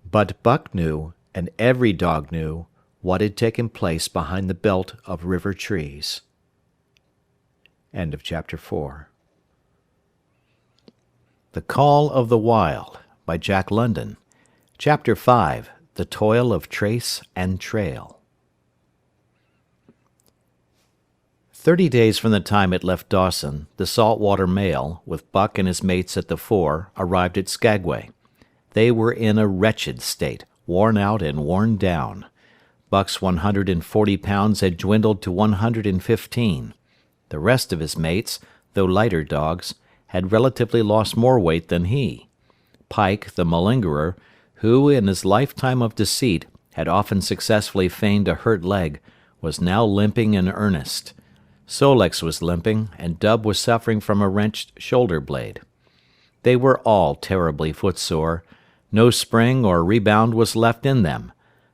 But Buck knew, and every dog knew, what had taken place behind the belt of river trees. End of chapter 4. The Call of the Wild by Jack London. Chapter 5. The Toil of Trace and Trail. 30 days from the time it left Dawson, the saltwater mail, with Buck and his mates at the fore, arrived at Skagway. They were in a wretched state, worn out and worn down. Buck's 140 pounds had dwindled to 115. The rest of his mates, though lighter dogs, had relatively lost more weight than he. Pike, the malingerer, who in his lifetime of deceit had often successfully feigned a hurt leg, was now limping in earnest. Sol-leks was limping, and Dub was suffering from a wrenched shoulder blade. They were all terribly footsore. No spring or rebound was left in them.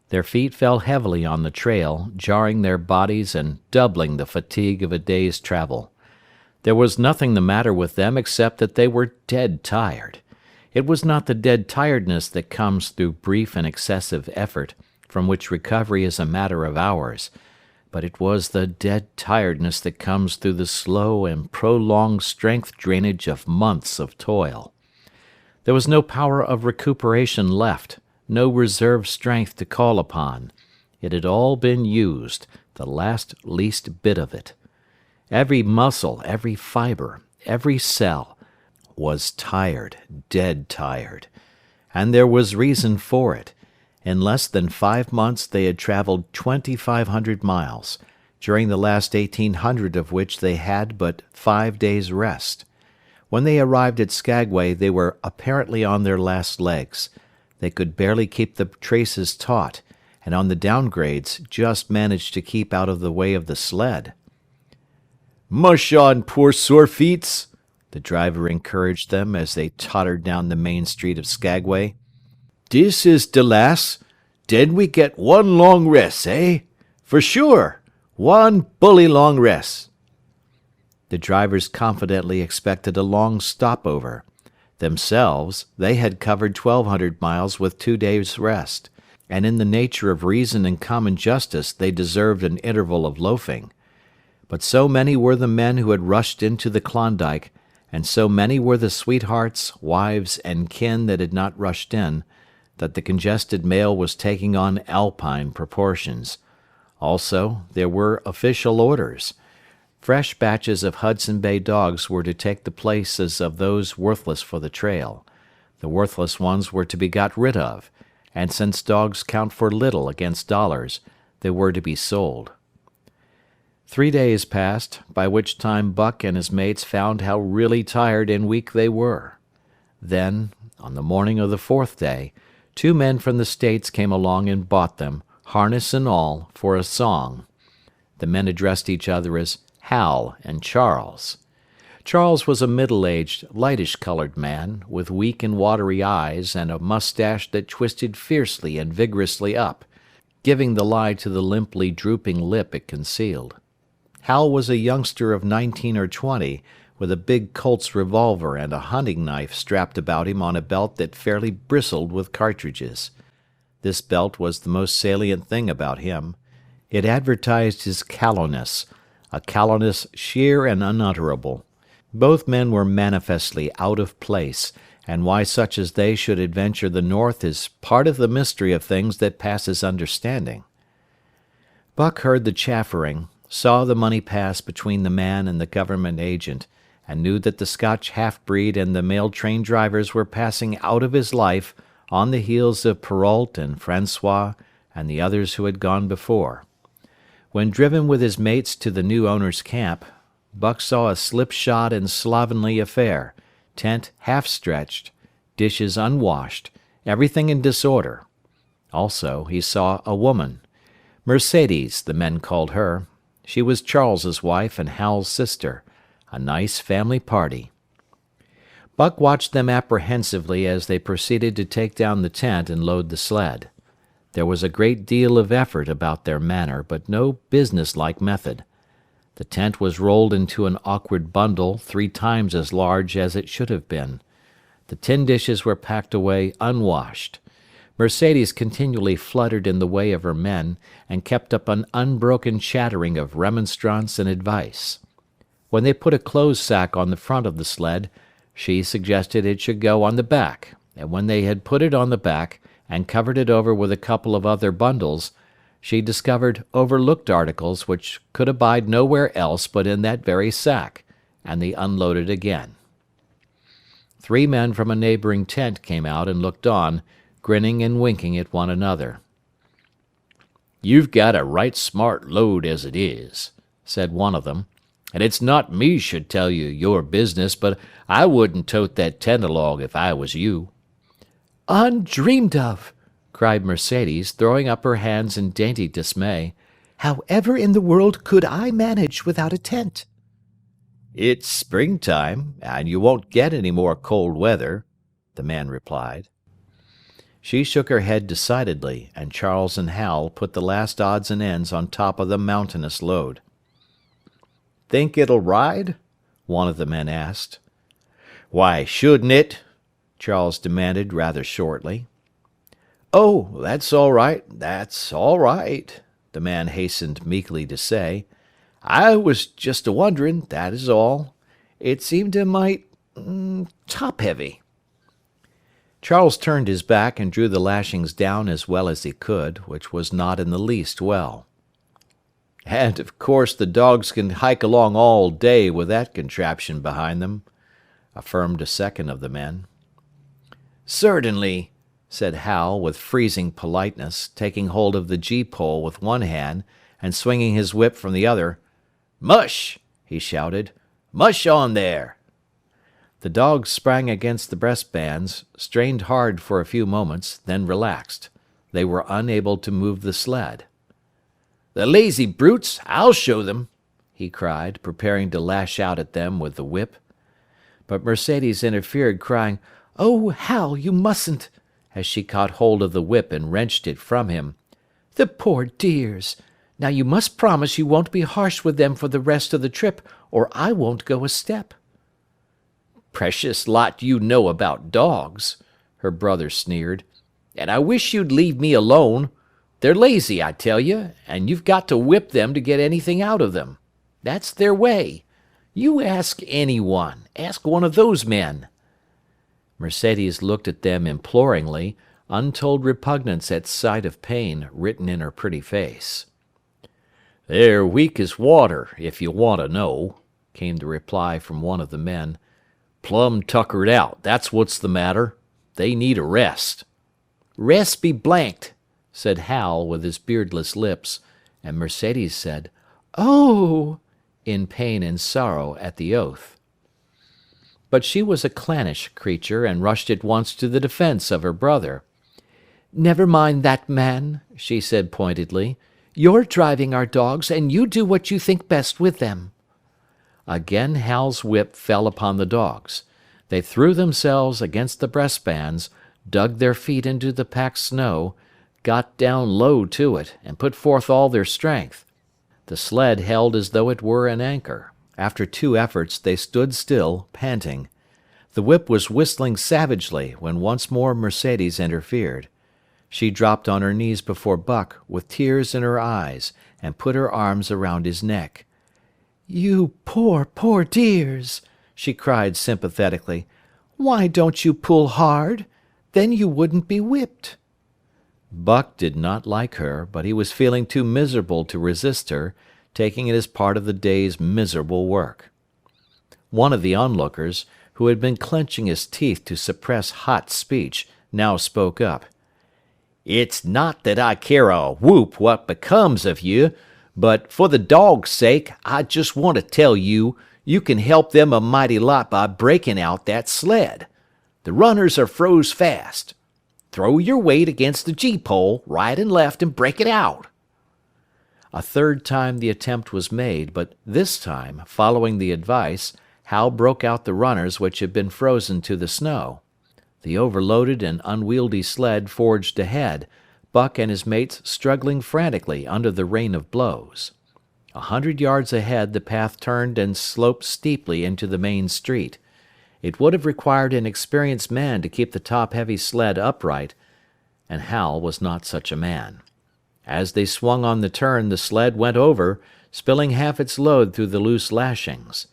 Their feet fell heavily on the trail, jarring their bodies and doubling the fatigue of a day's travel. There was nothing the matter with them except that they were dead tired. It was not the dead tiredness that comes through brief and excessive effort, from which recovery is a matter of hours, but it was the dead tiredness that comes through the slow and prolonged strength drainage of months of toil. There was no power of recuperation left, no reserve strength to call upon. It had all been used, the last least bit of it. Every muscle, every fiber, every cell was tired, dead tired. And there was reason for it. In less than 5 months they had traveled 2,500 miles, during the last 1,800 of which they had but 5 days' rest. When they arrived at Skagway they were apparently on their last legs. They could barely keep the traces taut, and on the downgrades just managed to keep out of the way of the sled. "Mush on, poor sore feets!" the driver encouraged them as they tottered down the main street of Skagway. "Dis is de las'. Den we get one long rest, eh? For sure. One bully long rest." The drivers confidently expected a long stopover. Themselves, they had covered 1,200 miles with 2 days' rest, and in the nature of reason and common justice they deserved an interval of loafing. But so many were the men who had rushed into the Klondike, and so many were the sweethearts, wives, and kin that had not rushed in, that the congested mail was taking on Alpine proportions. Also, there were official orders. Fresh batches of Hudson Bay dogs were to take the places of those worthless for the trail. The worthless ones were to be got rid of, and since dogs count for little against dollars, they were to be sold. 3 days passed, by which time Buck and his mates found how really tired and weak they were. Then, on the morning of the 4th day, 2 men from the States came along and bought them, harness and all, for a song. The men addressed each other as Hal and Charles. Charles was a middle-aged, lightish-colored man, with weak and watery eyes and a mustache that twisted fiercely and vigorously up, giving the lie to the limply drooping lip it concealed. Hal was a youngster of 19 or 20, with a big Colt's revolver and a hunting knife strapped about him on a belt that fairly bristled with cartridges. This belt was the most salient thing about him. It advertised his callowness, a callowness sheer and unutterable. Both men were manifestly out of place, and why such as they should adventure the north is part of the mystery of things that passes understanding. Buck heard the chaffering, saw the money pass between the man and the government agent, and knew that the Scotch half-breed and the mail-train drivers were passing out of his life on the heels of Perrault and Francois and the others who had gone before. When driven with his mates to the new owner's camp, Buck saw a slipshod and slovenly affair, tent half-stretched, dishes unwashed, everything in disorder. Also, he saw a woman. Mercedes, the men called her. She was Charles's wife and Hal's sister, a nice family party. Buck watched them apprehensively as they proceeded to take down the tent and load the sled. There was a great deal of effort about their manner, but no business-like method. The tent was rolled into an awkward bundle 3 times as large as it should have been. The tin dishes were packed away unwashed. Mercedes continually fluttered in the way of her men, and kept up an unbroken chattering of remonstrance and advice. When they put a clothes sack on the front of the sled, she suggested it should go on the back, and when they had put it on the back, and covered it over with a couple of other bundles, she discovered overlooked articles which could abide nowhere else but in that very sack, and they unloaded again. 3 men from a neighboring tent came out and looked on, grinning and winking at one another. "You've got a right smart load as it is," said one of them, "and it's not me should tell you your business, but I wouldn't tote that tent along if I was you." "Undreamed of!" cried Mercedes, throwing up her hands in dainty dismay. "However in the world could I manage without a tent?" "It's springtime, and you won't get any more cold weather," the man replied. She shook her head decidedly, and Charles and Hal put the last odds and ends on top of the mountainous load. "Think it'll ride?" one of the men asked. "Why shouldn't it?" Charles demanded rather shortly. "Oh, that's all right, the man hastened meekly to say. "I was just a-wondering, that is all. It seemed a mite top-heavy." Charles turned his back and drew the lashings down as well as he could, which was not in the least well. "And of course the dogs can hike along all day with that contraption behind them," affirmed a second of the men. "Certainly," said Hal with freezing politeness, taking hold of the gee-pole with one hand and swinging his whip from the other. "Mush!" he shouted. "Mush on there!" The dogs sprang against the breastbands, strained hard for a few moments, then relaxed. They were unable to move the sled. "The lazy brutes! I'll show them!" he cried, preparing to lash out at them with the whip. But Mercedes interfered, crying, "Oh, Hal, you mustn't," as she caught hold of the whip and wrenched it from him. "The poor dears! Now you must promise you won't be harsh with them for the rest of the trip, or I won't go a step." "Precious lot you know about dogs," her brother sneered. "And I wish you'd leave me alone. They're lazy, I tell you, and you've got to whip them to get anything out of them. That's their way. You ask anyone. Ask one of those men." Mercedes looked at them imploringly, untold repugnance at sight of pain written in her pretty face. "They're weak as water, if you want to know," came the reply from one of the men. "Plumb tuckered out, that's what's the matter. They need a rest." "Rest be blanked," said Hal with his beardless lips, and Mercedes said, "Oh!" in pain and sorrow at the oath. But she was a clannish creature and rushed at once to the defense of her brother. "Never mind that man," she said pointedly. "You're driving our dogs, and you do what you think best with them." Again Hal's whip fell upon the dogs. They threw themselves against the breastbands, dug their feet into the packed snow, got down low to it, and put forth all their strength. The sled held as though it were an anchor. After 2 efforts they stood still, panting. The whip was whistling savagely when once more Mercedes interfered. She dropped on her knees before Buck, with tears in her eyes, and put her arms around his neck. "You poor, poor dears!" she cried sympathetically. "Why don't you pull hard? Then you wouldn't be whipped." Buck did not like her, but he was feeling too miserable to resist her, taking it as part of the day's miserable work. One of the onlookers, who had been clenching his teeth to suppress hot speech, now spoke up. "It's not that I care a whoop what becomes of you, but for the dog's sake, I just want to tell you, you can help them a mighty lot by breaking out that sled. The runners are froze fast. Throw your weight against the G-pole, right and left, and break it out." A third time the attempt was made, but this time, following the advice, Hal broke out the runners which had been frozen to the snow. The overloaded and unwieldy sled forged ahead, Buck and his mates struggling frantically under the rain of blows. 100 yards ahead the path turned and sloped steeply into the main street. It would have required an experienced man to keep the top-heavy sled upright, and Hal was not such a man. As they swung on the turn, the sled went over, spilling half its load through the loose lashings.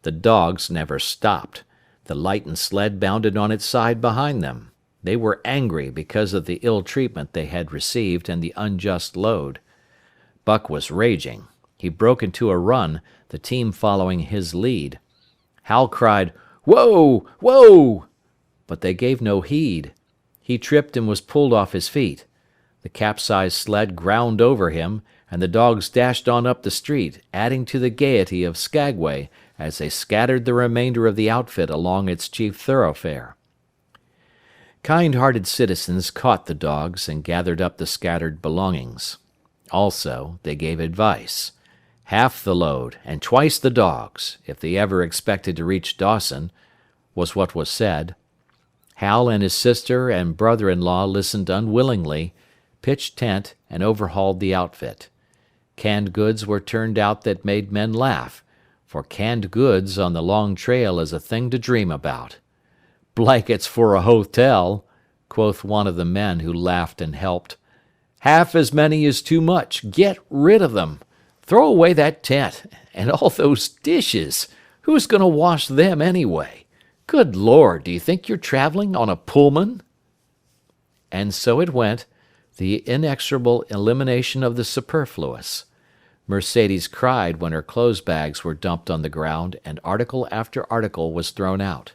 The dogs never stopped. The lightened sled bounded on its side behind them. They were angry because of the ill treatment they had received and the unjust load. Buck was raging. He broke into a run, the team following his lead. Hal cried, "Whoa! Whoa!" but they gave no heed. He tripped and was pulled off his feet. The capsized sled ground over him, and the dogs dashed on up the street, adding to the gaiety of Skagway as they scattered the remainder of the outfit along its chief thoroughfare. Kind-hearted citizens caught the dogs and gathered up the scattered belongings. Also, they gave advice. Half the load and twice the dogs, if they ever expected to reach Dawson, was what was said. Hal and his sister and brother-in-law listened unwillingly, pitched tent, and overhauled the outfit. Canned goods were turned out that made men laugh, for canned goods on the long trail is a thing to dream about. "Blankets for a hotel," quoth one of the men who laughed and helped. "Half as many is too much. Get rid of them. Throw away that tent. And all those dishes. Who's going to wash them anyway? Good Lord, do you think you're traveling on a Pullman?" And so it went, the inexorable elimination of the superfluous. Mercedes cried when her clothes bags were dumped on the ground and article after article was thrown out.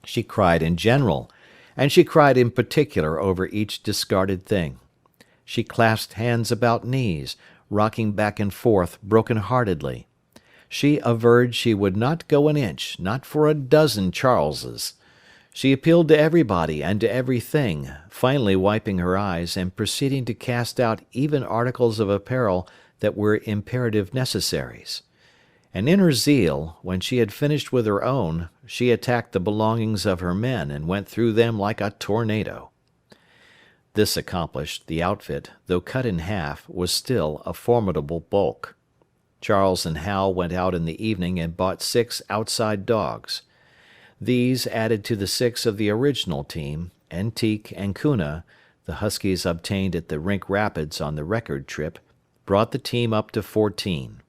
She cried in general, and she cried in particular over each discarded thing. She clasped hands about knees, rocking back and forth broken-heartedly. She averred she would not go an inch, not for a dozen Charleses. She appealed to everybody and to everything, finally wiping her eyes and proceeding to cast out even articles of apparel that were imperative necessaries. and in her zeal, when she had finished with her own, she attacked the belongings of her men and went through them like a tornado. This accomplished, the outfit, though cut in half, was still a formidable bulk. Charles and Hal went out in the evening and bought 6 outside dogs. These, added to the 6 of the original team, and Teek and Kuna, the huskies obtained at the Rink Rapids on the record trip, brought the team up to 14.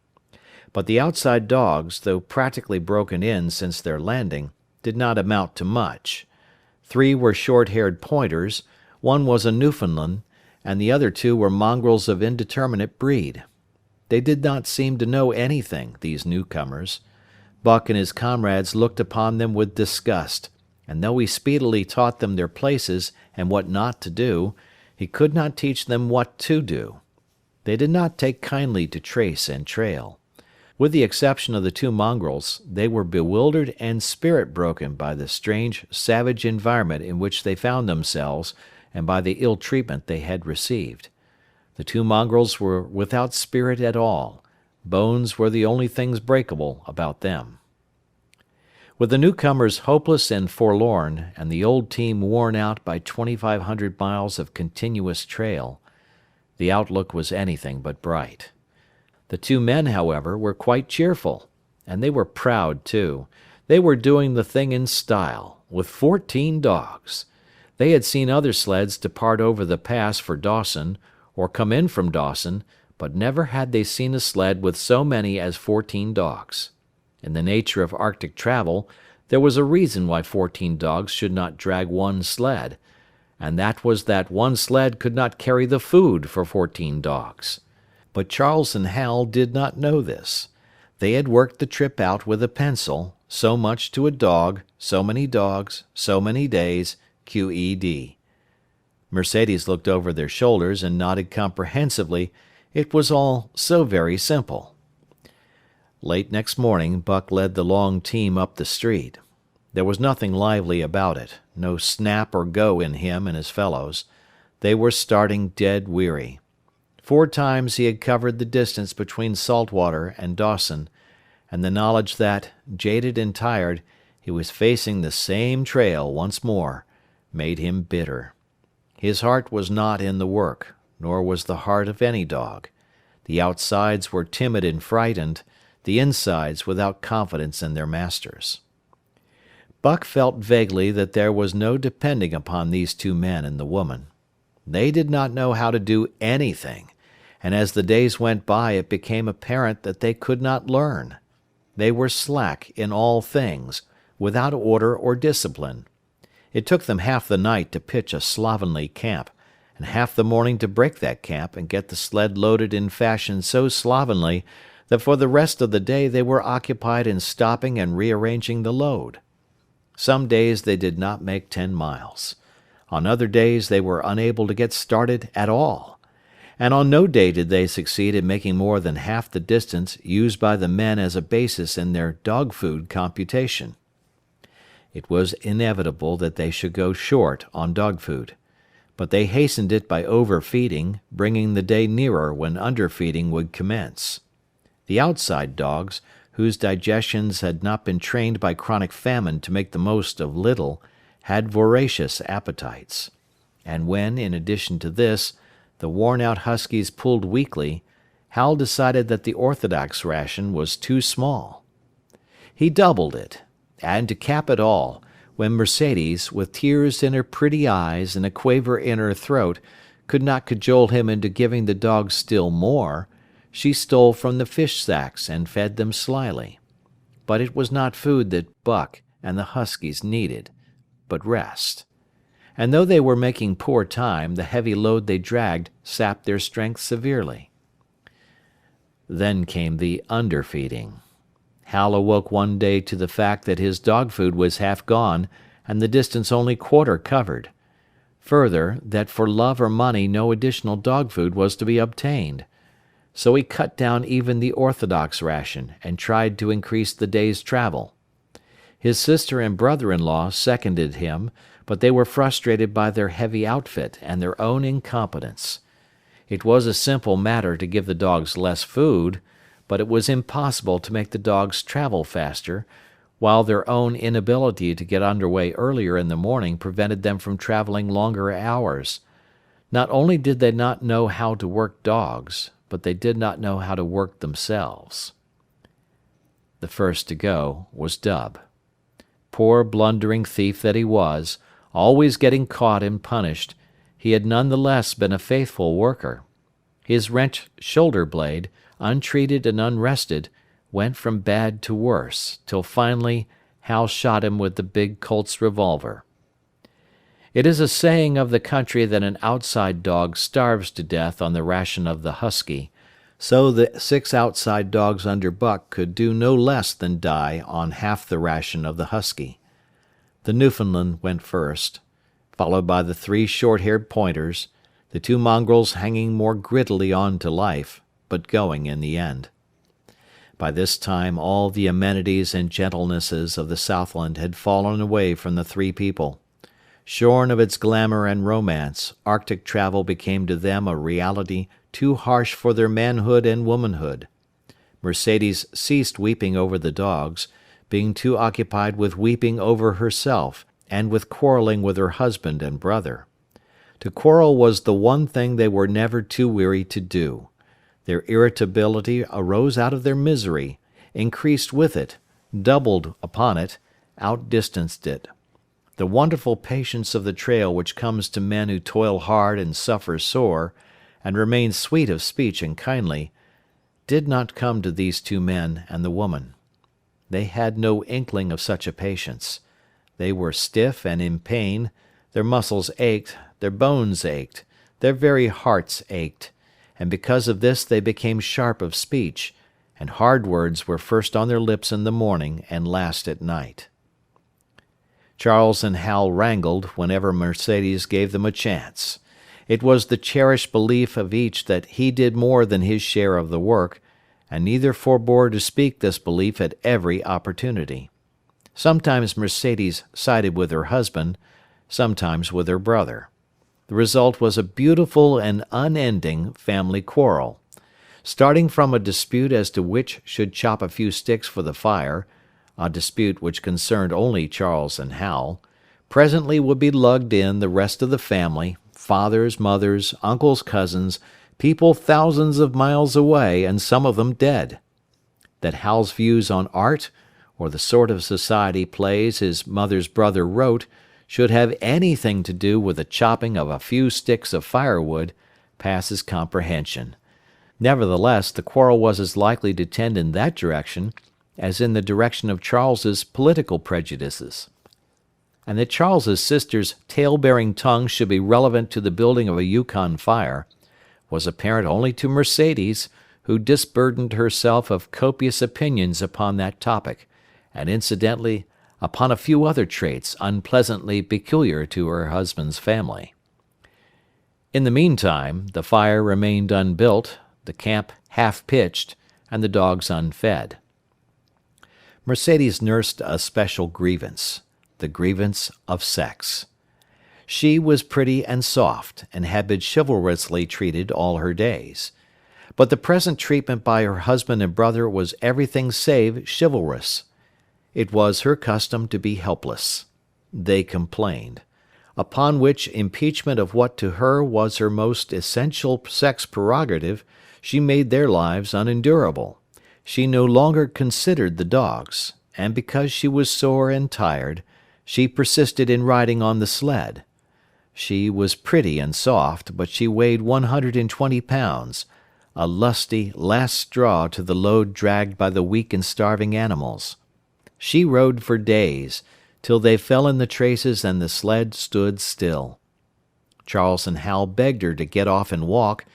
But the outside dogs, though practically broken in since their landing, did not amount to much. 3 were short-haired pointers, 1 was a Newfoundland, and the other 2 were mongrels of indeterminate breed. They did not seem to know anything, these newcomers. Buck and his comrades looked upon them with disgust, and though he speedily taught them their places and what not to do, he could not teach them what to do. They did not take kindly to trace and trail. With the exception of the 2 mongrels, they were bewildered and spirit-broken by the strange, savage environment in which they found themselves and by the ill treatment they had received. The 2 mongrels were without spirit at all. Bones were the only things breakable about them. With the newcomers hopeless and forlorn, and the old team worn out by 2,500 miles of continuous trail, the outlook was anything but bright. The 2 men, however, were quite cheerful, and they were proud, too. They were doing the thing in style, with 14 dogs. They had seen other sleds depart over the pass for Dawson, or come in from Dawson, but never had they seen a sled with so many as 14 dogs. In the nature of Arctic travel, there was a reason why 14 dogs should not drag one sled, and that was that one sled could not carry the food for 14 dogs. But Charles and Hal did not know this. They had worked the trip out with a pencil, so much to a dog, so many dogs, so many days, QED. Mercedes looked over their shoulders and nodded comprehensively. It was all so very simple. Late next morning, Buck led the long team up the street. There was nothing lively about it, no snap or go in him and his fellows. They were starting dead weary. 4 times he had covered the distance between Saltwater and Dawson, and the knowledge that, jaded and tired, he was facing the same trail once more, made him bitter. His heart was not in the work, nor was the heart of any dog. The outsides were timid and frightened, the insides without confidence in their masters. Buck felt vaguely that there was no depending upon these 2 men and the woman. They did not know how to do anything, and as the days went by it became apparent that they could not learn. They were slack in all things, without order or discipline. It took them half the night to pitch a slovenly camp, and half the morning to break that camp and get the sled loaded in fashion so slovenly that for the rest of the day they were occupied in stopping and rearranging the load. Some days they did not make 10 miles. On other days they were unable to get started at all. And on no day did they succeed in making more than half the distance used by the men as a basis in their dog food computation. It was inevitable that they should go short on dog food, but they hastened it by overfeeding, bringing the day nearer when underfeeding would commence. The outside dogs, whose digestions had not been trained by chronic famine to make the most of little, had voracious appetites. And when, in addition to this, the worn-out huskies pulled weakly, Hal decided that the orthodox ration was too small. He doubled it, and to cap it all, when Mercedes, with tears in her pretty eyes and a quaver in her throat, could not cajole him into giving the dogs still more, she stole from the fish sacks and fed them slyly. But it was not food that Buck and the huskies needed, but rest. And though they were making poor time, the heavy load they dragged sapped their strength severely. Then came the underfeeding. Hal awoke one day to the fact that his dog food was half gone and the distance only quarter covered. Further, that for love or money no additional dog food was to be obtained. So he cut down even the orthodox ration and tried to increase the day's travel. His sister and brother-in-law seconded him, but they were frustrated by their heavy outfit and their own incompetence. It was a simple matter to give the dogs less food, but it was impossible to make the dogs travel faster, while their own inability to get under way earlier in the morning prevented them from traveling longer hours. Not only did they not know how to work dogs, but they did not know how to work themselves. The first to go was Dub. Poor blundering thief that he was, always getting caught and punished, he had none the less been a faithful worker. His wrenched shoulder blade, untreated and unrested, went from bad to worse, till finally Hal shot him with the big Colt's revolver. It is a saying of the country that an outside dog starves to death on the ration of the husky, so the 6 outside dogs under Buck could do no less than die on half the ration of the husky. The Newfoundland went first, followed by the 3 short-haired pointers, the 2 mongrels hanging more grittily on to life, but going in the end. By this time all the amenities and gentlenesses of the Southland had fallen away from the 3 people. Shorn of its glamour and romance, Arctic travel became to them a reality too harsh for their manhood and womanhood. Mercedes ceased weeping over the dogs, being too occupied with weeping over herself and with quarreling with her husband and brother. To quarrel was the one thing they were never too weary to do. Their irritability arose out of their misery, increased with it, doubled upon it, outdistanced it. The wonderful patience of the trail which comes to men who toil hard and suffer sore, and remain sweet of speech and kindly, did not come to these 2 men and the woman. They had no inkling of such a patience. They were stiff and in pain, their muscles ached, their bones ached, their very hearts ached, and because of this they became sharp of speech, and hard words were first on their lips in the morning and last at night. Charles and Hal wrangled whenever Mercedes gave them a chance. It was the cherished belief of each that he did more than his share of the work, and neither forbore to speak this belief at every opportunity. Sometimes Mercedes sided with her husband, sometimes with her brother. The result was a beautiful and unending family quarrel. Starting from a dispute as to which should chop a few sticks for the fire, a dispute which concerned only Charles and Hal, presently would be lugged in the rest of the family, fathers, mothers, uncles, cousins, people thousands of miles away and some of them dead. That Hal's views on art, or the sort of society plays his mother's brother wrote, should have anything to do with the chopping of a few sticks of firewood, passes comprehension. Nevertheless, the quarrel was as likely to tend in that direction as in the direction of Charles's political prejudices. And that Charles's sister's tale-bearing tongue should be relevant to the building of a Yukon fire was apparent only to Mercedes, who disburdened herself of copious opinions upon that topic, and incidentally upon a few other traits unpleasantly peculiar to her husband's family. In the meantime, the fire remained unbuilt, the camp half-pitched, and the dogs unfed. Mercedes nursed a special grievance, the grievance of sex. She was pretty and soft, and had been chivalrously treated all her days. But the present treatment by her husband and brother was everything save chivalrous. It was her custom to be helpless. They complained. Upon which impeachment of what to her was her most essential sex prerogative, she made their lives unendurable. She no longer considered the dogs, and because she was sore and tired, she persisted in riding on the sled. She was pretty and soft, but she weighed 120 pounds, a lusty last straw to the load dragged by the weak and starving animals. She rode for days, till they fell in the traces and the sled stood still. Charles and Hal begged her to get off and walk,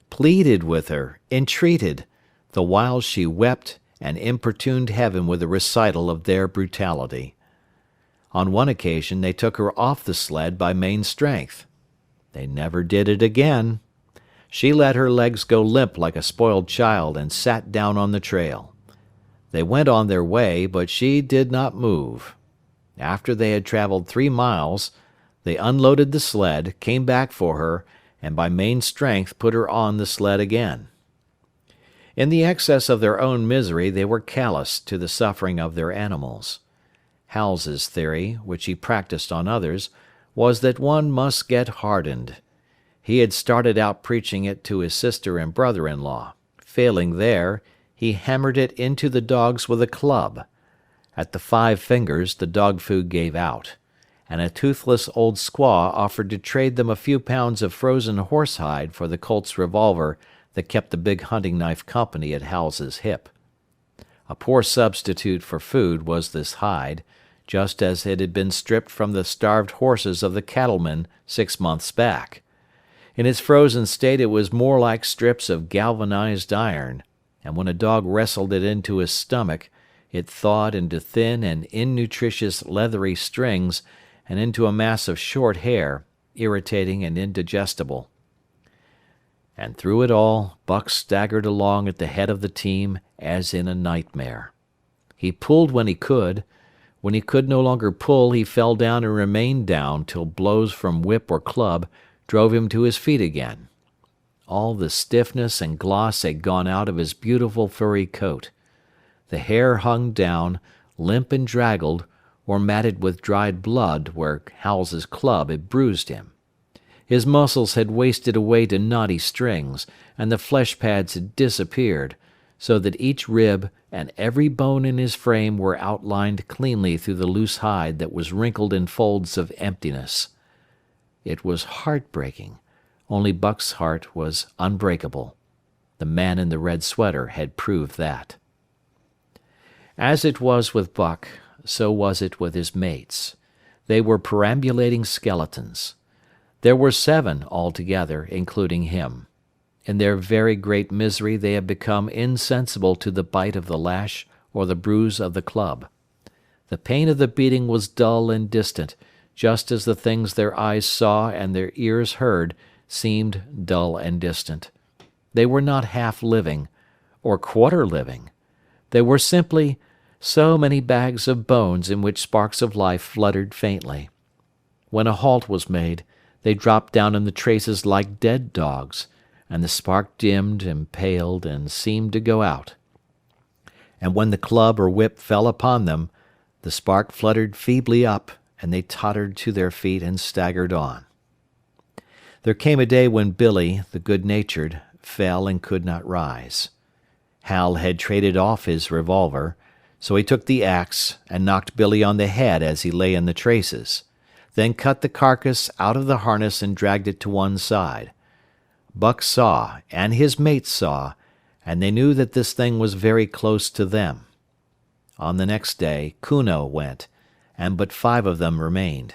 pleaded with her, entreated, the while she wept and importuned heaven with a recital of their brutality. On one occasion they took her off the sled by main strength. They never did it again. She let her legs go limp like a spoiled child and sat down on the trail. They went on their way, but she did not move. After they had traveled 3 miles, they unloaded the sled, came back for her, and by main strength put her on the sled again. In the excess of their own misery they were callous to the suffering of their animals. Hal's theory, which he practiced on others, was that one must get hardened. He had started out preaching it to his sister and brother-in-law. Failing there, he hammered it into the dogs with a club. At the 5 fingers the dog food gave out, and a toothless old squaw offered to trade them a few pounds of frozen horsehide for the Colt's revolver that kept the big hunting knife company at Hal's hip. A poor substitute for food was this hide, just as it had been stripped from the starved horses of the cattlemen 6 months back. In its frozen state it was more like strips of galvanized iron, and when a dog wrestled it into his stomach, it thawed into thin and innutritious leathery strings and into a mass of short hair, irritating and indigestible. And through it all Buck staggered along at the head of the team as in a nightmare. He pulled when he could. When he could no longer pull, he fell down and remained down till blows from whip or club drove him to his feet again. All the stiffness and gloss had gone out of his beautiful furry coat. The hair hung down, limp and draggled, or matted with dried blood where Hal's club had bruised him. His muscles had wasted away to knotty strings, and the flesh pads had disappeared, so that each rib and every bone in his frame were outlined cleanly through the loose hide that was wrinkled in folds of emptiness. It was heartbreaking, only Buck's heart was unbreakable. The man in the red sweater had proved that. As it was with Buck, so was it with his mates. They were perambulating skeletons. There were 7 altogether, including him. In their very great misery they had become insensible to the bite of the lash or the bruise of the club. The pain of the beating was dull and distant, just as the things their eyes saw and their ears heard seemed dull and distant. They were not half living, or quarter living. They were simply so many bags of bones in which sparks of life fluttered faintly. When a halt was made, they dropped down in the traces like dead dogs, and the spark dimmed and paled and seemed to go out. And when the club or whip fell upon them, the spark fluttered feebly up, and they tottered to their feet and staggered on. There came a day when Billy, the good-natured, fell and could not rise. Hal had traded off his revolver, so he took the axe and knocked Billy on the head as he lay in the traces, then cut the carcass out of the harness and dragged it to one side. Buck saw, and his mates saw, and they knew that this thing was very close to them. On the next day Kuno went, and but 5 of them remained.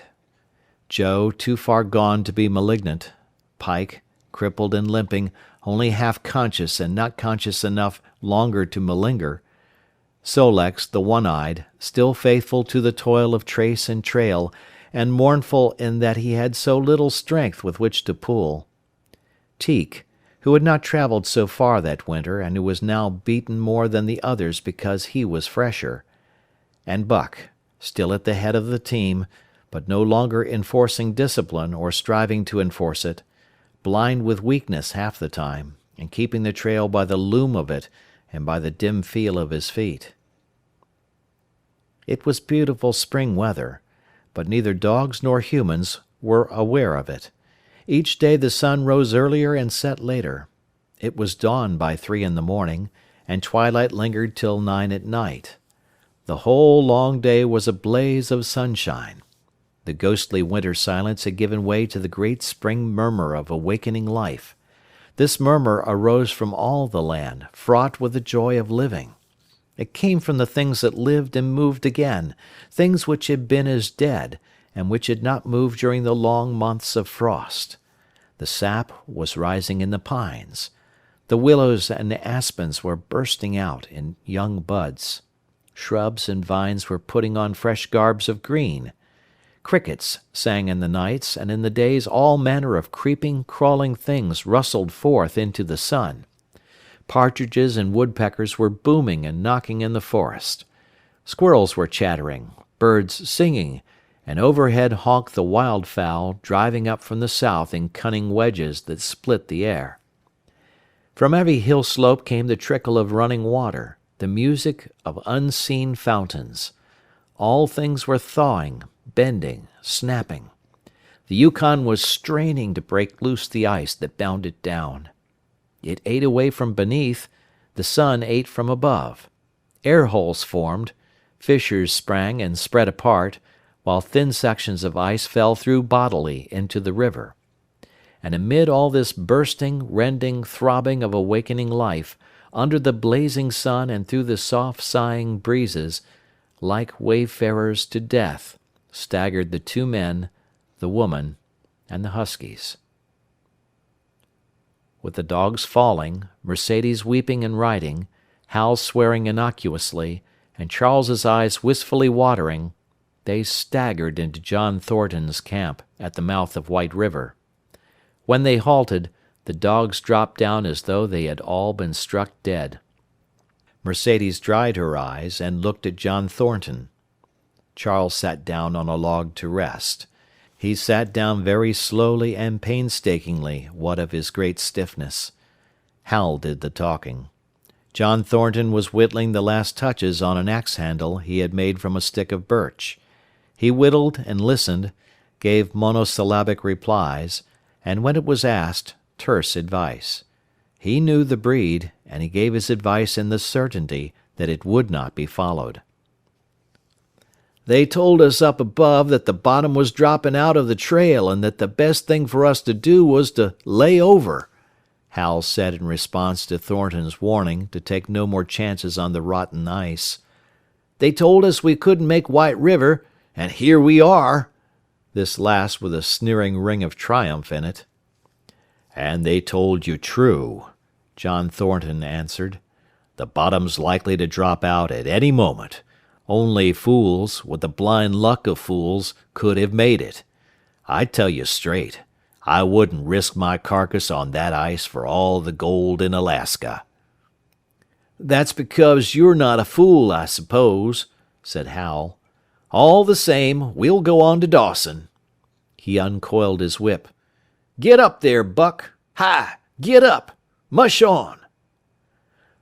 Joe, too far gone to be malignant; Pike, crippled and limping, only half conscious and not conscious enough longer to malinger; Sol-leks, the one-eyed, still faithful to the toil of trace and trail, and mournful in that he had so little strength with which to pull; Teek, who had not travelled so far that winter, and who was now beaten more than the others because he was fresher; and Buck, still at the head of the team, but no longer enforcing discipline or striving to enforce it, blind with weakness half the time, and keeping the trail by the loom of it and by the dim feel of his feet. It was beautiful spring weather, but neither dogs nor humans were aware of it. Each day the sun rose earlier and set later. It was dawn by 3 in the morning, and twilight lingered till 9 at night. The whole long day was a blaze of sunshine. The ghostly winter silence had given way to the great spring murmur of awakening life. This murmur arose from all the land, fraught with the joy of living. It came from the things that lived and moved again, things which had been as dead, and which had not moved during the long months of frost. The sap was rising in the pines. The willows and the aspens were bursting out in young buds. Shrubs and vines were putting on fresh garbs of green. Crickets sang in the nights, and in the days all manner of creeping, crawling things rustled forth into the sun. Partridges and woodpeckers were booming and knocking in the forest. Squirrels were chattering, birds singing, and overhead honked the wildfowl driving up from the south in cunning wedges that split the air. From every hill slope came the trickle of running water, the music of unseen fountains. All things were thawing, bending, snapping. The Yukon was straining to break loose the ice that bound it down. It ate away from beneath, the sun ate from above. Air holes formed, fissures sprang and spread apart, while thin sections of ice fell through bodily into the river. And amid all this bursting, rending, throbbing of awakening life, under the blazing sun and through the soft sighing breezes, like wayfarers to death, staggered the two men, the woman, and the huskies. With the dogs falling, Mercedes weeping and riding, Hal swearing innocuously, and Charles's eyes wistfully watering, they staggered into John Thornton's camp at the mouth of White River. When they halted, the dogs dropped down as though they had all been struck dead. Mercedes dried her eyes and looked at John Thornton. Charles sat down on a log to rest. He sat down very slowly and painstakingly, what of his great stiffness. Hal did the talking. John Thornton was whittling the last touches on an axe handle he had made from a stick of birch. He whittled and listened, gave monosyllabic replies, and when it was asked, terse advice. He knew the breed, and he gave his advice in the certainty that it would not be followed. "They told us up above that the bottom was dropping out of the trail and that the best thing for us to do was to lay over," Hal said in response to Thornton's warning to take no more chances on the rotten ice. "They told us we couldn't make White River, and here we are," this last with a sneering ring of triumph in it. "And they told you true," John Thornton answered. "The bottom's likely to drop out at any moment. Only fools, with the blind luck of fools, could have made it. I tell you straight, I wouldn't risk my carcass on that ice for all the gold in Alaska." "That's because you're not a fool, I suppose," said Hal. "All the same, we'll go on to Dawson." He uncoiled his whip. "Get up there, Buck! Hi! Get up! Mush on!"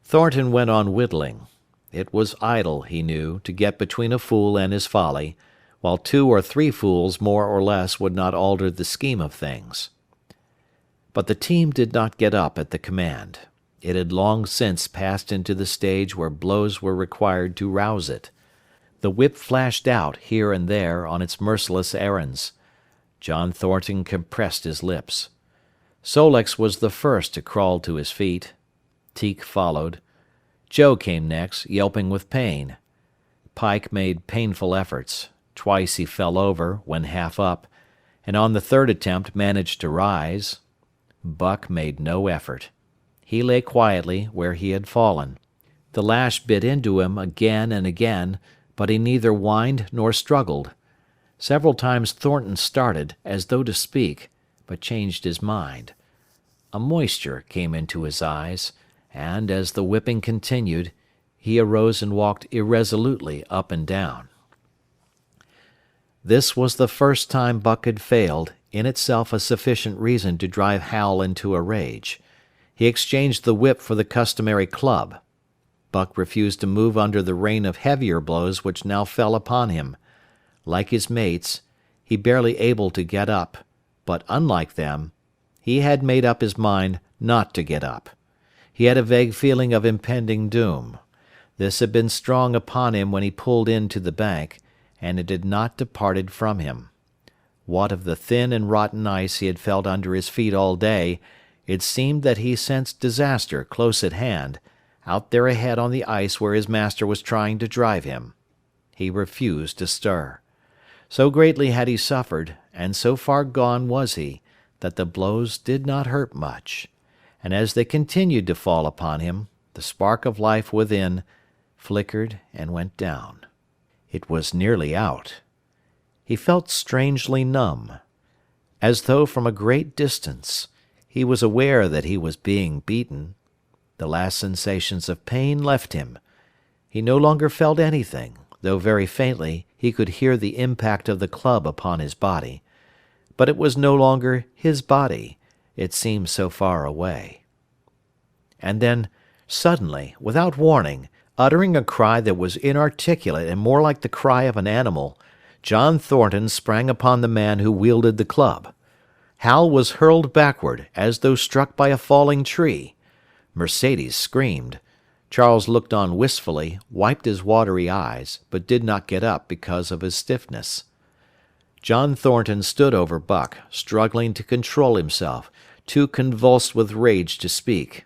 Thornton went on whittling. It was idle, he knew, to get between a fool and his folly, while 2 or 3 fools more or less would not alter the scheme of things. But the team did not get up at the command. It had long since passed into the stage where blows were required to rouse it. The whip flashed out, here and there, on its merciless errands. John Thornton compressed his lips. Sol-leks was the first to crawl to his feet. Teek followed. Joe came next, yelping with pain. Pike made painful efforts. Twice he fell over, when half up, and on the third attempt managed to rise. Buck made no effort. He lay quietly where he had fallen. The lash bit into him again and again, but he neither whined nor struggled. Several times Thornton started, as though to speak, but changed his mind. A moisture came into his eyes, and, as the whipping continued, he arose and walked irresolutely up and down. This was the first time Buck had failed, in itself a sufficient reason to drive Hal into a rage. He exchanged the whip for the customary club. Buck refused to move under the rain of heavier blows which now fell upon him. Like his mates, he barely able to get up, but unlike them, he had made up his mind not to get up. He had a vague feeling of impending doom. This had been strong upon him when he pulled in to the bank, and it had not departed from him. What of the thin and rotten ice he had felt under his feet all day, it seemed that he sensed disaster close at hand, out there ahead on the ice where his master was trying to drive him. He refused to stir. So greatly had he suffered, and so far gone was he, that the blows did not hurt much, and as they continued to fall upon him, the spark of life within flickered and went down. It was nearly out. He felt strangely numb. As though from a great distance, he was aware that he was being beaten. The last sensations of pain left him. He no longer felt anything, though very faintly he could hear the impact of the club upon his body. But it was no longer his body, it seemed so far away. and then, suddenly, without warning, uttering a cry that was inarticulate and more like the cry of an animal, John Thornton sprang upon the man who wielded the club. Hal was hurled backward, as though struck by a falling tree. Mercedes screamed. Charles looked on wistfully, wiped his watery eyes, but did not get up because of his stiffness. John Thornton stood over Buck, struggling to control himself, too convulsed with rage to speak.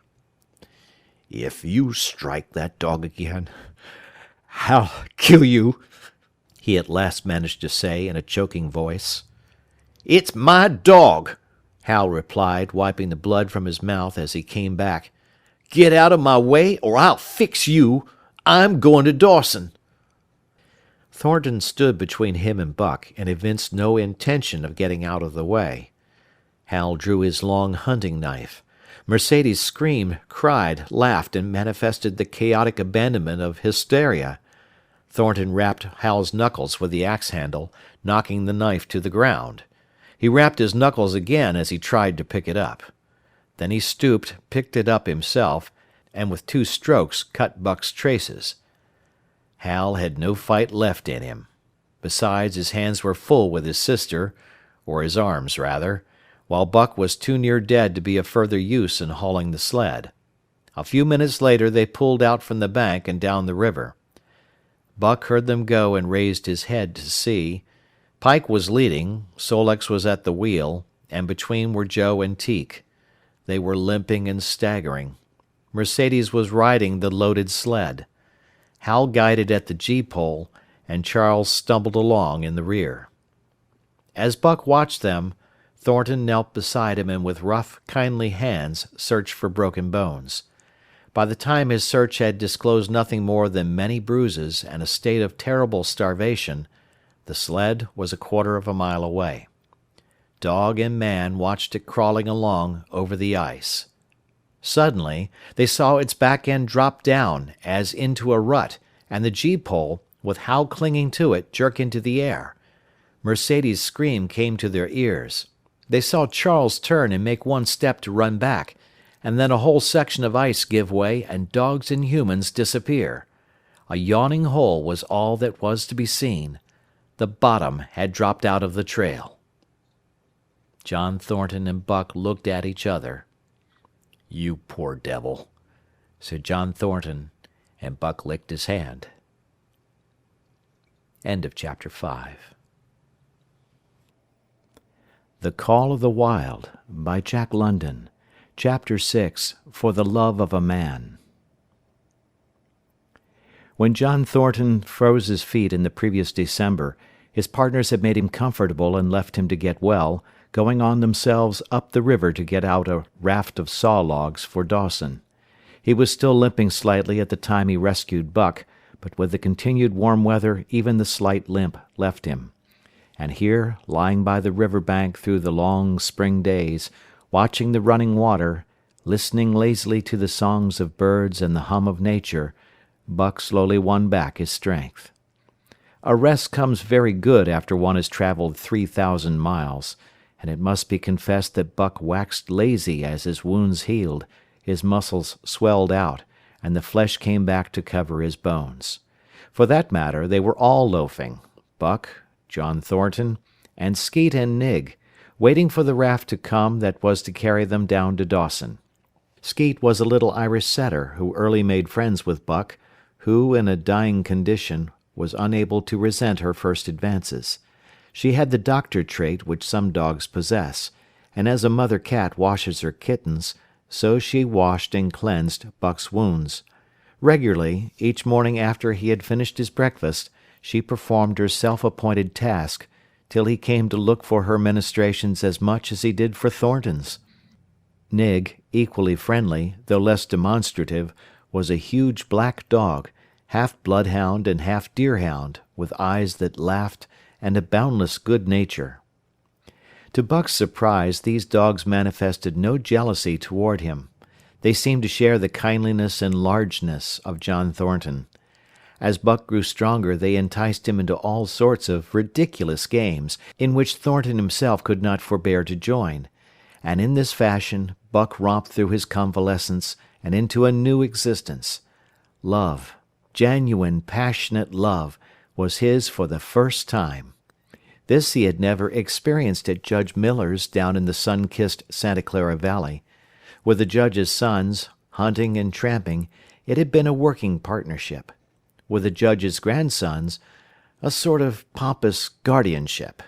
"If you strike that dog again, I'll kill you," he at last managed to say in a choking voice. "It's my dog," Hal replied, wiping the blood from his mouth as he came back. "Get out of my way, or I'll fix you. I'm going to Dawson." Thornton stood between him and Buck and evinced no intention of getting out of the way. Hal drew his long hunting knife. Mercedes screamed, cried, laughed, and manifested the chaotic abandonment of hysteria. Thornton rapped Hal's knuckles with the axe handle, knocking the knife to the ground. He rapped his knuckles again as he tried to pick it up. Then he stooped, picked it up himself, and with 2 strokes cut Buck's traces. Hal had no fight left in him. Besides, his hands were full with his sister, or his arms, rather, while Buck was too near dead to be of further use in hauling the sled. A few minutes later they pulled out from the bank and down the river. Buck heard them go and raised his head to see. Pike was leading, Sol-leks was at the wheel, and between were Joe and Teek. They were limping and staggering. Mercedes was riding the loaded sled. Hal guided at the gee-pole, and Charles stumbled along in the rear. As Buck watched them, Thornton knelt beside him and with rough, kindly hands searched for broken bones. By the time his search had disclosed nothing more than many bruises and a state of terrible starvation, the sled was a quarter of a mile away. Dog and man watched it crawling along over the ice. Suddenly, they saw its back end drop down, as into a rut, and the gee-pole, with Hal clinging to it, jerk into the air. Mercedes' scream came to their ears. They saw Charles turn and make one step to run back, and then a whole section of ice give way and dogs and humans disappear. A yawning hole was all that was to be seen. The bottom had dropped out of the trail. John Thornton and Buck looked at each other. "You poor devil," said John Thornton, and Buck licked his hand. End of chapter 5. The Call of the Wild by Jack London. Chapter 6. For the Love of a Man. When John Thornton froze his feet in the previous December, his partners had made him comfortable and left him to get well, going on themselves up the river to get out a raft of saw logs for Dawson. He was still limping slightly at the time he rescued Buck, but with the continued warm weather even the slight limp left him. And here, lying by the river bank through the long spring days, watching the running water, listening lazily to the songs of birds and the hum of nature, Buck slowly won back his strength. A rest comes very good after one has traveled 3,000 miles, and it must be confessed that Buck waxed lazy as his wounds healed, his muscles swelled out, and the flesh came back to cover his bones. For that matter, they were all loafing, Buck, John Thornton, and Skeet and Nig, waiting for the raft to come that was to carry them down to Dawson. Skeet was a little Irish setter who early made friends with Buck, who, in a dying condition, was unable to resent her first advances. She had the doctor trait which some dogs possess, and as a mother cat washes her kittens, so she washed and cleansed Buck's wounds. Regularly, each morning after he had finished his breakfast, she performed her self-appointed task, till he came to look for her ministrations as much as he did for Thornton's. Nig, equally friendly, though less demonstrative, was a huge black dog, half bloodhound and half deerhound, with eyes that laughed and a boundless good nature. To Buck's surprise, these dogs manifested no jealousy toward him. They seemed to share the kindliness and largeness of John Thornton. As Buck grew stronger, they enticed him into all sorts of ridiculous games, in which Thornton himself could not forbear to join, and in this fashion Buck romped through his convalescence and into a new existence. Love, genuine, passionate love, was his for the first time. This he had never experienced at Judge Miller's down in the sun-kissed Santa Clara Valley. With the Judge's sons, hunting and tramping, it had been a working partnership. With the Judge's grandsons, a sort of pompous guardianship.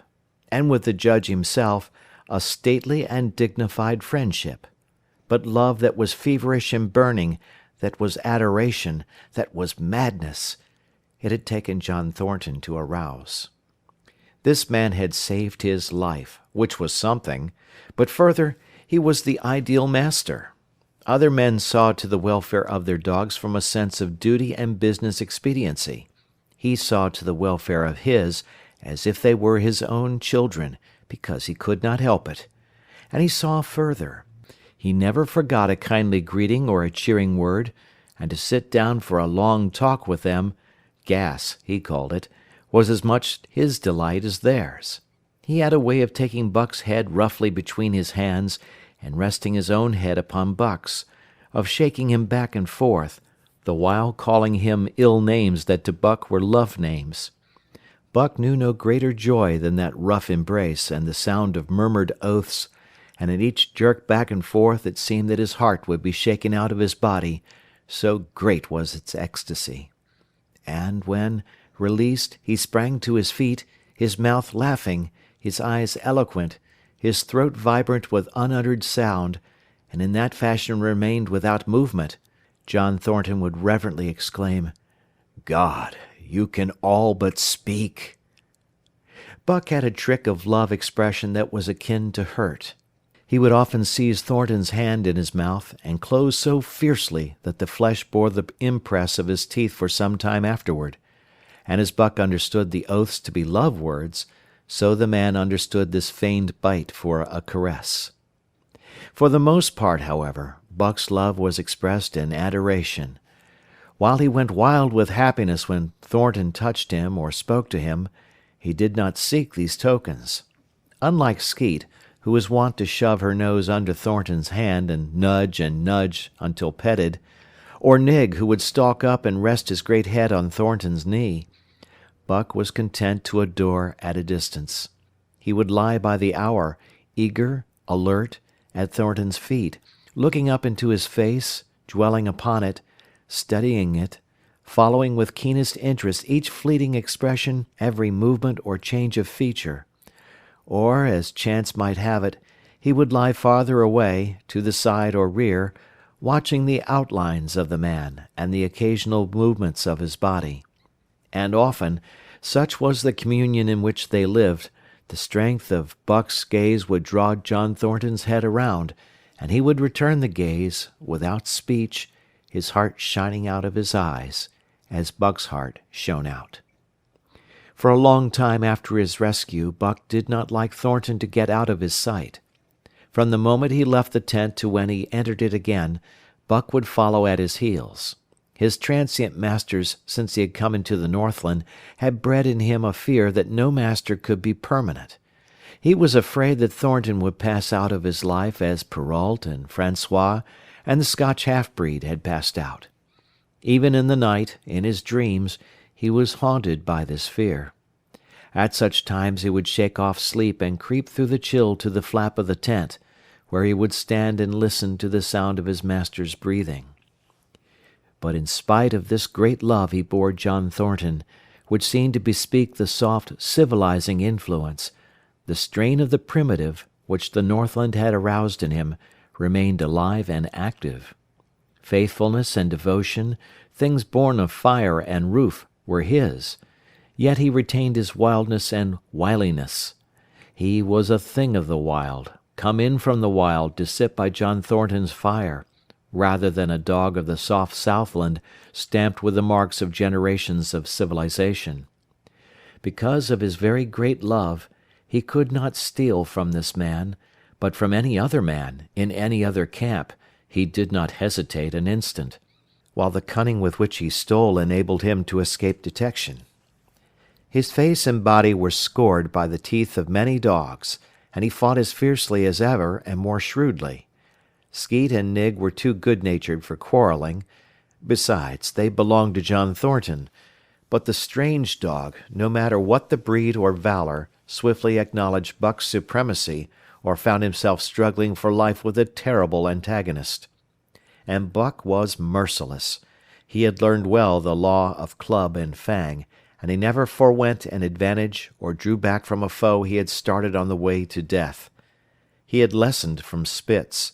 And with the Judge himself, a stately and dignified friendship. But love that was feverish and burning, that was adoration, that was madness, it had taken John Thornton to arouse. This man had saved his life, which was something, but further, he was the ideal master. Other men saw to the welfare of their dogs from a sense of duty and business expediency. He saw to the welfare of his as if they were his own children, because he could not help it. And he saw further. He never forgot a kindly greeting or a cheering word, and to sit down for a long talk with them, gas, he called it, was as much his delight as theirs. He had a way of taking Buck's head roughly between his hands and resting his own head upon Buck's, of shaking him back and forth, the while calling him ill names that to Buck were love names. Buck knew no greater joy than that rough embrace and the sound of murmured oaths, and at each jerk back and forth it seemed that his heart would be shaken out of his body, so great was its ecstasy. And when, released, he sprang to his feet, his mouth laughing, his eyes eloquent, his throat vibrant with unuttered sound, and in that fashion remained without movement, John Thornton would reverently exclaim, "God, you can all but speak." Buck had a trick of love expression that was akin to hurt. He would often seize Thornton's hand in his mouth and close so fiercely that the flesh bore the impress of his teeth for some time afterward. And as Buck understood the oaths to be love words, so the man understood this feigned bite for a caress. For the most part, however, Buck's love was expressed in adoration. While he went wild with happiness when Thornton touched him or spoke to him, he did not seek these tokens. Unlike Skeet, who was wont to shove her nose under Thornton's hand and nudge until petted, or Nig, who would stalk up and rest his great head on Thornton's knee, Buck was content to adore at a distance. He would lie by the hour, eager, alert, at Thornton's feet, looking up into his face, dwelling upon it, studying it, following with keenest interest each fleeting expression, every movement or change of feature. Or, as chance might have it, he would lie farther away, to the side or rear, watching the outlines of the man and the occasional movements of his body. And often, such was the communion in which they lived, the strength of Buck's gaze would draw John Thornton's head around, and he would return the gaze, without speech, his heart shining out of his eyes, as Buck's heart shone out. For a long time after his rescue, Buck did not like Thornton to get out of his sight. From the moment he left the tent to when he entered it again, Buck would follow at his heels. His transient masters, since he had come into the Northland, had bred in him a fear that no master could be permanent. He was afraid that Thornton would pass out of his life as Perrault and Francois and the Scotch half-breed had passed out. Even in the night, in his dreams, he was haunted by this fear. At such times he would shake off sleep and creep through the chill to the flap of the tent, where he would stand and listen to the sound of his master's breathing. But in spite of this great love he bore John Thornton, which seemed to bespeak the soft, civilizing influence, the strain of the primitive, which the Northland had aroused in him, remained alive and active. Faithfulness and devotion, things born of fire and roof, were his, yet he retained his wildness and wiliness. He was a thing of the wild, come in from the wild to sit by John Thornton's fire, rather than a dog of the soft Southland stamped with the marks of generations of civilization. Because of his very great love, he could not steal from this man, but from any other man, in any other camp, he did not hesitate an instant, while the cunning with which he stole enabled him to escape detection. His face and body were scored by the teeth of many dogs, and he fought as fiercely as ever and more shrewdly. Skeet and Nig were too good-natured for quarreling. Besides, they belonged to John Thornton. But the strange dog, no matter what the breed or valor, swiftly acknowledged Buck's supremacy, or found himself struggling for life with a terrible antagonist. And Buck was merciless. He had learned well the law of club and fang, and he never forwent an advantage or drew back from a foe he had started on the way to death. He had lessoned from Spitz,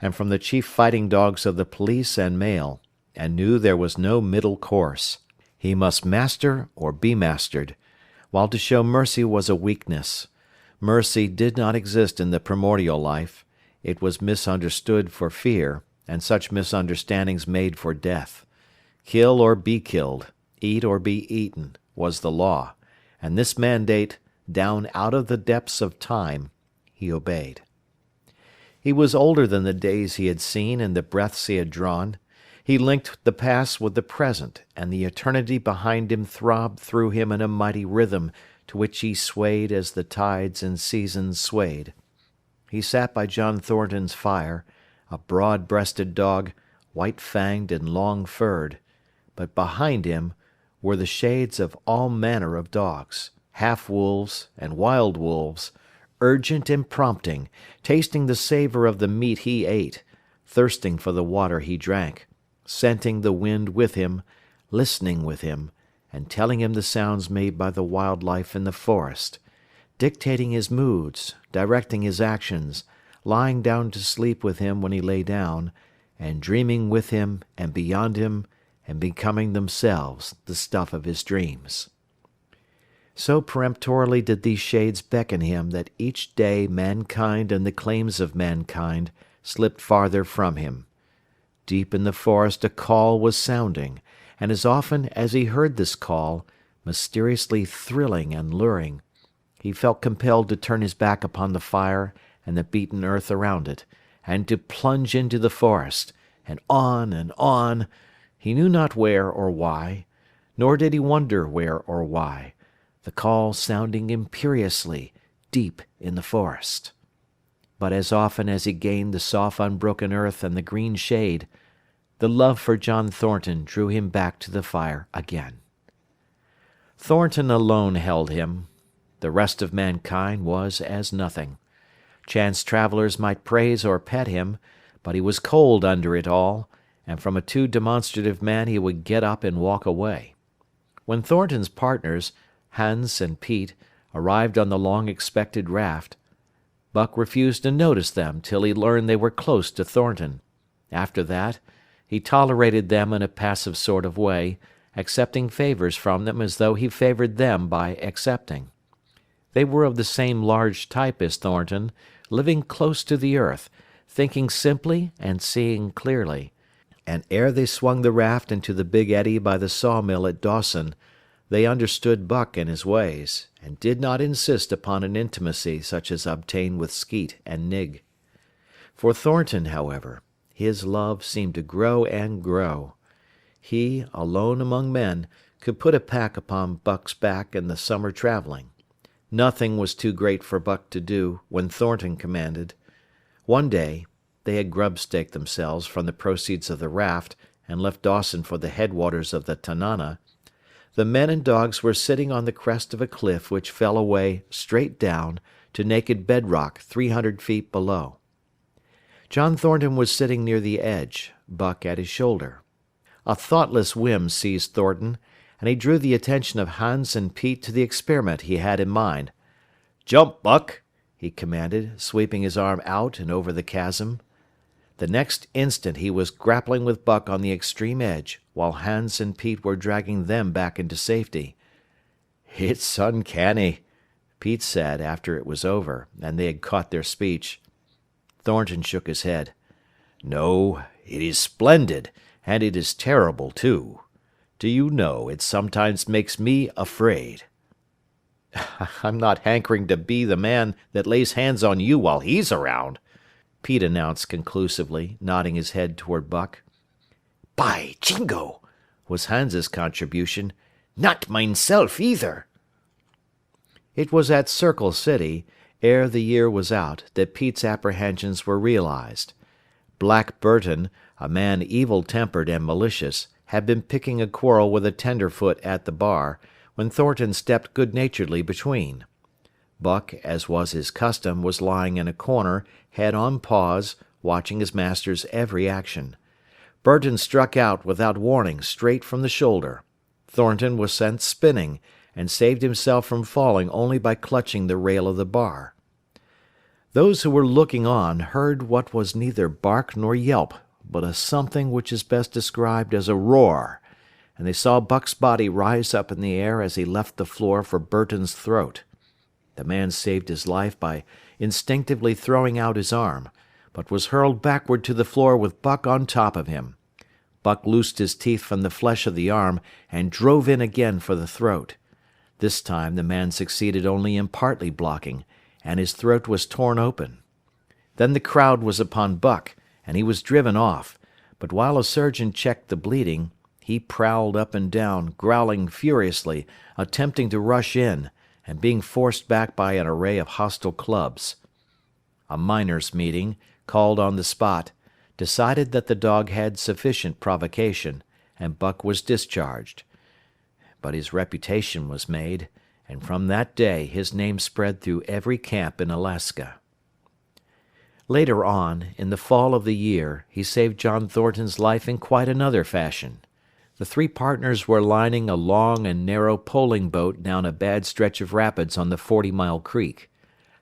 and from the chief fighting dogs of the police and mail, and knew there was no middle course. He must master or be mastered, while to show mercy was a weakness. Mercy did not exist in the primordial life. It was misunderstood for fear, and such misunderstandings made for death. Kill or be killed, eat or be eaten, was the law, and this mandate, down out of the depths of time, he obeyed. He was older than the days he had seen and the breaths he had drawn. He linked the past with the present, and the eternity behind him throbbed through him in a mighty rhythm to which he swayed as the tides and seasons swayed. He sat by John Thornton's fire, a broad-breasted dog, white-fanged and long-furred, but behind him were the shades of all manner of dogs, half-wolves and wild wolves, urgent and prompting, tasting the savour of the meat he ate, thirsting for the water he drank, scenting the wind with him, listening with him, and telling him the sounds made by the wild life in the forest, dictating his moods, directing his actions, lying down to sleep with him when he lay down, and dreaming with him and beyond him, and becoming themselves the stuff of his dreams. So peremptorily did these shades beckon him that each day mankind and the claims of mankind slipped farther from him. Deep in the forest a call was sounding, and as often as he heard this call, mysteriously thrilling and luring, he felt compelled to turn his back upon the fire and the beaten earth around it, and to plunge into the forest, and on, he knew not where or why, nor did he wonder where or why, the call sounding imperiously deep in the forest. But as often as he gained the soft unbroken earth and the green shade, the love for John Thornton drew him back to the fire again. Thornton alone held him. The rest of mankind was as nothing. Chance travellers might praise or pet him, but he was cold under it all, and from a too demonstrative man he would get up and walk away. When Thornton's partners, Hans and Pete, arrived on the long-expected raft, Buck refused to notice them till he learned they were close to Thornton. After that, he tolerated them in a passive sort of way, accepting favours from them as though he favoured them by accepting. They were of the same large type as Thornton, living close to the earth, thinking simply and seeing clearly, and ere they swung the raft into the big eddy by the sawmill at Dawson, they understood Buck and his ways, and did not insist upon an intimacy such as obtained with Skeet and Nig. For Thornton, however, his love seemed to grow and grow. He, alone among men, could put a pack upon Buck's back in the summer travelling. Nothing was too great for Buck to do when Thornton commanded. One day, they had grub-staked themselves from the proceeds of the raft and left Dawson for the headwaters of the Tanana. The men and dogs were sitting on the crest of a cliff which fell away straight down to naked bedrock 300 feet below. John Thornton was sitting near the edge, Buck at his shoulder. A thoughtless whim seized Thornton, and he drew the attention of Hans and Pete to the experiment he had in mind. "Jump, Buck!" he commanded, sweeping his arm out and over the chasm. The next instant he was grappling with Buck on the extreme edge, while Hans and Pete were dragging them back into safety. "It's uncanny," Pete said after it was over, and they had caught their speech. Thornton shook his head. "No, it is splendid, and it is terrible, too. Do you know, it sometimes makes me afraid." "I'm not hankering to be the man that lays hands on you while he's around," Pete announced conclusively, nodding his head toward Buck. "By jingo!" was Hans's contribution. "Not mineself either." It was at Circle City, ere the year was out, that Pete's apprehensions were realized. Black Burton, a man evil-tempered and malicious, had been picking a quarrel with a tenderfoot at the bar, when Thornton stepped good-naturedly between. Buck, as was his custom, was lying in a corner, head on paws, watching his master's every action. Burton struck out without warning straight from the shoulder. Thornton was sent spinning, and saved himself from falling only by clutching the rail of the bar. Those who were looking on heard what was neither bark nor yelp, but a something which is best described as a roar, and they saw Buck's body rise up in the air as he left the floor for Burton's throat. The man saved his life by instinctively throwing out his arm, but was hurled backward to the floor with Buck on top of him. Buck loosed his teeth from the flesh of the arm and drove in again for the throat. This time the man succeeded only in partly blocking, and his throat was torn open. Then the crowd was upon Buck, and he was driven off, but while a surgeon checked the bleeding, he prowled up and down, growling furiously, attempting to rush in, and being forced back by an array of hostile clubs. A miners' meeting, called on the spot, decided that the dog had sufficient provocation, and Buck was discharged. But his reputation was made, and from that day his name spread through every camp in Alaska. Later on, in the fall of the year, he saved John Thornton's life in quite another fashion. The three partners were lining a long and narrow poling boat down a bad stretch of rapids on the 40-mile creek.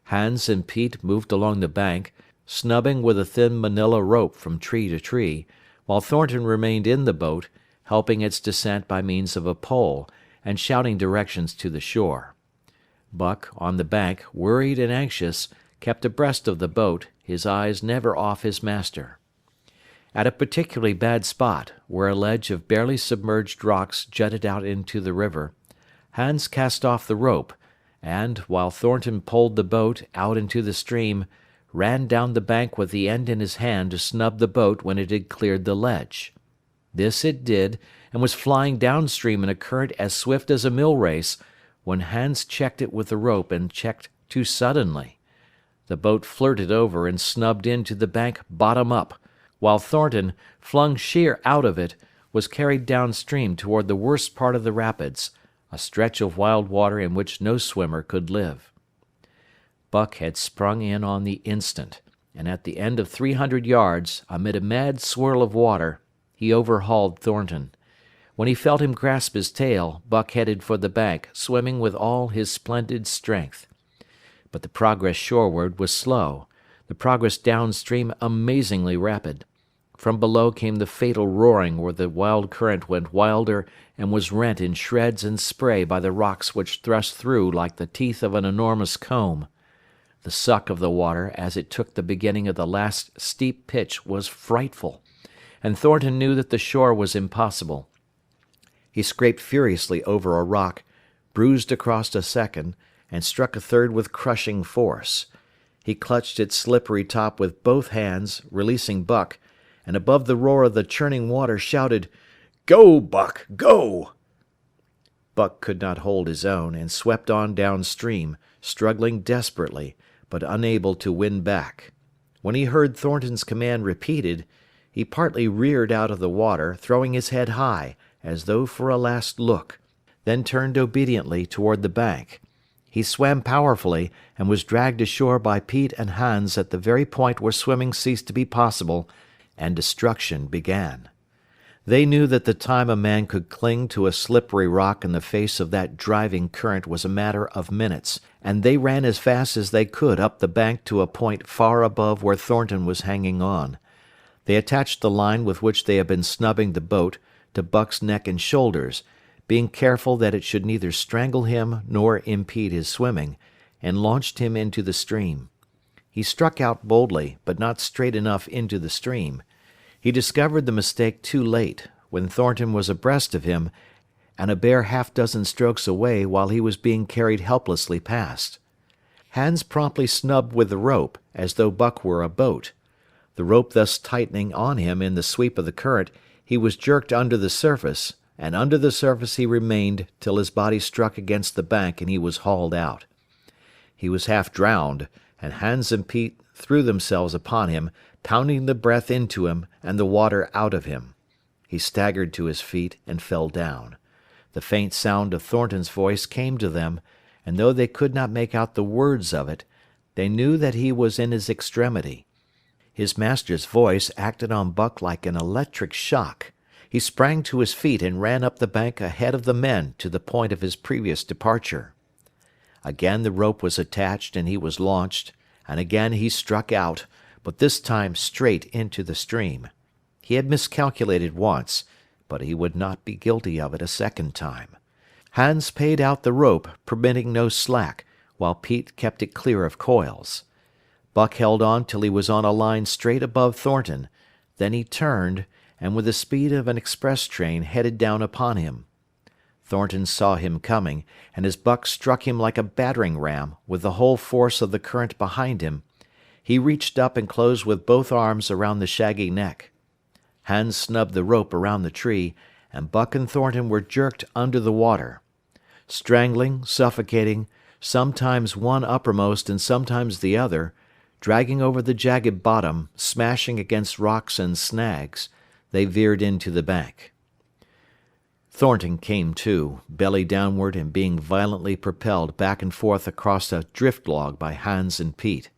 Hans and Pete moved along the bank, snubbing with a thin manila rope from tree to tree, while Thornton remained in the boat, helping its descent by means of a pole, and shouting directions to the shore. Buck, on the bank, worried and anxious, kept abreast of the boat, his eyes never off his master. At a particularly bad spot, where a ledge of barely submerged rocks jutted out into the river, Hans cast off the rope, and, while Thornton poled the boat out into the stream, ran down the bank with the end in his hand to snub the boat when it had cleared the ledge. This it did, and was flying downstream in a current as swift as a mill race, when Hans checked it with the rope and checked too suddenly. The boat flirted over and snubbed into the bank bottom up, while Thornton, flung sheer out of it, was carried downstream toward the worst part of the rapids, a stretch of wild water in which no swimmer could live. Buck had sprung in on the instant, and at the end of 300 yards, amid a mad swirl of water, he overhauled Thornton. When he felt him grasp his tail, Buck headed for the bank, swimming with all his splendid strength. But the progress shoreward was slow, the progress downstream amazingly rapid. From below came the fatal roaring where the wild current went wilder and was rent in shreds and spray by the rocks which thrust through like the teeth of an enormous comb. The suck of the water as it took the beginning of the last steep pitch was frightful, and Thornton knew that the shore was impossible. He scraped furiously over a rock, bruised across a second, and struck a third with crushing force. He clutched its slippery top with both hands, releasing Buck, and above the roar of the churning water shouted, "Go, Buck, go!" Buck could not hold his own, and swept on downstream, struggling desperately, but unable to win back. When he heard Thornton's command repeated, he partly reared out of the water, throwing his head high, as though for a last look, then turned obediently toward the bank. He swam powerfully, and was dragged ashore by Pete and Hans at the very point where swimming ceased to be possible, and destruction began. They knew that the time a man could cling to a slippery rock in the face of that driving current was a matter of minutes, and they ran as fast as they could up the bank to a point far above where Thornton was hanging on. They attached the line with which they had been snubbing the boat to Buck's neck and shoulders, being careful that it should neither strangle him nor impede his swimming, and launched him into the stream. He struck out boldly, but not straight enough into the stream. He discovered the mistake too late, when Thornton was abreast of him, and a bare half-dozen strokes away while he was being carried helplessly past. Hans promptly snubbed with the rope, as though Buck were a boat. The rope thus tightening on him in the sweep of the current, he was jerked under the surface, and under the surface he remained till his body struck against the bank and he was hauled out. He was half drowned, and Hans and Pete threw themselves upon him, pounding the breath into him and the water out of him. He staggered to his feet and fell down. The faint sound of Thornton's voice came to them, and though they could not make out the words of it, they knew that he was in his extremity. His master's voice acted on Buck like an electric shock. He sprang to his feet and ran up the bank ahead of the men to the point of his previous departure. Again the rope was attached and he was launched, and again he struck out, but this time straight into the stream. He had miscalculated once, but he would not be guilty of it a second time. Hans paid out the rope, permitting no slack, while Pete kept it clear of coils. Buck held on till he was on a line straight above Thornton, then he turned, and with the speed of an express train headed down upon him. Thornton saw him coming, and as Buck struck him like a battering ram, with the whole force of the current behind him, he reached up and closed with both arms around the shaggy neck. Hans snubbed the rope around the tree, and Buck and Thornton were jerked under the water. Strangling, suffocating, sometimes one uppermost and sometimes the other, dragging over the jagged bottom, smashing against rocks and snags, they veered into the bank. Thornton came to, belly downward and being violently propelled back and forth across a drift log by Hans and Pete.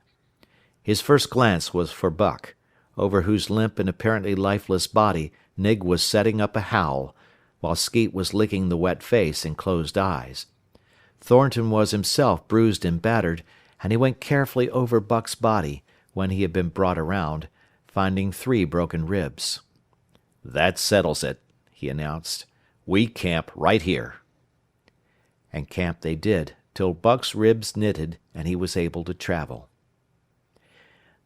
His first glance was for Buck, over whose limp and apparently lifeless body Nig was setting up a howl, while Skeet was licking the wet face and closed eyes. Thornton was himself bruised and battered, and he went carefully over Buck's body, when he had been brought around, finding 3 broken ribs. "That settles it," he announced. "We camp right here." And camp they did, till Buck's ribs knitted, and he was able to travel.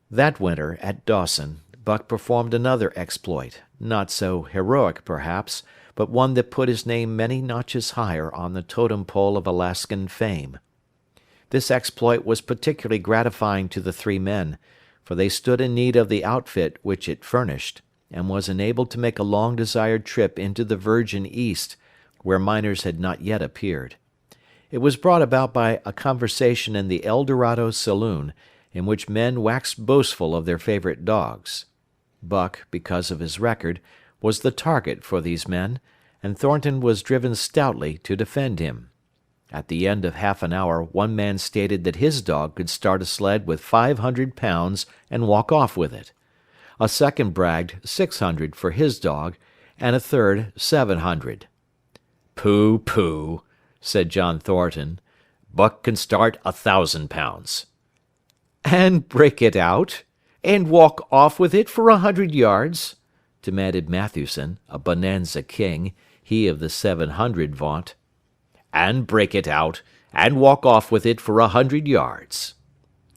That winter, at Dawson, Buck performed another exploit, not so heroic perhaps, but one that put his name many notches higher on the totem pole of Alaskan fame. This exploit was particularly gratifying to the 3 men, for they stood in need of the outfit which it furnished, and was enabled to make a long-desired trip into the virgin East, where miners had not yet appeared. It was brought about by a conversation in the El Dorado saloon, in which men waxed boastful of their favorite dogs. Buck, because of his record, was the target for these men, and Thornton was driven stoutly to defend him. At the end of half an hour one man stated that his dog could start a sled with 500 pounds and walk off with it. A second bragged 600 for his dog, and a third 700. "Pooh, pooh," said John Thornton. "Buck can start 1,000 pounds." "And break it out? And walk off with it for 100 yards?" demanded Matthewson, a bonanza king, he of the 700 vaunt. "And break it out, and walk off with it for 100 yards,"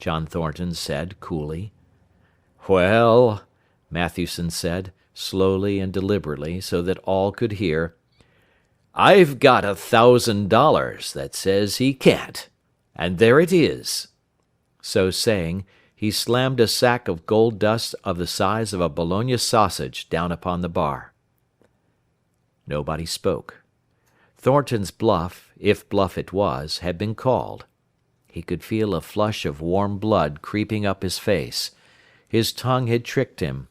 John Thornton said coolly. "Well," Matthewson said, slowly and deliberately, so that all could hear, "I've got $1,000 that says he can't, and there it is." So saying, he slammed a sack of gold dust of the size of a Bologna sausage down upon the bar. Nobody spoke. Thornton's bluff, if bluff it was, had been called. He could feel a flush of warm blood creeping up his face. His tongue had tricked him.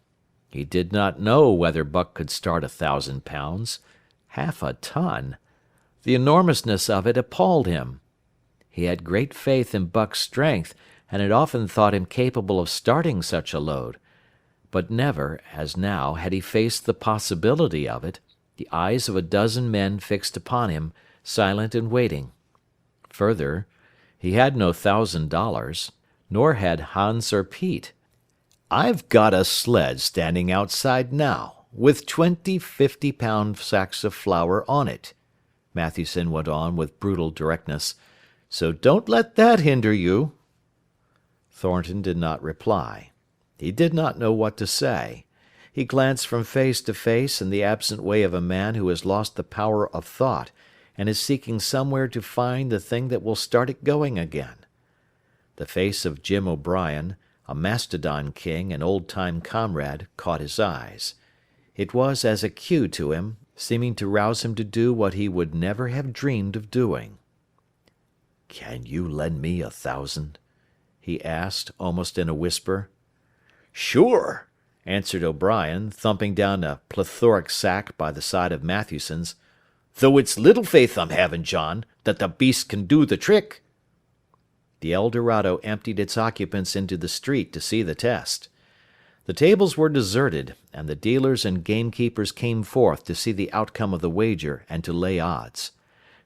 He did not know whether Buck could start 1,000 pounds. Half a ton! The enormousness of it appalled him. He had great faith in Buck's strength, and had often thought him capable of starting such a load. But never, as now, had he faced the possibility of it, the eyes of a dozen men fixed upon him, silent and waiting. Further, he had no $1,000, nor had Hans or Pete. "I've got a sled standing outside now, with 20 50-pound sacks of flour on it," Matthewson went on with brutal directness, "so don't let that hinder you." Thornton did not reply. He did not know what to say. He glanced from face to face in the absent way of a man who has lost the power of thought, and is seeking somewhere to find the thing that will start it going again. The face of Jim O'Brien, a Mastodon king and old-time comrade, caught his eyes. It was as a cue to him, seeming to rouse him to do what he would never have dreamed of doing. "Can you lend me 1,000?" he asked, almost in a whisper. "Sure," answered O'Brien, thumping down a plethoric sack by the side of Matthewson's. "Though it's little faith I'm having, John, that the beast can do the trick." The El Dorado emptied its occupants into the street to see the test. The tables were deserted, and the dealers and gamekeepers came forth to see the outcome of the wager and to lay odds.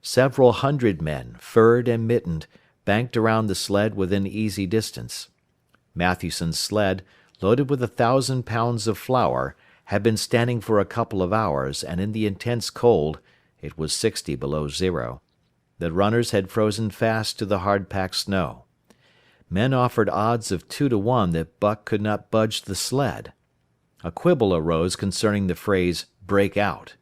Several hundred men, furred and mittened, banked around the sled within easy distance. Matthewson's sled, loaded with 1,000 pounds of flour, had been standing for a couple of hours, and in the intense cold (it was 60 below zero) the runners had frozen fast to the hard-packed snow. Men offered odds of 2 to 1 that Buck could not budge the sled. A quibble arose concerning the phrase "break out."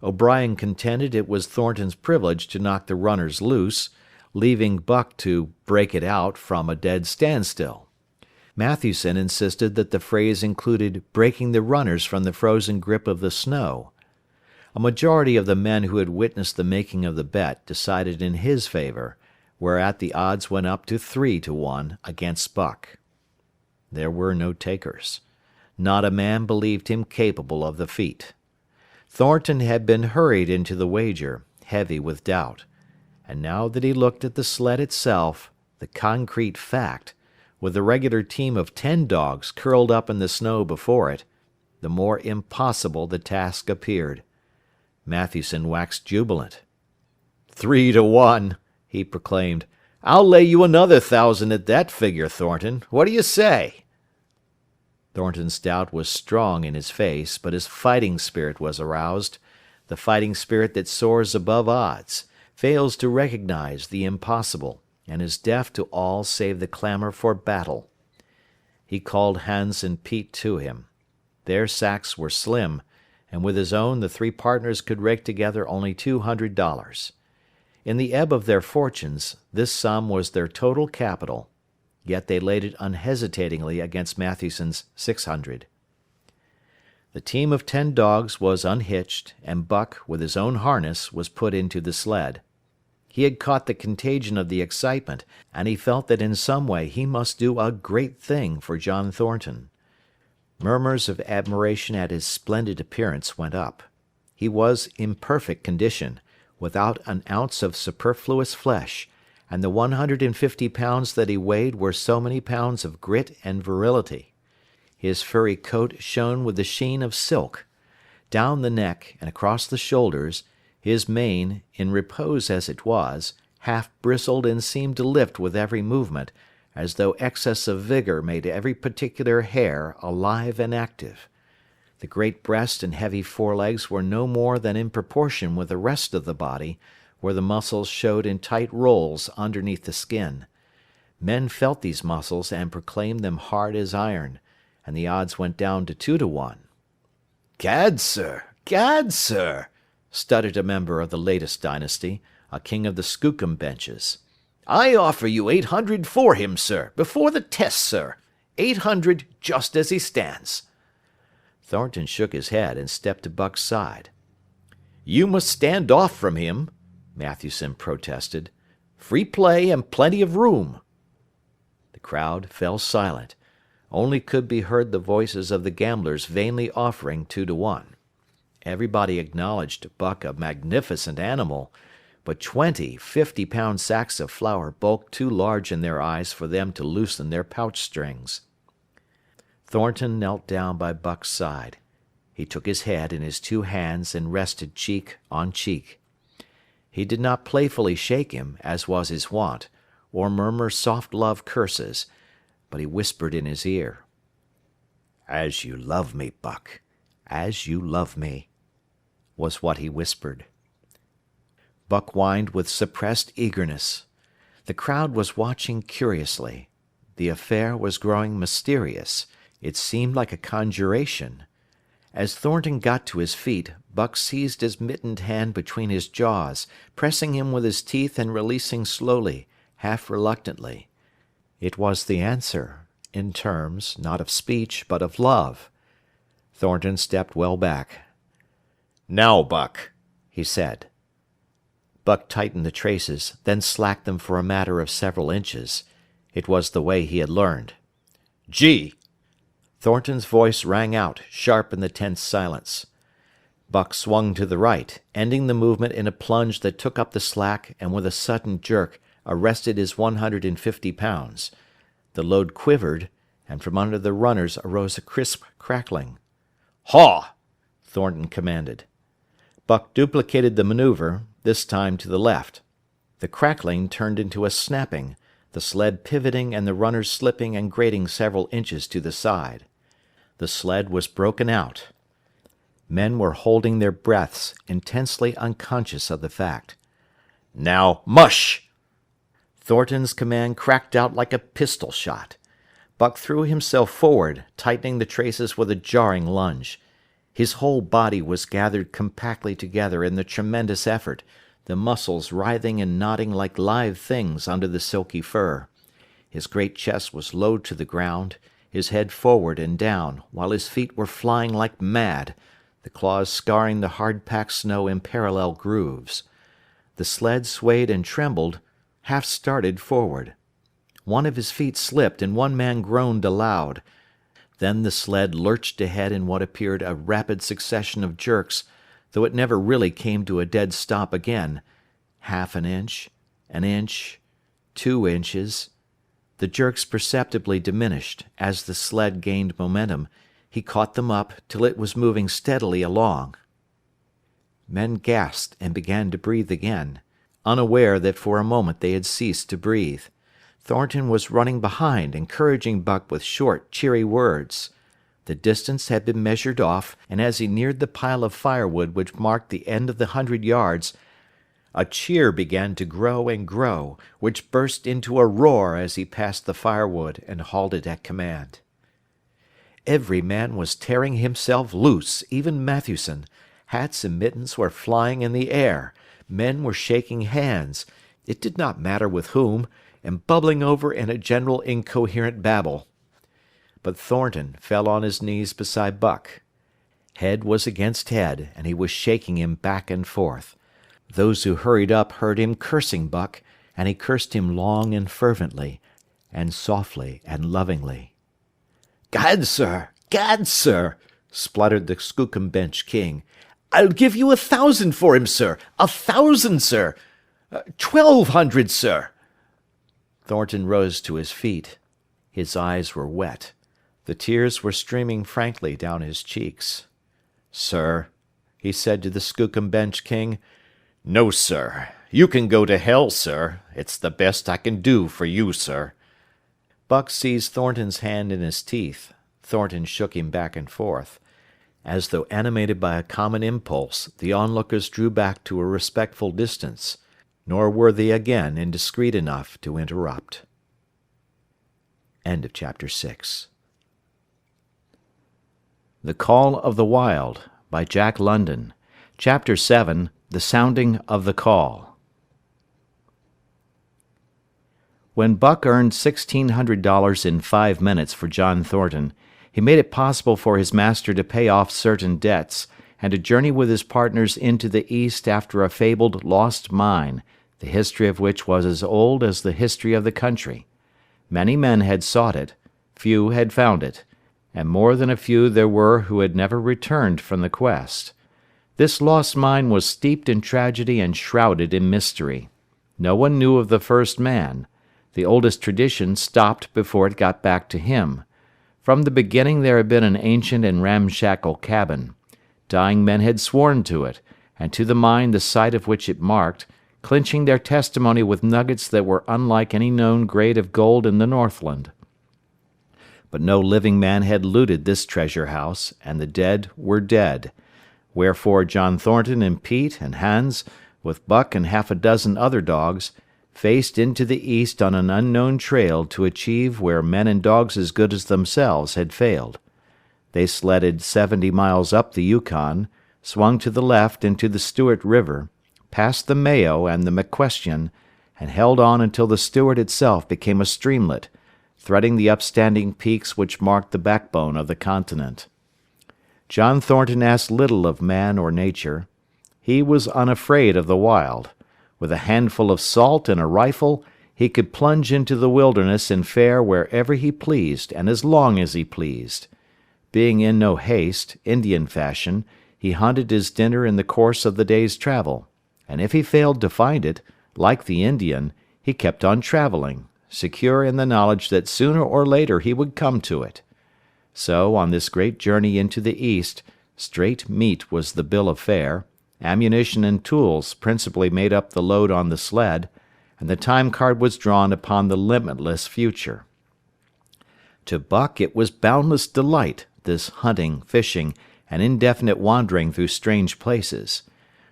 O'Brien contended it was Thornton's privilege to knock the runners loose, leaving Buck to "break it out" from a dead standstill. Matthewson insisted that the phrase included breaking the runners from the frozen grip of the snow. A majority of the men who had witnessed the making of the bet decided in his favor, whereat the odds went up to 3 to 1 against Buck. There were no takers. Not a man believed him capable of the feat. Thornton had been hurried into the wager, heavy with doubt, and now that he looked at the sled itself, the concrete fact, with the regular team of 10 dogs curled up in the snow before it, the more impossible the task appeared. Matthewson waxed jubilant. 3 to 1, he proclaimed. "I'll lay you another 1,000 at that figure, Thornton. What do you say?" Thornton's doubt was strong in his face, but his fighting spirit was aroused, the fighting spirit that soars above odds, fails to recognize the impossible, and is deaf to all save the clamor for battle. He called Hans and Pete to him. Their sacks were slim, and with his own the 3 partners could rake together only $200. In the ebb of their fortunes, this sum was their total capital, yet they laid it unhesitatingly against Matthewson's 600. The team of 10 dogs was unhitched, and Buck, with his own harness, was put into the sled. He had caught the contagion of the excitement, and he felt that in some way he must do a great thing for John Thornton. Murmurs of admiration at his splendid appearance went up. He was in perfect condition, without an ounce of superfluous flesh, and the 150 pounds that he weighed were so many pounds of grit and virility. His furry coat shone with the sheen of silk. Down the neck and across the shoulders, his mane, in repose as it was, half bristled and seemed to lift with every movement, as though excess of vigor made every particular hair alive and active. The great breast and heavy forelegs were no more than in proportion with the rest of the body, where the muscles showed in tight rolls underneath the skin. Men felt these muscles and proclaimed them hard as iron, and the odds went down to 2 to 1. Gad, sir, stuttered a member of the latest dynasty, a king of the Skookum benches. "I offer you 800 for him, sir, before the test, sir. 800 just as he stands." Thornton shook his head and stepped to Buck's side. "You must stand off from him," Matthewson protested. "Free play and plenty of room." The crowd fell silent. Only could be heard the voices of the gamblers vainly offering 2 to 1. Everybody acknowledged Buck a magnificent animal, but 20 50-pound sacks of flour bulked too large in their eyes for them to loosen their pouch strings. Thornton knelt down by Buck's side. He took his head in his 2 hands and rested cheek on cheek. He did not playfully shake him, as was his wont, or murmur soft love curses, but he whispered in his ear. "As you love me, Buck, as you love me," was what he whispered. Buck whined with suppressed eagerness. The crowd was watching curiously. The affair was growing mysterious. It seemed like a conjuration. As Thornton got to his feet, Buck seized his mittened hand between his jaws, pressing him with his teeth and releasing slowly, half reluctantly. It was the answer, in terms, not of speech, but of love. Thornton stepped well back. "Now, Buck," he said. Buck tightened the traces, then slacked them for a matter of several inches. It was the way he had learned. "Gee!" Thornton's voice rang out, sharp in the tense silence. Buck swung to the right, ending the movement in a plunge that took up the slack and with a sudden jerk arrested his 150 pounds. The load quivered, and from under the runners arose a crisp crackling. "Haw!" Thornton commanded. Buck duplicated the maneuver, this time to the left. The crackling turned into a snapping, the sled pivoting and the runners slipping and grating several inches to the side. The sled was broken out. Men were holding their breaths, intensely unconscious of the fact. "Now, mush!" Thornton's command cracked out like a pistol shot. Buck threw himself forward, tightening the traces with a jarring lunge. His whole body was gathered compactly together in the tremendous effort, the muscles writhing and knotting like live things under the silky fur. His great chest was low to the ground, his head forward and down, while his feet were flying like mad, the claws scarring the hard-packed snow in parallel grooves. The sled swayed and trembled, half started forward. One of his feet slipped and one man groaned aloud. Then the sled lurched ahead in what appeared a rapid succession of jerks, though it never really came to a dead stop again. Half an inch, 2 inches. The jerks perceptibly diminished. As the sled gained momentum, he caught them up till it was moving steadily along. Men gasped and began to breathe again, unaware that for a moment they had ceased to breathe. Thornton was running behind, encouraging Buck with short, cheery words. The distance had been measured off, and as he neared the pile of firewood which marked the end of the 100 yards, a cheer began to grow and grow, which burst into a roar as he passed the firewood and halted at command. Every man was tearing himself loose, even Matthewson. Hats and mittens were flying in the air. Men were shaking hands, it did not matter with whom, and bubbling over in a general incoherent babble. But Thornton fell on his knees beside Buck. Head was against head, and he was shaking him back and forth. Those who hurried up heard him cursing Buck, and he cursed him long and fervently, and softly and lovingly. "Gad, sir! Gad, sir!" spluttered the Skookumbench King. "I'll give you 1,000 for him, sir! 1,000, sir! 1,200, sir!" Thornton rose to his feet. His eyes were wet. The tears were streaming frankly down his cheeks. "Sir," he said to the Skookumbench King, "no, sir. You can go to hell, sir. It's the best I can do for you, sir." Buck seized Thornton's hand in his teeth. Thornton shook him back and forth. As though animated by a common impulse, the onlookers drew back to a respectful distance, nor were they again indiscreet enough to interrupt. End of chapter 6. The Call of the Wild by Jack London. Chapter 7. The Sounding of the Call. When Buck earned $1,600 in 5 minutes for John Thornton, he made it possible for his master to pay off certain debts, and to journey with his partners into the East after a fabled lost mine, the history of which was as old as the history of the country. Many men had sought it, few had found it, and more than a few there were who had never returned from the quest. This lost mine was steeped in tragedy and shrouded in mystery. No one knew of the first man. The oldest tradition stopped before it got back to him. From the beginning there had been an ancient and ramshackle cabin. Dying men had sworn to it, and to the mine the site of which it marked, clinching their testimony with nuggets that were unlike any known grade of gold in the Northland. But no living man had looted this treasure house, and the dead were dead. Wherefore John Thornton and Pete and Hans, with Buck and half a dozen other dogs, faced into the east on an unknown trail to achieve where men and dogs as good as themselves had failed. They sledded 70 miles up the Yukon, swung to the left into the Stewart River, passed the Mayo and the McQuestion, and held on until the Stewart itself became a streamlet, threading the upstanding peaks which marked the backbone of the continent. John Thornton asked little of man or nature. He was unafraid of the wild. With a handful of salt and a rifle, he could plunge into the wilderness and fare wherever he pleased and as long as he pleased. Being in no haste, Indian fashion, he hunted his dinner in the course of the day's travel, and if he failed to find it, like the Indian, he kept on traveling, secure in the knowledge that sooner or later he would come to it. So, on this great journey into the East, straight meat was the bill of fare, ammunition and tools principally made up the load on the sled, and the time card was drawn upon the limitless future. To Buck it was boundless delight, this hunting, fishing, and indefinite wandering through strange places.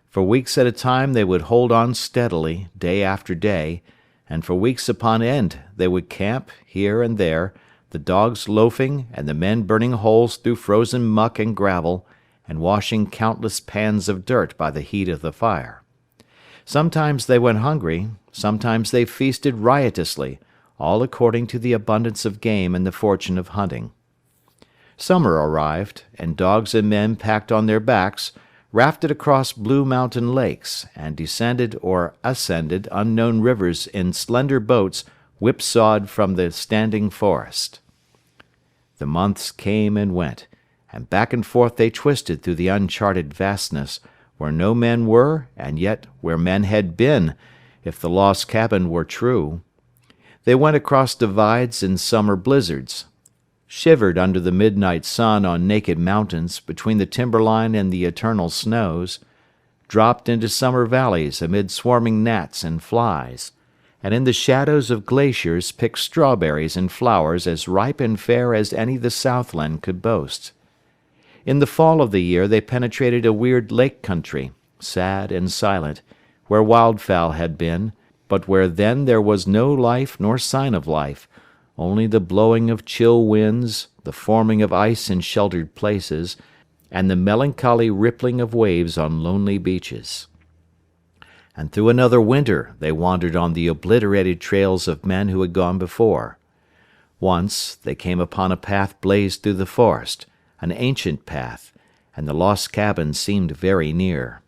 For weeks at a time they would hold on steadily, day after day, and for weeks upon end they would camp, here and there, the dogs loafing and the men burning holes through frozen muck and gravel, and washing countless pans of dirt by the heat of the fire. Sometimes they went hungry, sometimes they feasted riotously, all according to the abundance of game and the fortune of hunting. Summer arrived, and dogs and men packed on their backs, rafted across blue mountain lakes, and descended or ascended unknown rivers in slender boats whipsawed from the standing forest. The months came and went, and back and forth they twisted through the uncharted vastness, where no men were, and yet where men had been, if the lost cabin were true. They went across divides in summer blizzards, shivered under the midnight sun on naked mountains between the timberline and the eternal snows, dropped into summer valleys amid swarming gnats and flies, and in the shadows of glaciers picked strawberries and flowers as ripe and fair as any the Southland could boast. In the fall of the year they penetrated a weird lake country, sad and silent, where wildfowl had been, but where then there was no life nor sign of life, only the blowing of chill winds, the forming of ice in sheltered places, and the melancholy rippling of waves on lonely beaches. And through another winter they wandered on the obliterated trails of men who had gone before. Once they came upon a path blazed through the forest, an ancient path, and the lost cabin seemed very near.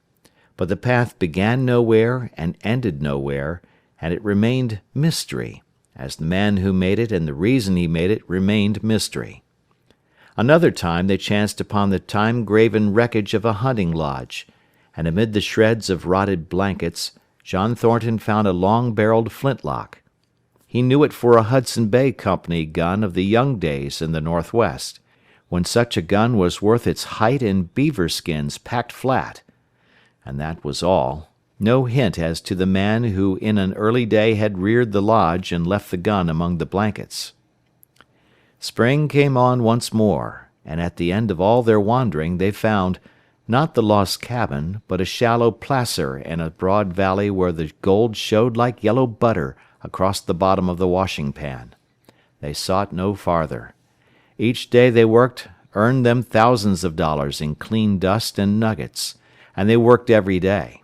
But the path began nowhere and ended nowhere, and it remained mystery, as the man who made it and the reason he made it remained mystery. Another time they chanced upon the time-graven wreckage of a hunting lodge, and amid the shreds of rotted blankets, John Thornton found a long-barreled flintlock. He knew it for a Hudson Bay Company gun of the young days in the Northwest, when such a gun was worth its height in beaver skins packed flat. And that was all. No hint as to the man who in an early day had reared the lodge and left the gun among the blankets. Spring came on once more, and at the end of all their wandering they found, not the lost cabin, but a shallow placer in a broad valley where the gold showed like yellow butter across the bottom of the washing pan. They sought no farther. Each day they worked earned them thousands of dollars in clean dust and nuggets, and they worked every day.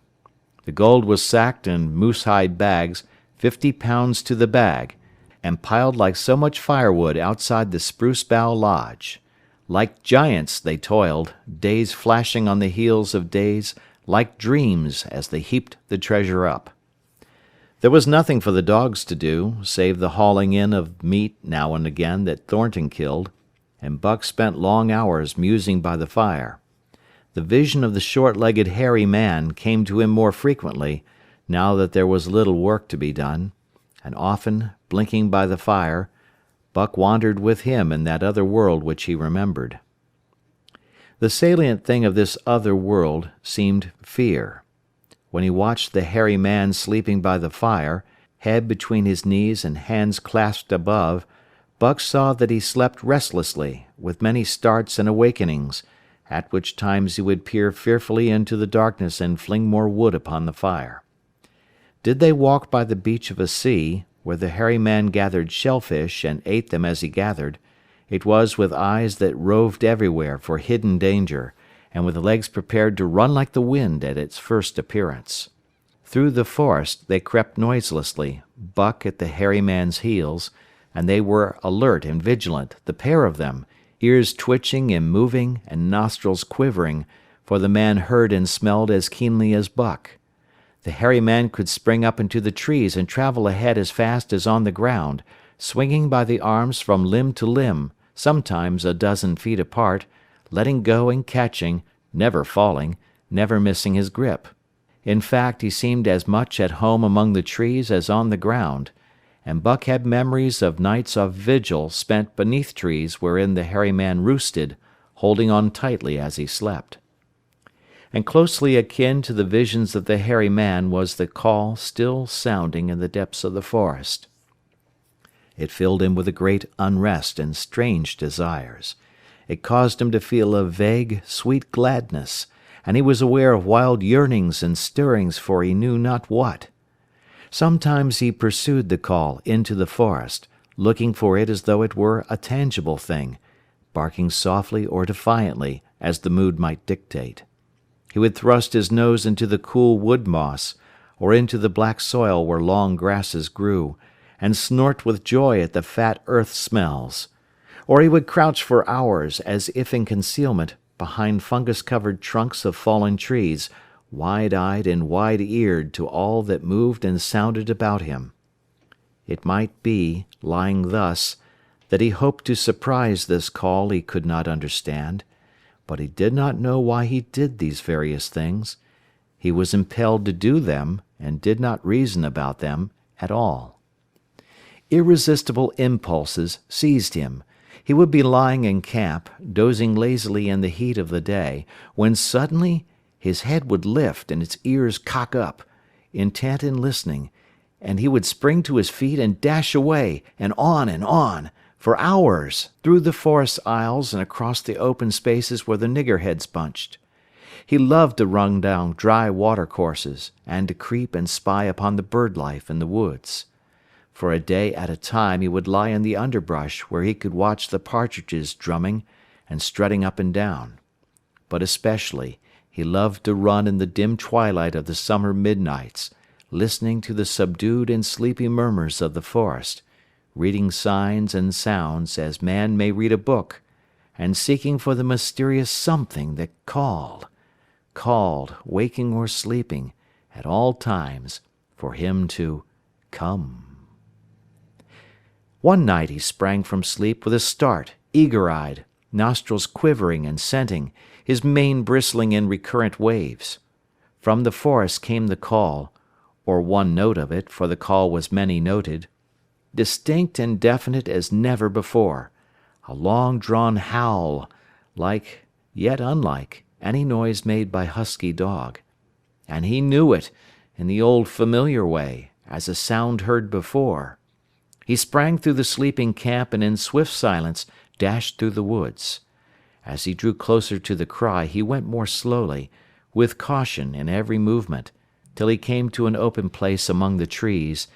The gold was sacked in moose-hide bags, 50 pounds to the bag, and piled like so much firewood outside the Spruce Bough Lodge. Like giants they toiled, days flashing on the heels of days, like dreams as they heaped the treasure up. There was nothing for the dogs to do, save the hauling in of meat now and again that Thornton killed, and Buck spent long hours musing by the fire. The vision of the short-legged hairy man came to him more frequently, now that there was little work to be done, and often, blinking by the fire, Buck wandered with him in that other world which he remembered. The salient thing of this other world seemed fear. When he watched the hairy man sleeping by the fire, head between his knees and hands clasped above, Buck saw that he slept restlessly, with many starts and awakenings, at which times he would peer fearfully into the darkness and fling more wood upon the fire. Did they walk by the beach of a sea, where the hairy man gathered shellfish and ate them as he gathered, it was with eyes that roved everywhere for hidden danger, and with legs prepared to run like the wind at its first appearance. Through the forest they crept noiselessly, Buck at the hairy man's heels, and they were alert and vigilant, the pair of them, ears twitching and moving and nostrils quivering, for the man heard and smelled as keenly as Buck. The hairy man could spring up into the trees and travel ahead as fast as on the ground, swinging by the arms from limb to limb, sometimes a dozen feet apart, letting go and catching, never falling, never missing his grip. In fact, he seemed as much at home among the trees as on the ground, and Buck had memories of nights of vigil spent beneath trees wherein the hairy man roosted, holding on tightly as he slept. And closely akin to the visions of the hairy man was the call still sounding in the depths of the forest. It filled him with a great unrest and strange desires. It caused him to feel a vague, sweet gladness, and he was aware of wild yearnings and stirrings for he knew not what. Sometimes he pursued the call into the forest, looking for it as though it were a tangible thing, barking softly or defiantly as the mood might dictate. He would thrust his nose into the cool wood moss, or into the black soil where long grasses grew, and snort with joy at the fat earth smells. Or he would crouch for hours, as if in concealment, behind fungus-covered trunks of fallen trees, wide-eyed and wide-eared to all that moved and sounded about him. It might be, lying thus, that he hoped to surprise this call he could not understand, but he did not know why he did these various things. He was impelled to do them, and did not reason about them at all. Irresistible impulses seized him. He would be lying in camp, dozing lazily in the heat of the day, when suddenly his head would lift and its ears cock up, intent in listening, and he would spring to his feet and dash away, and on, for hours, through the forest aisles and across the open spaces where the niggerheads bunched. He loved to run down dry watercourses, and to creep and spy upon the bird life in the woods. For a day at a time he would lie in the underbrush where he could watch the partridges drumming and strutting up and down. But especially he loved to run in the dim twilight of the summer midnights, listening to the subdued and sleepy murmurs of the forest, reading signs and sounds as man may read a book, and seeking for the mysterious something that called, waking or sleeping, at all times, for him to come. One night he sprang from sleep with a start, eager-eyed, nostrils quivering and scenting, his mane bristling in recurrent waves. From the forest came the call, or one note of it, for the call was many-noted, distinct and definite as never before, a long-drawn howl, like, yet unlike, any noise made by husky dog. And he knew it, in the old familiar way, as a sound heard before. He sprang through the sleeping camp and in swift silence dashed through the woods. As he drew closer to the cry he went more slowly, with caution in every movement, till he came to an open place among the trees,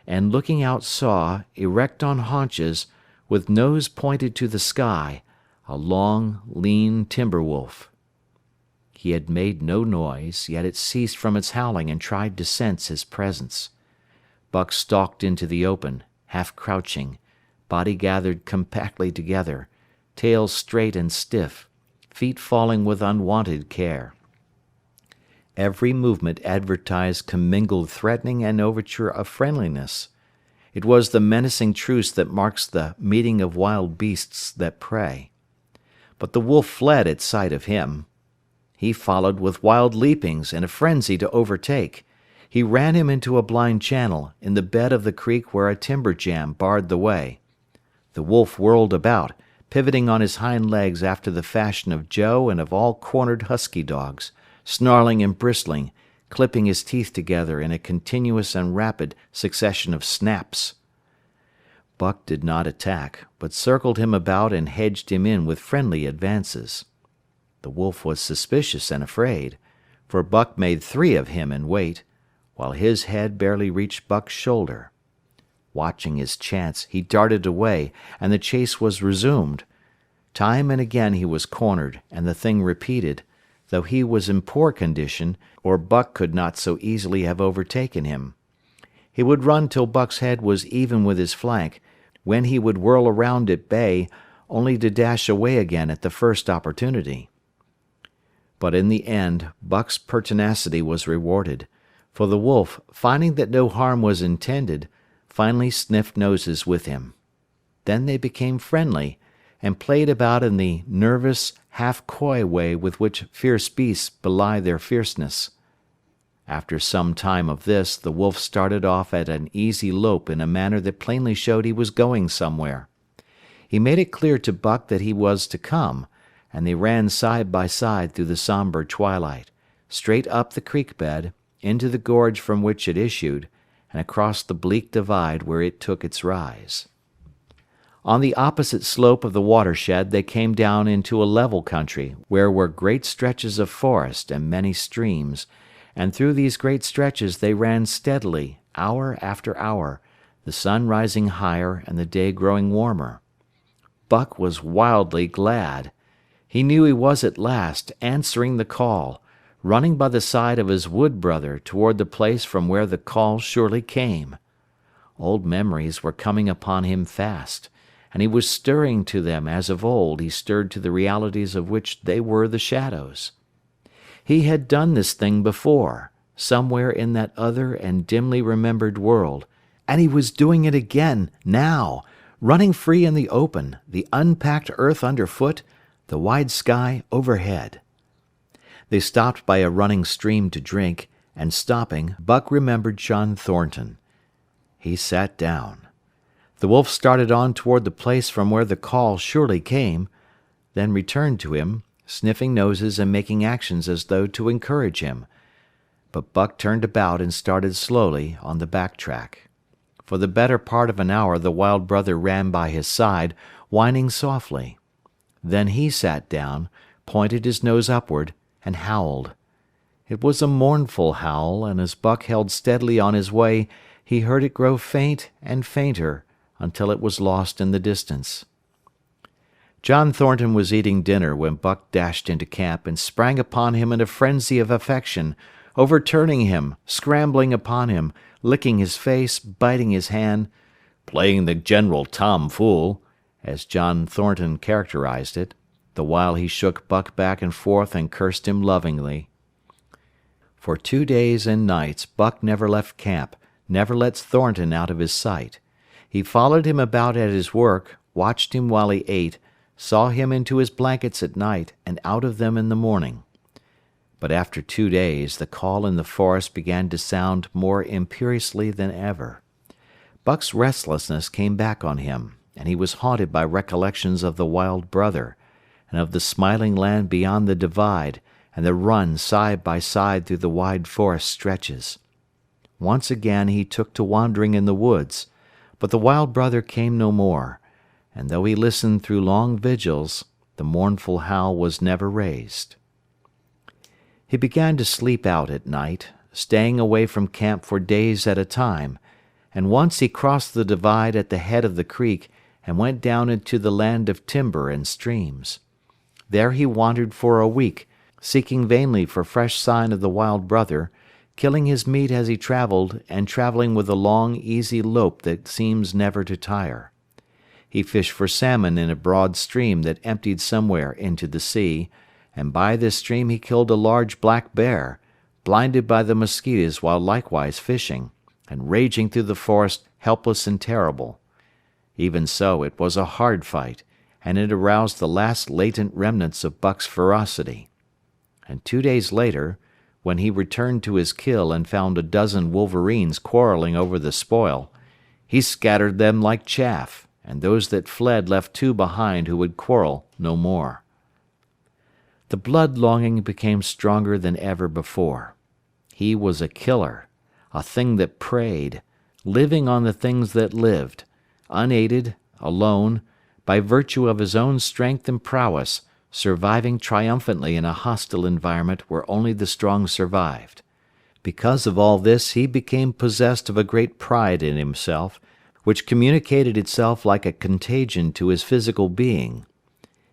and looking out saw, erect on haunches, with nose pointed to the sky, a long, lean timber wolf. He had made no noise, yet it ceased from its howling and tried to sense his presence. Buck stalked into the open, half crouching, body gathered compactly together, tail straight and stiff, feet falling with unwonted care. Every movement advertised commingled threatening and overture of friendliness. It was the menacing truce that marks the meeting of wild beasts that prey. But the wolf fled at sight of him. He followed with wild leapings and a frenzy to overtake. He ran him into a blind channel, in the bed of the creek where a timber jam barred the way. The wolf whirled about, pivoting on his hind legs after the fashion of Joe and of all cornered husky dogs, snarling and bristling, clipping his teeth together in a continuous and rapid succession of snaps. Buck did not attack, but circled him about and hedged him in with friendly advances. The wolf was suspicious and afraid, for Buck made 3 of him in weight, while his head barely reached Buck's shoulder. Watching his chance, he darted away, and the chase was resumed. Time and again he was cornered, and the thing repeated, though he was in poor condition, or Buck could not so easily have overtaken him. He would run till Buck's head was even with his flank, when he would whirl around at bay, only to dash away again at the first opportunity. But in the end Buck's pertinacity was rewarded, for the wolf, finding that no harm was intended, finally sniffed noses with him. Then they became friendly, and played about in the nervous, half-coy way with which fierce beasts belie their fierceness. After some time of this, the wolf started off at an easy lope in a manner that plainly showed he was going somewhere. He made it clear to Buck that he was to come, and they ran side by side through the somber twilight, straight up the creek bed, into the gorge from which it issued, and across the bleak divide where it took its rise. On the opposite slope of the watershed they came down into a level country where were great stretches of forest and many streams, and through these great stretches they ran steadily, hour after hour, the sun rising higher and the day growing warmer. Buck was wildly glad. He knew he was at last answering the call, running by the side of his wood brother toward the place from where the call surely came. Old memories were coming upon him fast, and he was stirring to them as of old he stirred to the realities of which they were the shadows. He had done this thing before, somewhere in that other and dimly remembered world, and he was doing it again, now, running free in the open, the unpacked earth underfoot, the wide sky overhead. They stopped by a running stream to drink, and stopping, Buck remembered John Thornton. He sat down. The wolf started on toward the place from where the call surely came, then returned to him, sniffing noses and making actions as though to encourage him. But Buck turned about and started slowly on the back track. For the better part of an hour the wild brother ran by his side, whining softly. Then he sat down, pointed his nose upward, and howled. It was a mournful howl, and as Buck held steadily on his way, he heard it grow faint and fainter, until it was lost in the distance. John Thornton was eating dinner when Buck dashed into camp and sprang upon him in a frenzy of affection, overturning him, scrambling upon him, licking his face, biting his hand, playing the general tom-fool, as John Thornton characterized it, the while he shook Buck back and forth and cursed him lovingly. For 2 days and nights Buck never left camp, never let Thornton out of his sight. He followed him about at his work, watched him while he ate, saw him into his blankets at night and out of them in the morning. But after 2 days the call in the forest began to sound more imperiously than ever. Buck's restlessness came back on him, and he was haunted by recollections of the wild brother, and of the smiling land beyond the divide, and the run side by side through the wide forest stretches. Once again he took to wandering in the woods, but the wild brother came no more, and though he listened through long vigils, the mournful howl was never raised. He began to sleep out at night, staying away from camp for days at a time, and once he crossed the divide at the head of the creek and went down into the land of timber and streams. There he wandered for a week, seeking vainly for fresh sign of the wild brother, killing his meat as he traveled, and traveling with a long, easy lope that seems never to tire. He fished for salmon in a broad stream that emptied somewhere into the sea, and by this stream he killed a large black bear, blinded by the mosquitoes while likewise fishing, and raging through the forest helpless and terrible. Even so, it was a hard fight, and it aroused the last latent remnants of Buck's ferocity. And 2 days later, when he returned to his kill and found a dozen wolverines quarreling over the spoil, he scattered them like chaff, and those that fled left 2 behind who would quarrel no more. The blood-longing became stronger than ever before. He was a killer, a thing that preyed, living on the things that lived, unaided, alone, by virtue of his own strength and prowess, surviving triumphantly in a hostile environment where only the strong survived. Because of all this he became possessed of a great pride in himself, which communicated itself like a contagion to his physical being.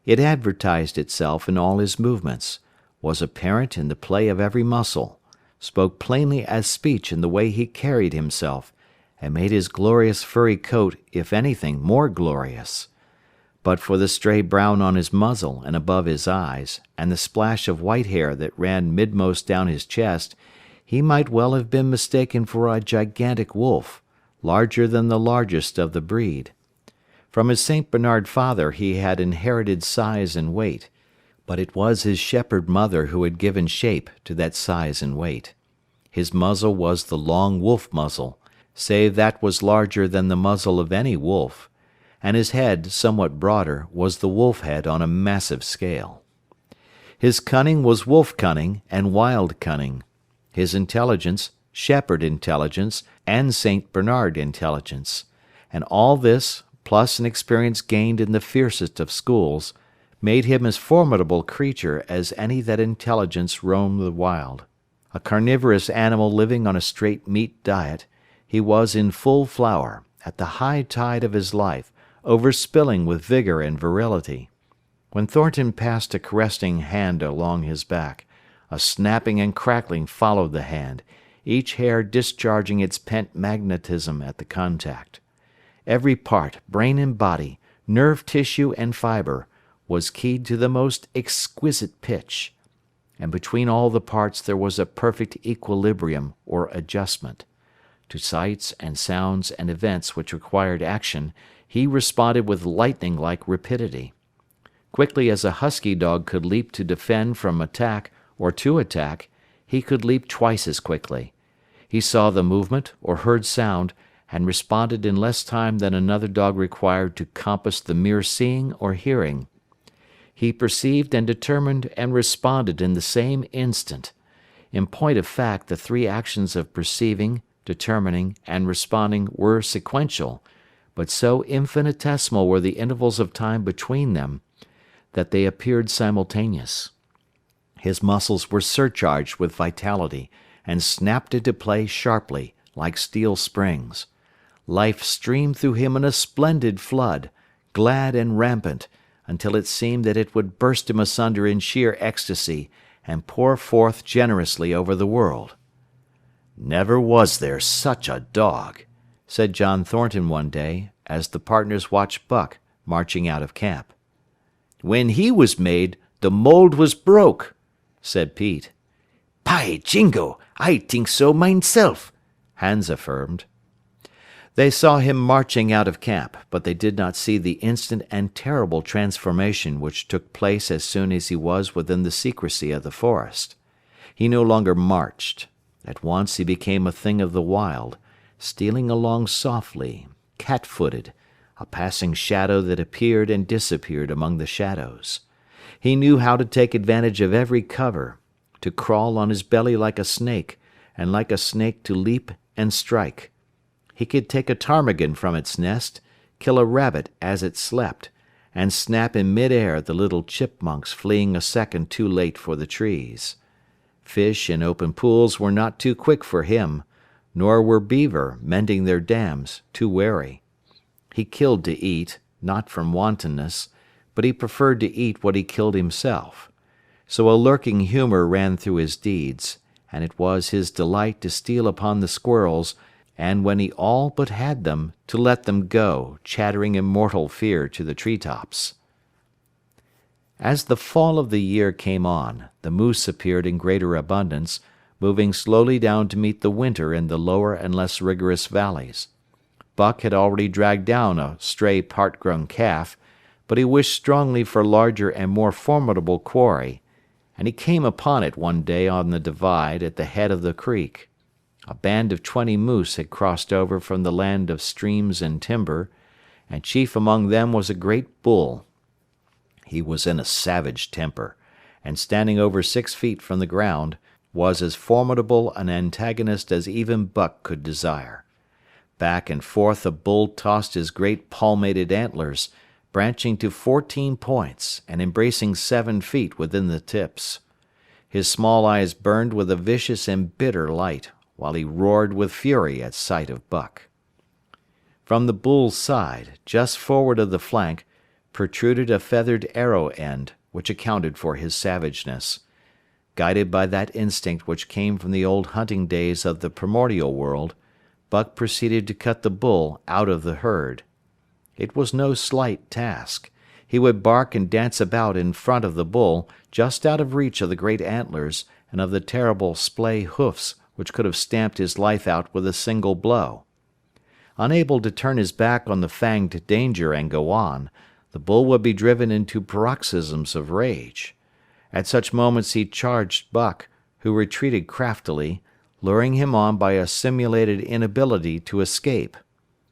It advertised itself in all his movements, was apparent in the play of every muscle, spoke plainly as speech in the way he carried himself, and made his glorious furry coat, if anything, more glorious. But for the stray brown on his muzzle and above his eyes, and the splash of white hair that ran midmost down his chest, He might well have been mistaken for a gigantic wolf, larger than the largest of the breed. From his St. Bernard father he had inherited size and weight, but it was his shepherd mother who had given shape to that size and weight. His muzzle was the long wolf muzzle, save that was larger than the muzzle of any wolf, and his head, somewhat broader, was the wolf head on a massive scale. His cunning was wolf cunning and wild cunning. His intelligence, shepherd intelligence, and St. Bernard intelligence. And all this, plus an experience gained in the fiercest of schools, made him as formidable creature as any that intelligence roamed the wild. A carnivorous animal living on a straight meat diet, he was in full flower, at the high tide of his life, overspilling with vigor and virility. When Thornton passed a caressing hand along his back, a snapping and crackling followed the hand, each hair discharging its pent magnetism at the contact. Every part, brain and body, nerve tissue and fibre, was keyed to the most exquisite pitch, and between all the parts there was a perfect equilibrium or adjustment. To sights and sounds and events which required action, he responded with lightning-like rapidity. Quickly as a husky dog could leap to defend from attack or to attack, he could leap twice as quickly. He saw the movement or heard sound, and responded in less time than another dog required to compass the mere seeing or hearing. He perceived and determined and responded in the same instant. In point of fact, the three actions of perceiving, determining, and responding were sequential, but so infinitesimal were the intervals of time between them, that they appeared simultaneous. His muscles were surcharged with vitality, and snapped into play sharply, like steel springs. Life streamed through him in a splendid flood, glad and rampant, until it seemed that it would burst him asunder in sheer ecstasy, and pour forth generously over the world. "Never was there such a dog," said John Thornton one day, as the partners watched Buck marching out of camp. "When he was made, the mold was broke," said Pete. "By jingo, I think so myself," Hans affirmed. They saw him marching out of camp, but they did not see the instant and terrible transformation which took place as soon as he was within the secrecy of the forest. He no longer marched. At once he became a thing of the wild, stealing along softly, cat-footed, a passing shadow that appeared and disappeared among the shadows. He knew how to take advantage of every cover, to crawl on his belly like a snake, and like a snake to leap and strike. He could take a ptarmigan from its nest, kill a rabbit as it slept, and snap in mid-air the little chipmunks fleeing a second too late for the trees. Fish in open pools were not too quick for him, nor were beaver, mending their dams, too wary. He killed to eat, not from wantonness, but he preferred to eat what he killed himself. So a lurking humor ran through his deeds, and it was his delight to steal upon the squirrels, and when he all but had them, to let them go, chattering in mortal fear to the tree-tops. As the fall of the year came on, the moose appeared in greater abundance, moving slowly down to meet the winter in the lower and less rigorous valleys. Buck had already dragged down a stray part-grown calf, but he wished strongly for larger and more formidable quarry, and he came upon it one day on the divide at the head of the creek. A band of 20 moose had crossed over from the land of streams and timber, and chief among them was a great bull. He was in a savage temper, and standing over 6 feet from the ground, was as formidable an antagonist as even Buck could desire. Back and forth the bull tossed his great palmated antlers, branching to 14 points, and embracing 7 feet within the tips. His small eyes burned with a vicious and bitter light, while he roared with fury at sight of Buck. From the bull's side, just forward of the flank, protruded a feathered arrow end, which accounted for his savageness. Guided by that instinct which came from the old hunting days of the primordial world, Buck proceeded to cut the bull out of the herd. It was no slight task. He would bark and dance about in front of the bull, just out of reach of the great antlers and of the terrible splay hoofs which could have stamped his life out with a single blow. Unable to turn his back on the fanged danger and go on, the bull would be driven into paroxysms of rage. At such moments he charged Buck, who retreated craftily, luring him on by a simulated inability to escape.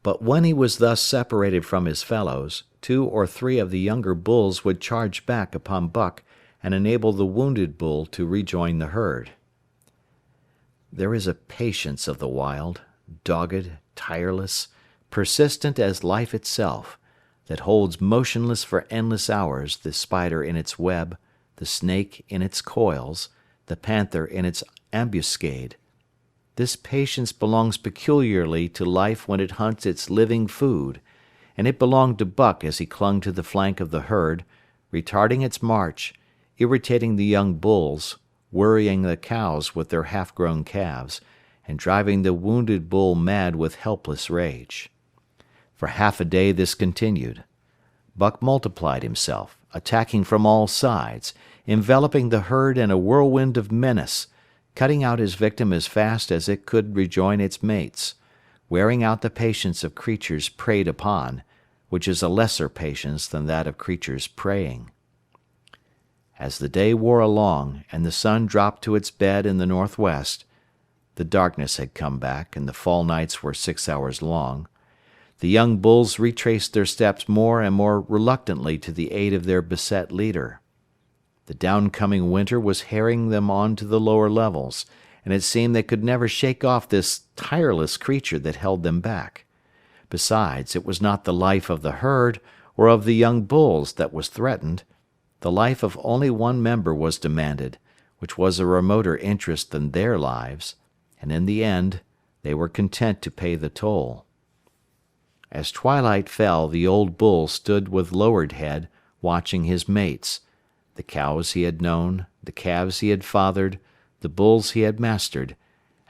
But when he was thus separated from his fellows, 2 or 3 of the younger bulls would charge back upon Buck and enable the wounded bull to rejoin the herd. There is a patience of the wild, dogged, tireless, persistent as life itself, that holds motionless for endless hours the spider in its web, the snake in its coils, the panther in its ambuscade. This patience belongs peculiarly to life when it hunts its living food, and it belonged to Buck as he clung to the flank of the herd, retarding its march, irritating the young bulls, worrying the cows with their half-grown calves, and driving the wounded bull mad with helpless rage. For half a day this continued. Buck multiplied himself, attacking from all sides, enveloping the herd in a whirlwind of menace, cutting out his victim as fast as it could rejoin its mates, wearing out the patience of creatures preyed upon, which is a lesser patience than that of creatures preying. As the day wore along and the sun dropped to its bed in the northwest, the darkness had come back and the fall nights were 6 hours long, the young bulls retraced their steps more and more reluctantly to the aid of their beset leader. The downcoming winter was harrying them on to the lower levels, and it seemed they could never shake off this tireless creature that held them back. Besides, it was not the life of the herd or of the young bulls that was threatened. The life of only one member was demanded, which was a remoter interest than their lives, and in the end they were content to pay the toll. As twilight fell, the old bull stood with lowered head, watching his mates, the cows he had known, the calves he had fathered, the bulls he had mastered,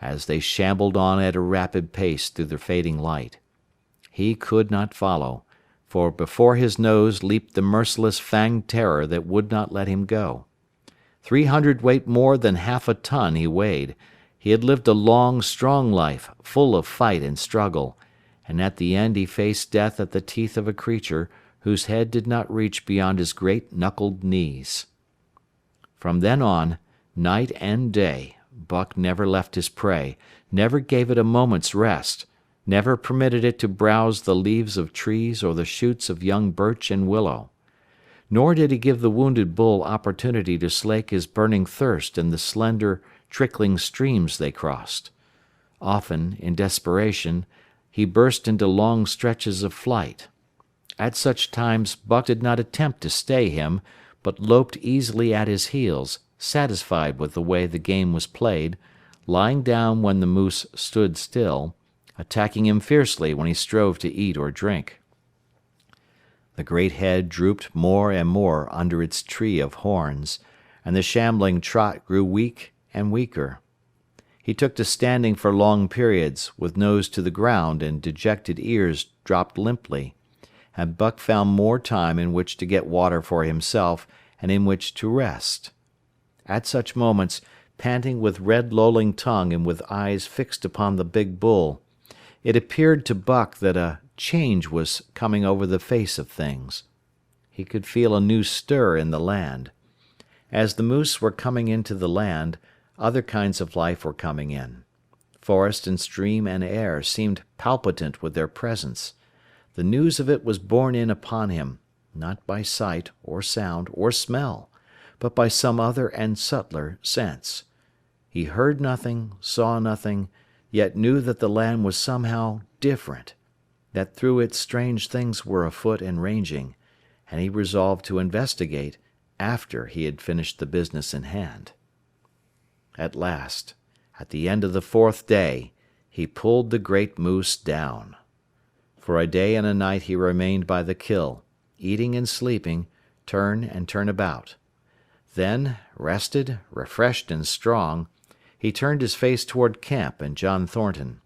as they shambled on at a rapid pace through the fading light. He could not follow, for before his nose leaped the merciless fanged terror that would not let him go. 300 weight more than half a ton he weighed. He had lived a long, strong life, full of fight and struggle, and at the end he faced death at the teeth of a creature whose head did not reach beyond his great knuckled knees. From then on, night and day, Buck never left his prey, never gave it a moment's rest, never permitted it to browse the leaves of trees or the shoots of young birch and willow. Nor did he give the wounded bull opportunity to slake his burning thirst in the slender, trickling streams they crossed. Often, in desperation, he burst into long stretches of flight. At such times Buck did not attempt to stay him, but loped easily at his heels, satisfied with the way the game was played, lying down when the moose stood still, attacking him fiercely when he strove to eat or drink. The great head drooped more and more under its tree of horns, and the shambling trot grew weak and weaker. He took to standing for long periods, with nose to the ground and dejected ears dropped limply, and Buck found more time in which to get water for himself and in which to rest. At such moments, panting with red lolling tongue and with eyes fixed upon the big bull, it appeared to Buck that a change was coming over the face of things. He could feel a new stir in the land. As the moose were coming into the land, other kinds of life were coming in. Forest and stream and air seemed palpitant with their presence. The news of it was borne in upon him, not by sight or sound or smell, but by some other and subtler sense. He heard nothing, saw nothing, yet knew that the land was somehow different, that through it strange things were afoot and ranging, and he resolved to investigate after he had finished the business in hand. At last, at the end of the 4th day, he pulled the great moose down. For a day and a night he remained by the kill, eating and sleeping, turn and turn about. Then, rested, refreshed and strong, he turned his face toward camp and John Thornton.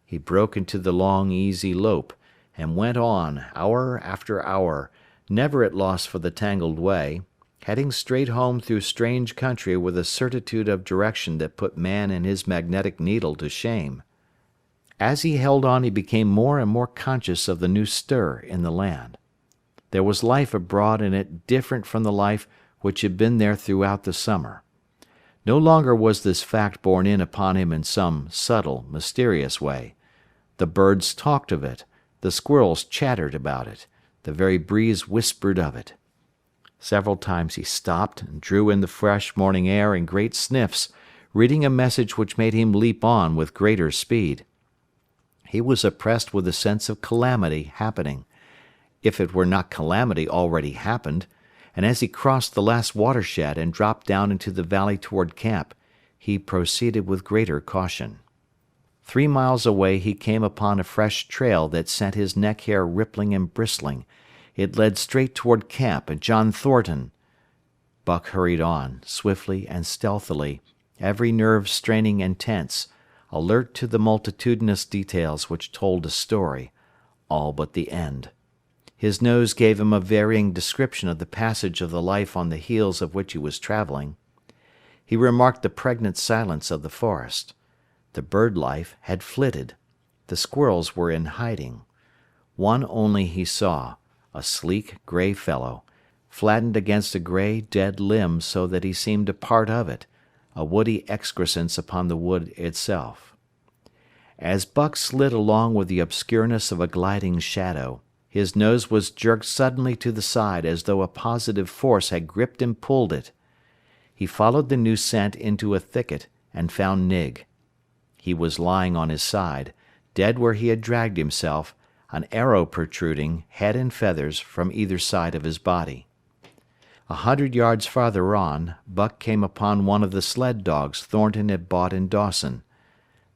He broke into the long, easy lope, and went on, hour after hour, never at loss for the tangled way, heading straight home through strange country with a certitude of direction that put man and his magnetic needle to shame. As he held on he became more and more conscious of the new stir in the land. There was life abroad in it different from the life which had been there throughout the summer. No longer was this fact borne in upon him in some subtle, mysterious way. The birds talked of it, the squirrels chattered about it, the very breeze whispered of it. Several times he stopped and drew in the fresh morning air in great sniffs, reading a message which made him leap on with greater speed. He was oppressed with a sense of calamity happening, if it were not calamity already happened, and as he crossed the last watershed and dropped down into the valley toward camp, he proceeded with greater caution. 3 miles away he came upon a fresh trail that sent his neck hair rippling and bristling. It led straight toward camp and John Thornton. Buck hurried on, swiftly and stealthily, every nerve straining and tense, alert to the multitudinous details which told a story, all but the end. His nose gave him a varying description of the passage of the life on the heels of which he was traveling. He remarked the pregnant silence of the forest. The bird life had flitted. The squirrels were in hiding. One only he saw, a sleek, grey fellow, flattened against a grey, dead limb so that he seemed a part of it, a woody excrescence upon the wood itself. As Buck slid along with the obscureness of a gliding shadow, his nose was jerked suddenly to the side as though a positive force had gripped and pulled it. He followed the new scent into a thicket and found Nig. He was lying on his side, dead where he had dragged himself, an arrow protruding, head and feathers, from either side of his body. 100 yards farther on, Buck came upon one of the sled dogs Thornton had bought in Dawson.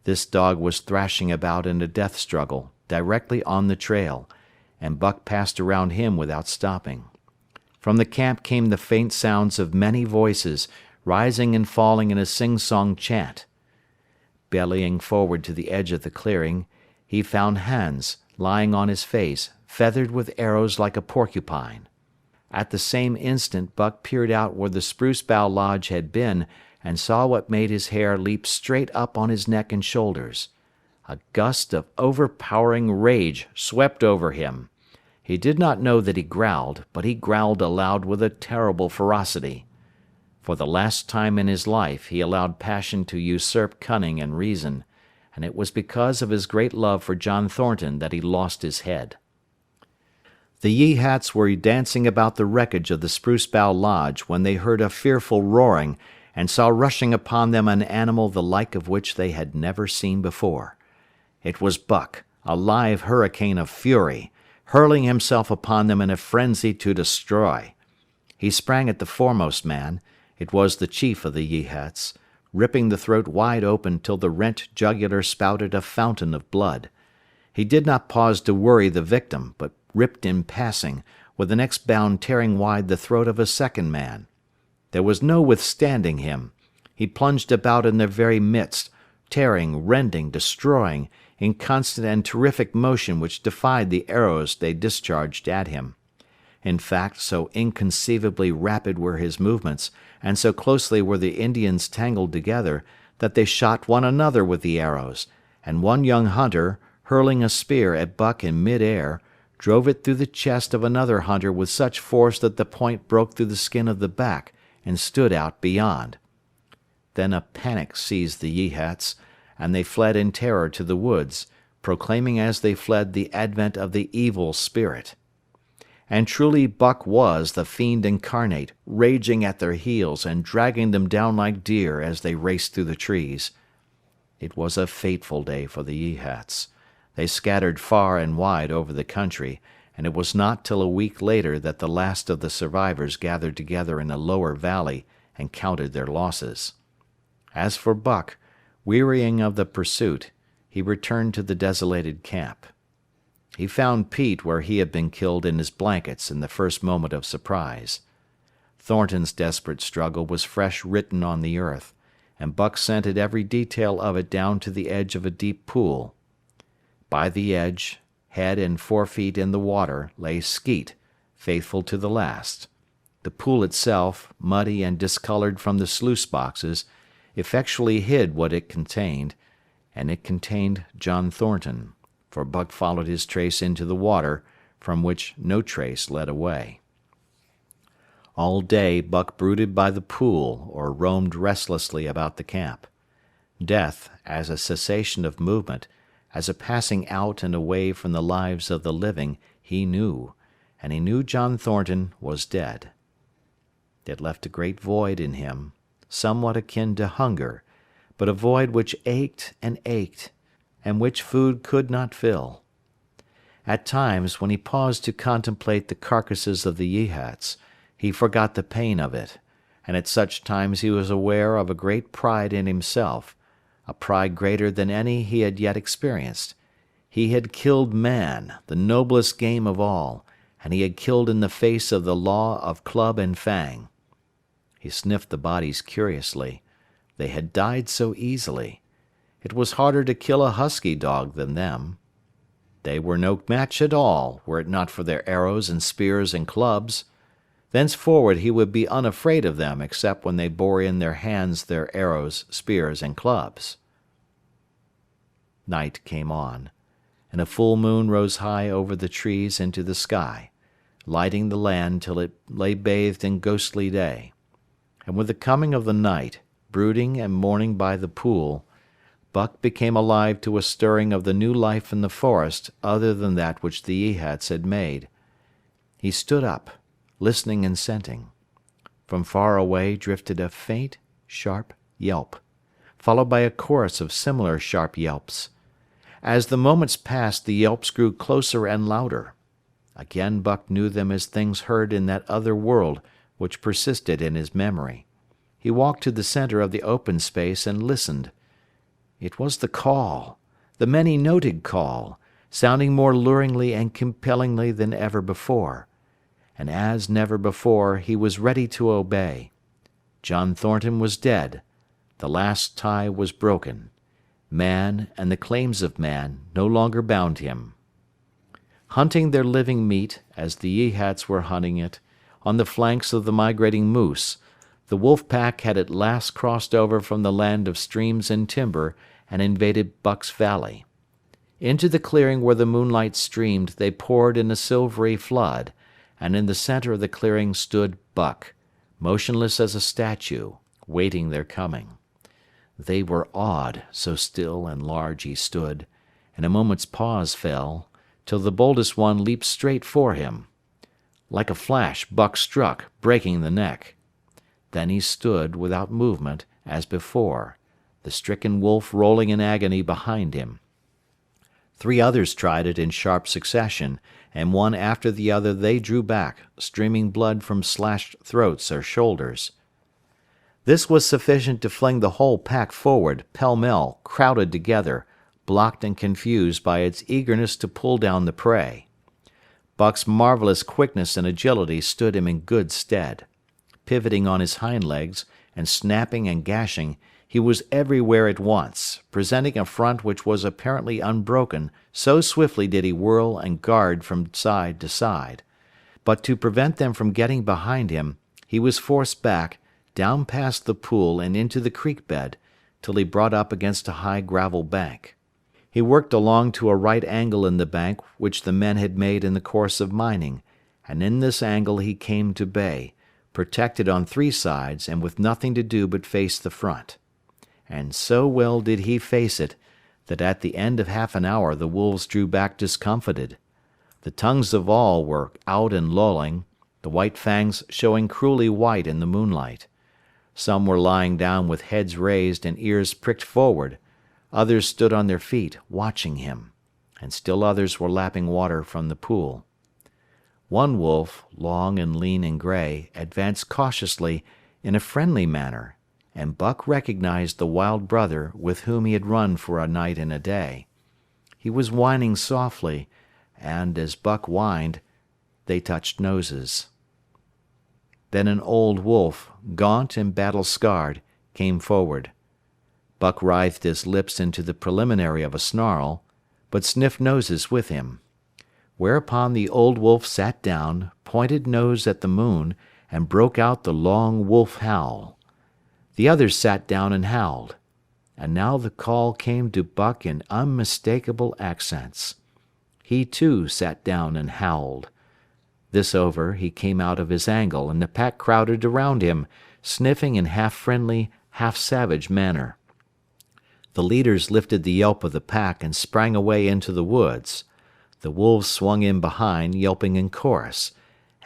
This dog was thrashing about in a death struggle, directly on the trail, and Buck passed around him without stopping. From the camp came the faint sounds of many voices, rising and falling in a sing-song chant. Bellying forward to the edge of the clearing, he found Hans, lying on his face, feathered with arrows like a porcupine. At the same instant Buck peered out where the spruce bough lodge had been and saw what made his hair leap straight up on his neck and shoulders. A gust of overpowering rage swept over him. He did not know that he growled, but he growled aloud with a terrible ferocity. For the last time in his life he allowed passion to usurp cunning and reason, and it was because of his great love for John Thornton that he lost his head. The Yeehats were dancing about the wreckage of the Spruce Bough Lodge when they heard a fearful roaring and saw rushing upon them an animal the like of which they had never seen before. It was Buck, a live hurricane of fury, hurling himself upon them in a frenzy to destroy. He sprang at the foremost man, it was the chief of the Yeehats, ripping the throat wide open till the rent jugular spouted a fountain of blood. He did not pause to worry the victim, but ripped in passing, with the next bound tearing wide the throat of a second man. There was no withstanding him. He plunged about in their very midst, tearing, rending, destroying, in constant and terrific motion which defied the arrows they discharged at him. In fact, so inconceivably rapid were his movements, and so closely were the Indians tangled together, that they shot one another with the arrows, and one young hunter, hurling a spear at Buck in mid-air, drove it through the chest of another hunter with such force that the point broke through the skin of the back and stood out beyond. Then a panic seized the Yeehats, and they fled in terror to the woods, proclaiming as they fled the advent of the evil spirit. And truly Buck was the fiend incarnate, raging at their heels and dragging them down like deer as they raced through the trees. It was a fateful day for the Yeehats. They scattered far and wide over the country, and it was not till a week later that the last of the survivors gathered together in a lower valley and counted their losses. As for Buck, wearying of the pursuit, he returned to the desolated camp. He found Pete where he had been killed in his blankets in the first moment of surprise. Thornton's desperate struggle was fresh written on the earth, and Buck scented every detail of it down to the edge of a deep pool. By the edge, head and 4 feet in the water, lay Skeet, faithful to the last. The pool itself, muddy and discolored from the sluice boxes, effectually hid what it contained, and it contained John Thornton, for Buck followed his trace into the water, from which no trace led away. All day Buck brooded by the pool or roamed restlessly about the camp. Death, as a cessation of movement, as a passing out and away from the lives of the living, he knew, and he knew John Thornton was dead. It left a great void in him, somewhat akin to hunger, but a void which ached, and which food could not fill. At times, when he paused to contemplate the carcasses of the Yehats, he forgot the pain of it, and at such times he was aware of a great pride in himself, a pride greater than any he had yet experienced. He had killed man, the noblest game of all, and he had killed in the face of the law of club and fang. He sniffed the bodies curiously. They had died so easily. It was harder to kill a husky dog than them. They were no match at all, were it not for their arrows and spears and clubs. Thenceforward he would be unafraid of them except when they bore in their hands their arrows, spears, and clubs. Night came on, and a full moon rose high over the trees into the sky, lighting the land till it lay bathed in ghostly day. And with the coming of the night, brooding and mourning by the pool, Buck became alive to a stirring of the new life in the forest other than that which the Yehats had made. He stood up, listening and scenting. From far away drifted a faint, sharp yelp, followed by a chorus of similar sharp yelps. As the moments passed, the yelps grew closer and louder. Again Buck knew them as things heard in that other world which persisted in his memory. He walked to the center of the open space and listened. It was the call, the many-noted call, sounding more luringly and compellingly than ever before. And as never before, he was ready to obey. John Thornton was dead. The last tie was broken. Man and the claims of man no longer bound him. Hunting their living meat, as the Yehats were hunting it, on the flanks of the migrating moose, the wolf pack had at last crossed over from the land of streams and timber and invaded Buck's valley. Into the clearing where the moonlight streamed they poured in a silvery flood, and in the center of the clearing stood Buck, motionless as a statue, waiting their coming. They were awed, so still and large he stood, and a moment's pause fell, till the boldest one leaped straight for him. Like a flash Buck struck, breaking the neck. Then he stood, without movement, as before, the stricken wolf rolling in agony behind him. 3 others tried it in sharp succession, and one after the other they drew back, streaming blood from slashed throats or shoulders. This was sufficient to fling the whole pack forward, pell-mell, crowded together, blocked and confused by its eagerness to pull down the prey. Buck's marvelous quickness and agility stood him in good stead. Pivoting on his hind legs, and snapping and gashing, he was everywhere at once, presenting a front which was apparently unbroken, so swiftly did he whirl and guard from side to side. But to prevent them from getting behind him, he was forced back, down past the pool and into the creek bed, till he brought up against a high gravel bank. He worked along to a right angle in the bank which the men had made in the course of mining, and in this angle he came to bay, protected on 3 sides and with nothing to do but face the front. And so well did he face it, that at the end of half an hour the wolves drew back discomfited. The tongues of all were out and lolling, the white fangs showing cruelly white in the moonlight. Some were lying down with heads raised and ears pricked forward, others stood on their feet, watching him, and still others were lapping water from the pool. One wolf, long and lean and gray, advanced cautiously, in a friendly manner, and Buck recognized the wild brother with whom he had run for a night and a day. He was whining softly, and, as Buck whined, they touched noses. Then an old wolf, gaunt and battle-scarred, came forward. Buck writhed his lips into the preliminary of a snarl, but sniffed noses with him. Whereupon the old wolf sat down, pointed nose at the moon, and broke out the long wolf howl. The others sat down and howled. And now the call came to Buck in unmistakable accents. He too sat down and howled. This over, he came out of his angle, and the pack crowded around him, sniffing in half-friendly, half-savage manner. The leaders lifted the yelp of the pack and sprang away into the woods. The wolves swung in behind, yelping in chorus,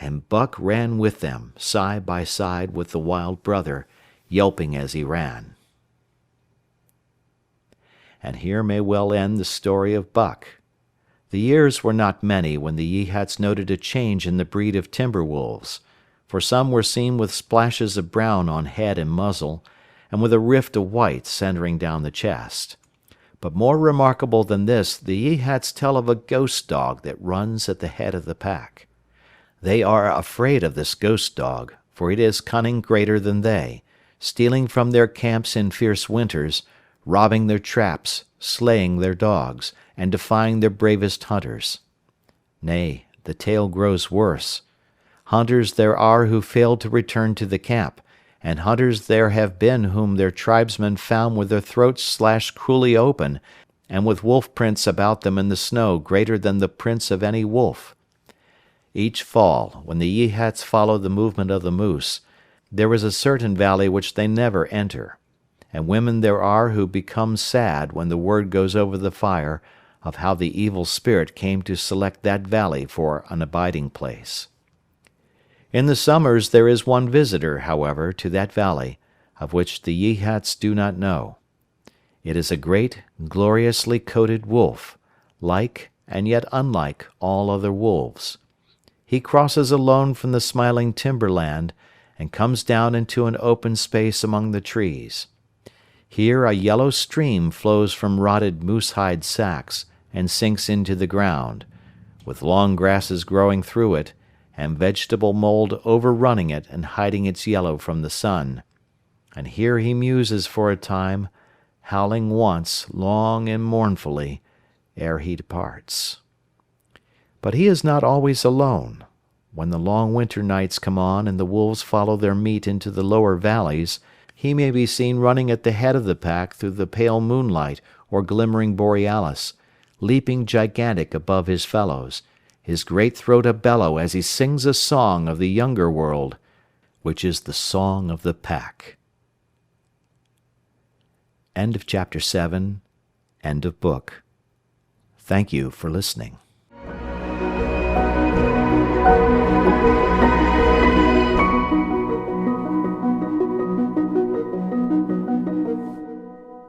and Buck ran with them, side by side with the wild brother, yelping as he ran. And here may well end the story of Buck. The years were not many when the Yeehats noted a change in the breed of timber wolves, for some were seen with splashes of brown on head and muzzle, and with a rift of white centering down the chest. But more remarkable than this, the Yeehats tell of a ghost dog that runs at the head of the pack. They are afraid of this ghost dog, for it is cunning greater than they, stealing from their camps in fierce winters, robbing their traps, slaying their dogs, and defying their bravest hunters. Nay, the tale grows worse. Hunters there are who failed to return to the camp, and hunters there have been whom their tribesmen found with their throats slashed cruelly open, and with wolf prints about them in the snow greater than the prints of any wolf. Each fall, when the Yeehats follow the movement of the moose, there is a certain valley which they never enter, and women there are who become sad when the word goes over the fire of how the evil spirit came to select that valley for an abiding place. In the summers there is one visitor, however, to that valley, of which the Yeehats do not know. It is a great, gloriously coated wolf, like and yet unlike all other wolves. He crosses alone from the smiling timberland and comes down into an open space among the trees. Here a yellow stream flows from rotted moose-hide sacks and sinks into the ground, with long grasses growing through it, and vegetable mold overrunning it and hiding its yellow from the sun. And here he muses for a time, howling once, long and mournfully, ere he departs. But he is not always alone. When the long winter nights come on and the wolves follow their meat into the lower valleys, he may be seen running at the head of the pack through the pale moonlight or glimmering borealis, leaping gigantic above his fellows, his great throat a-bellow as he sings a song of the younger world, which is the song of the pack. End of Chapter 7. End of book. Thank you for listening.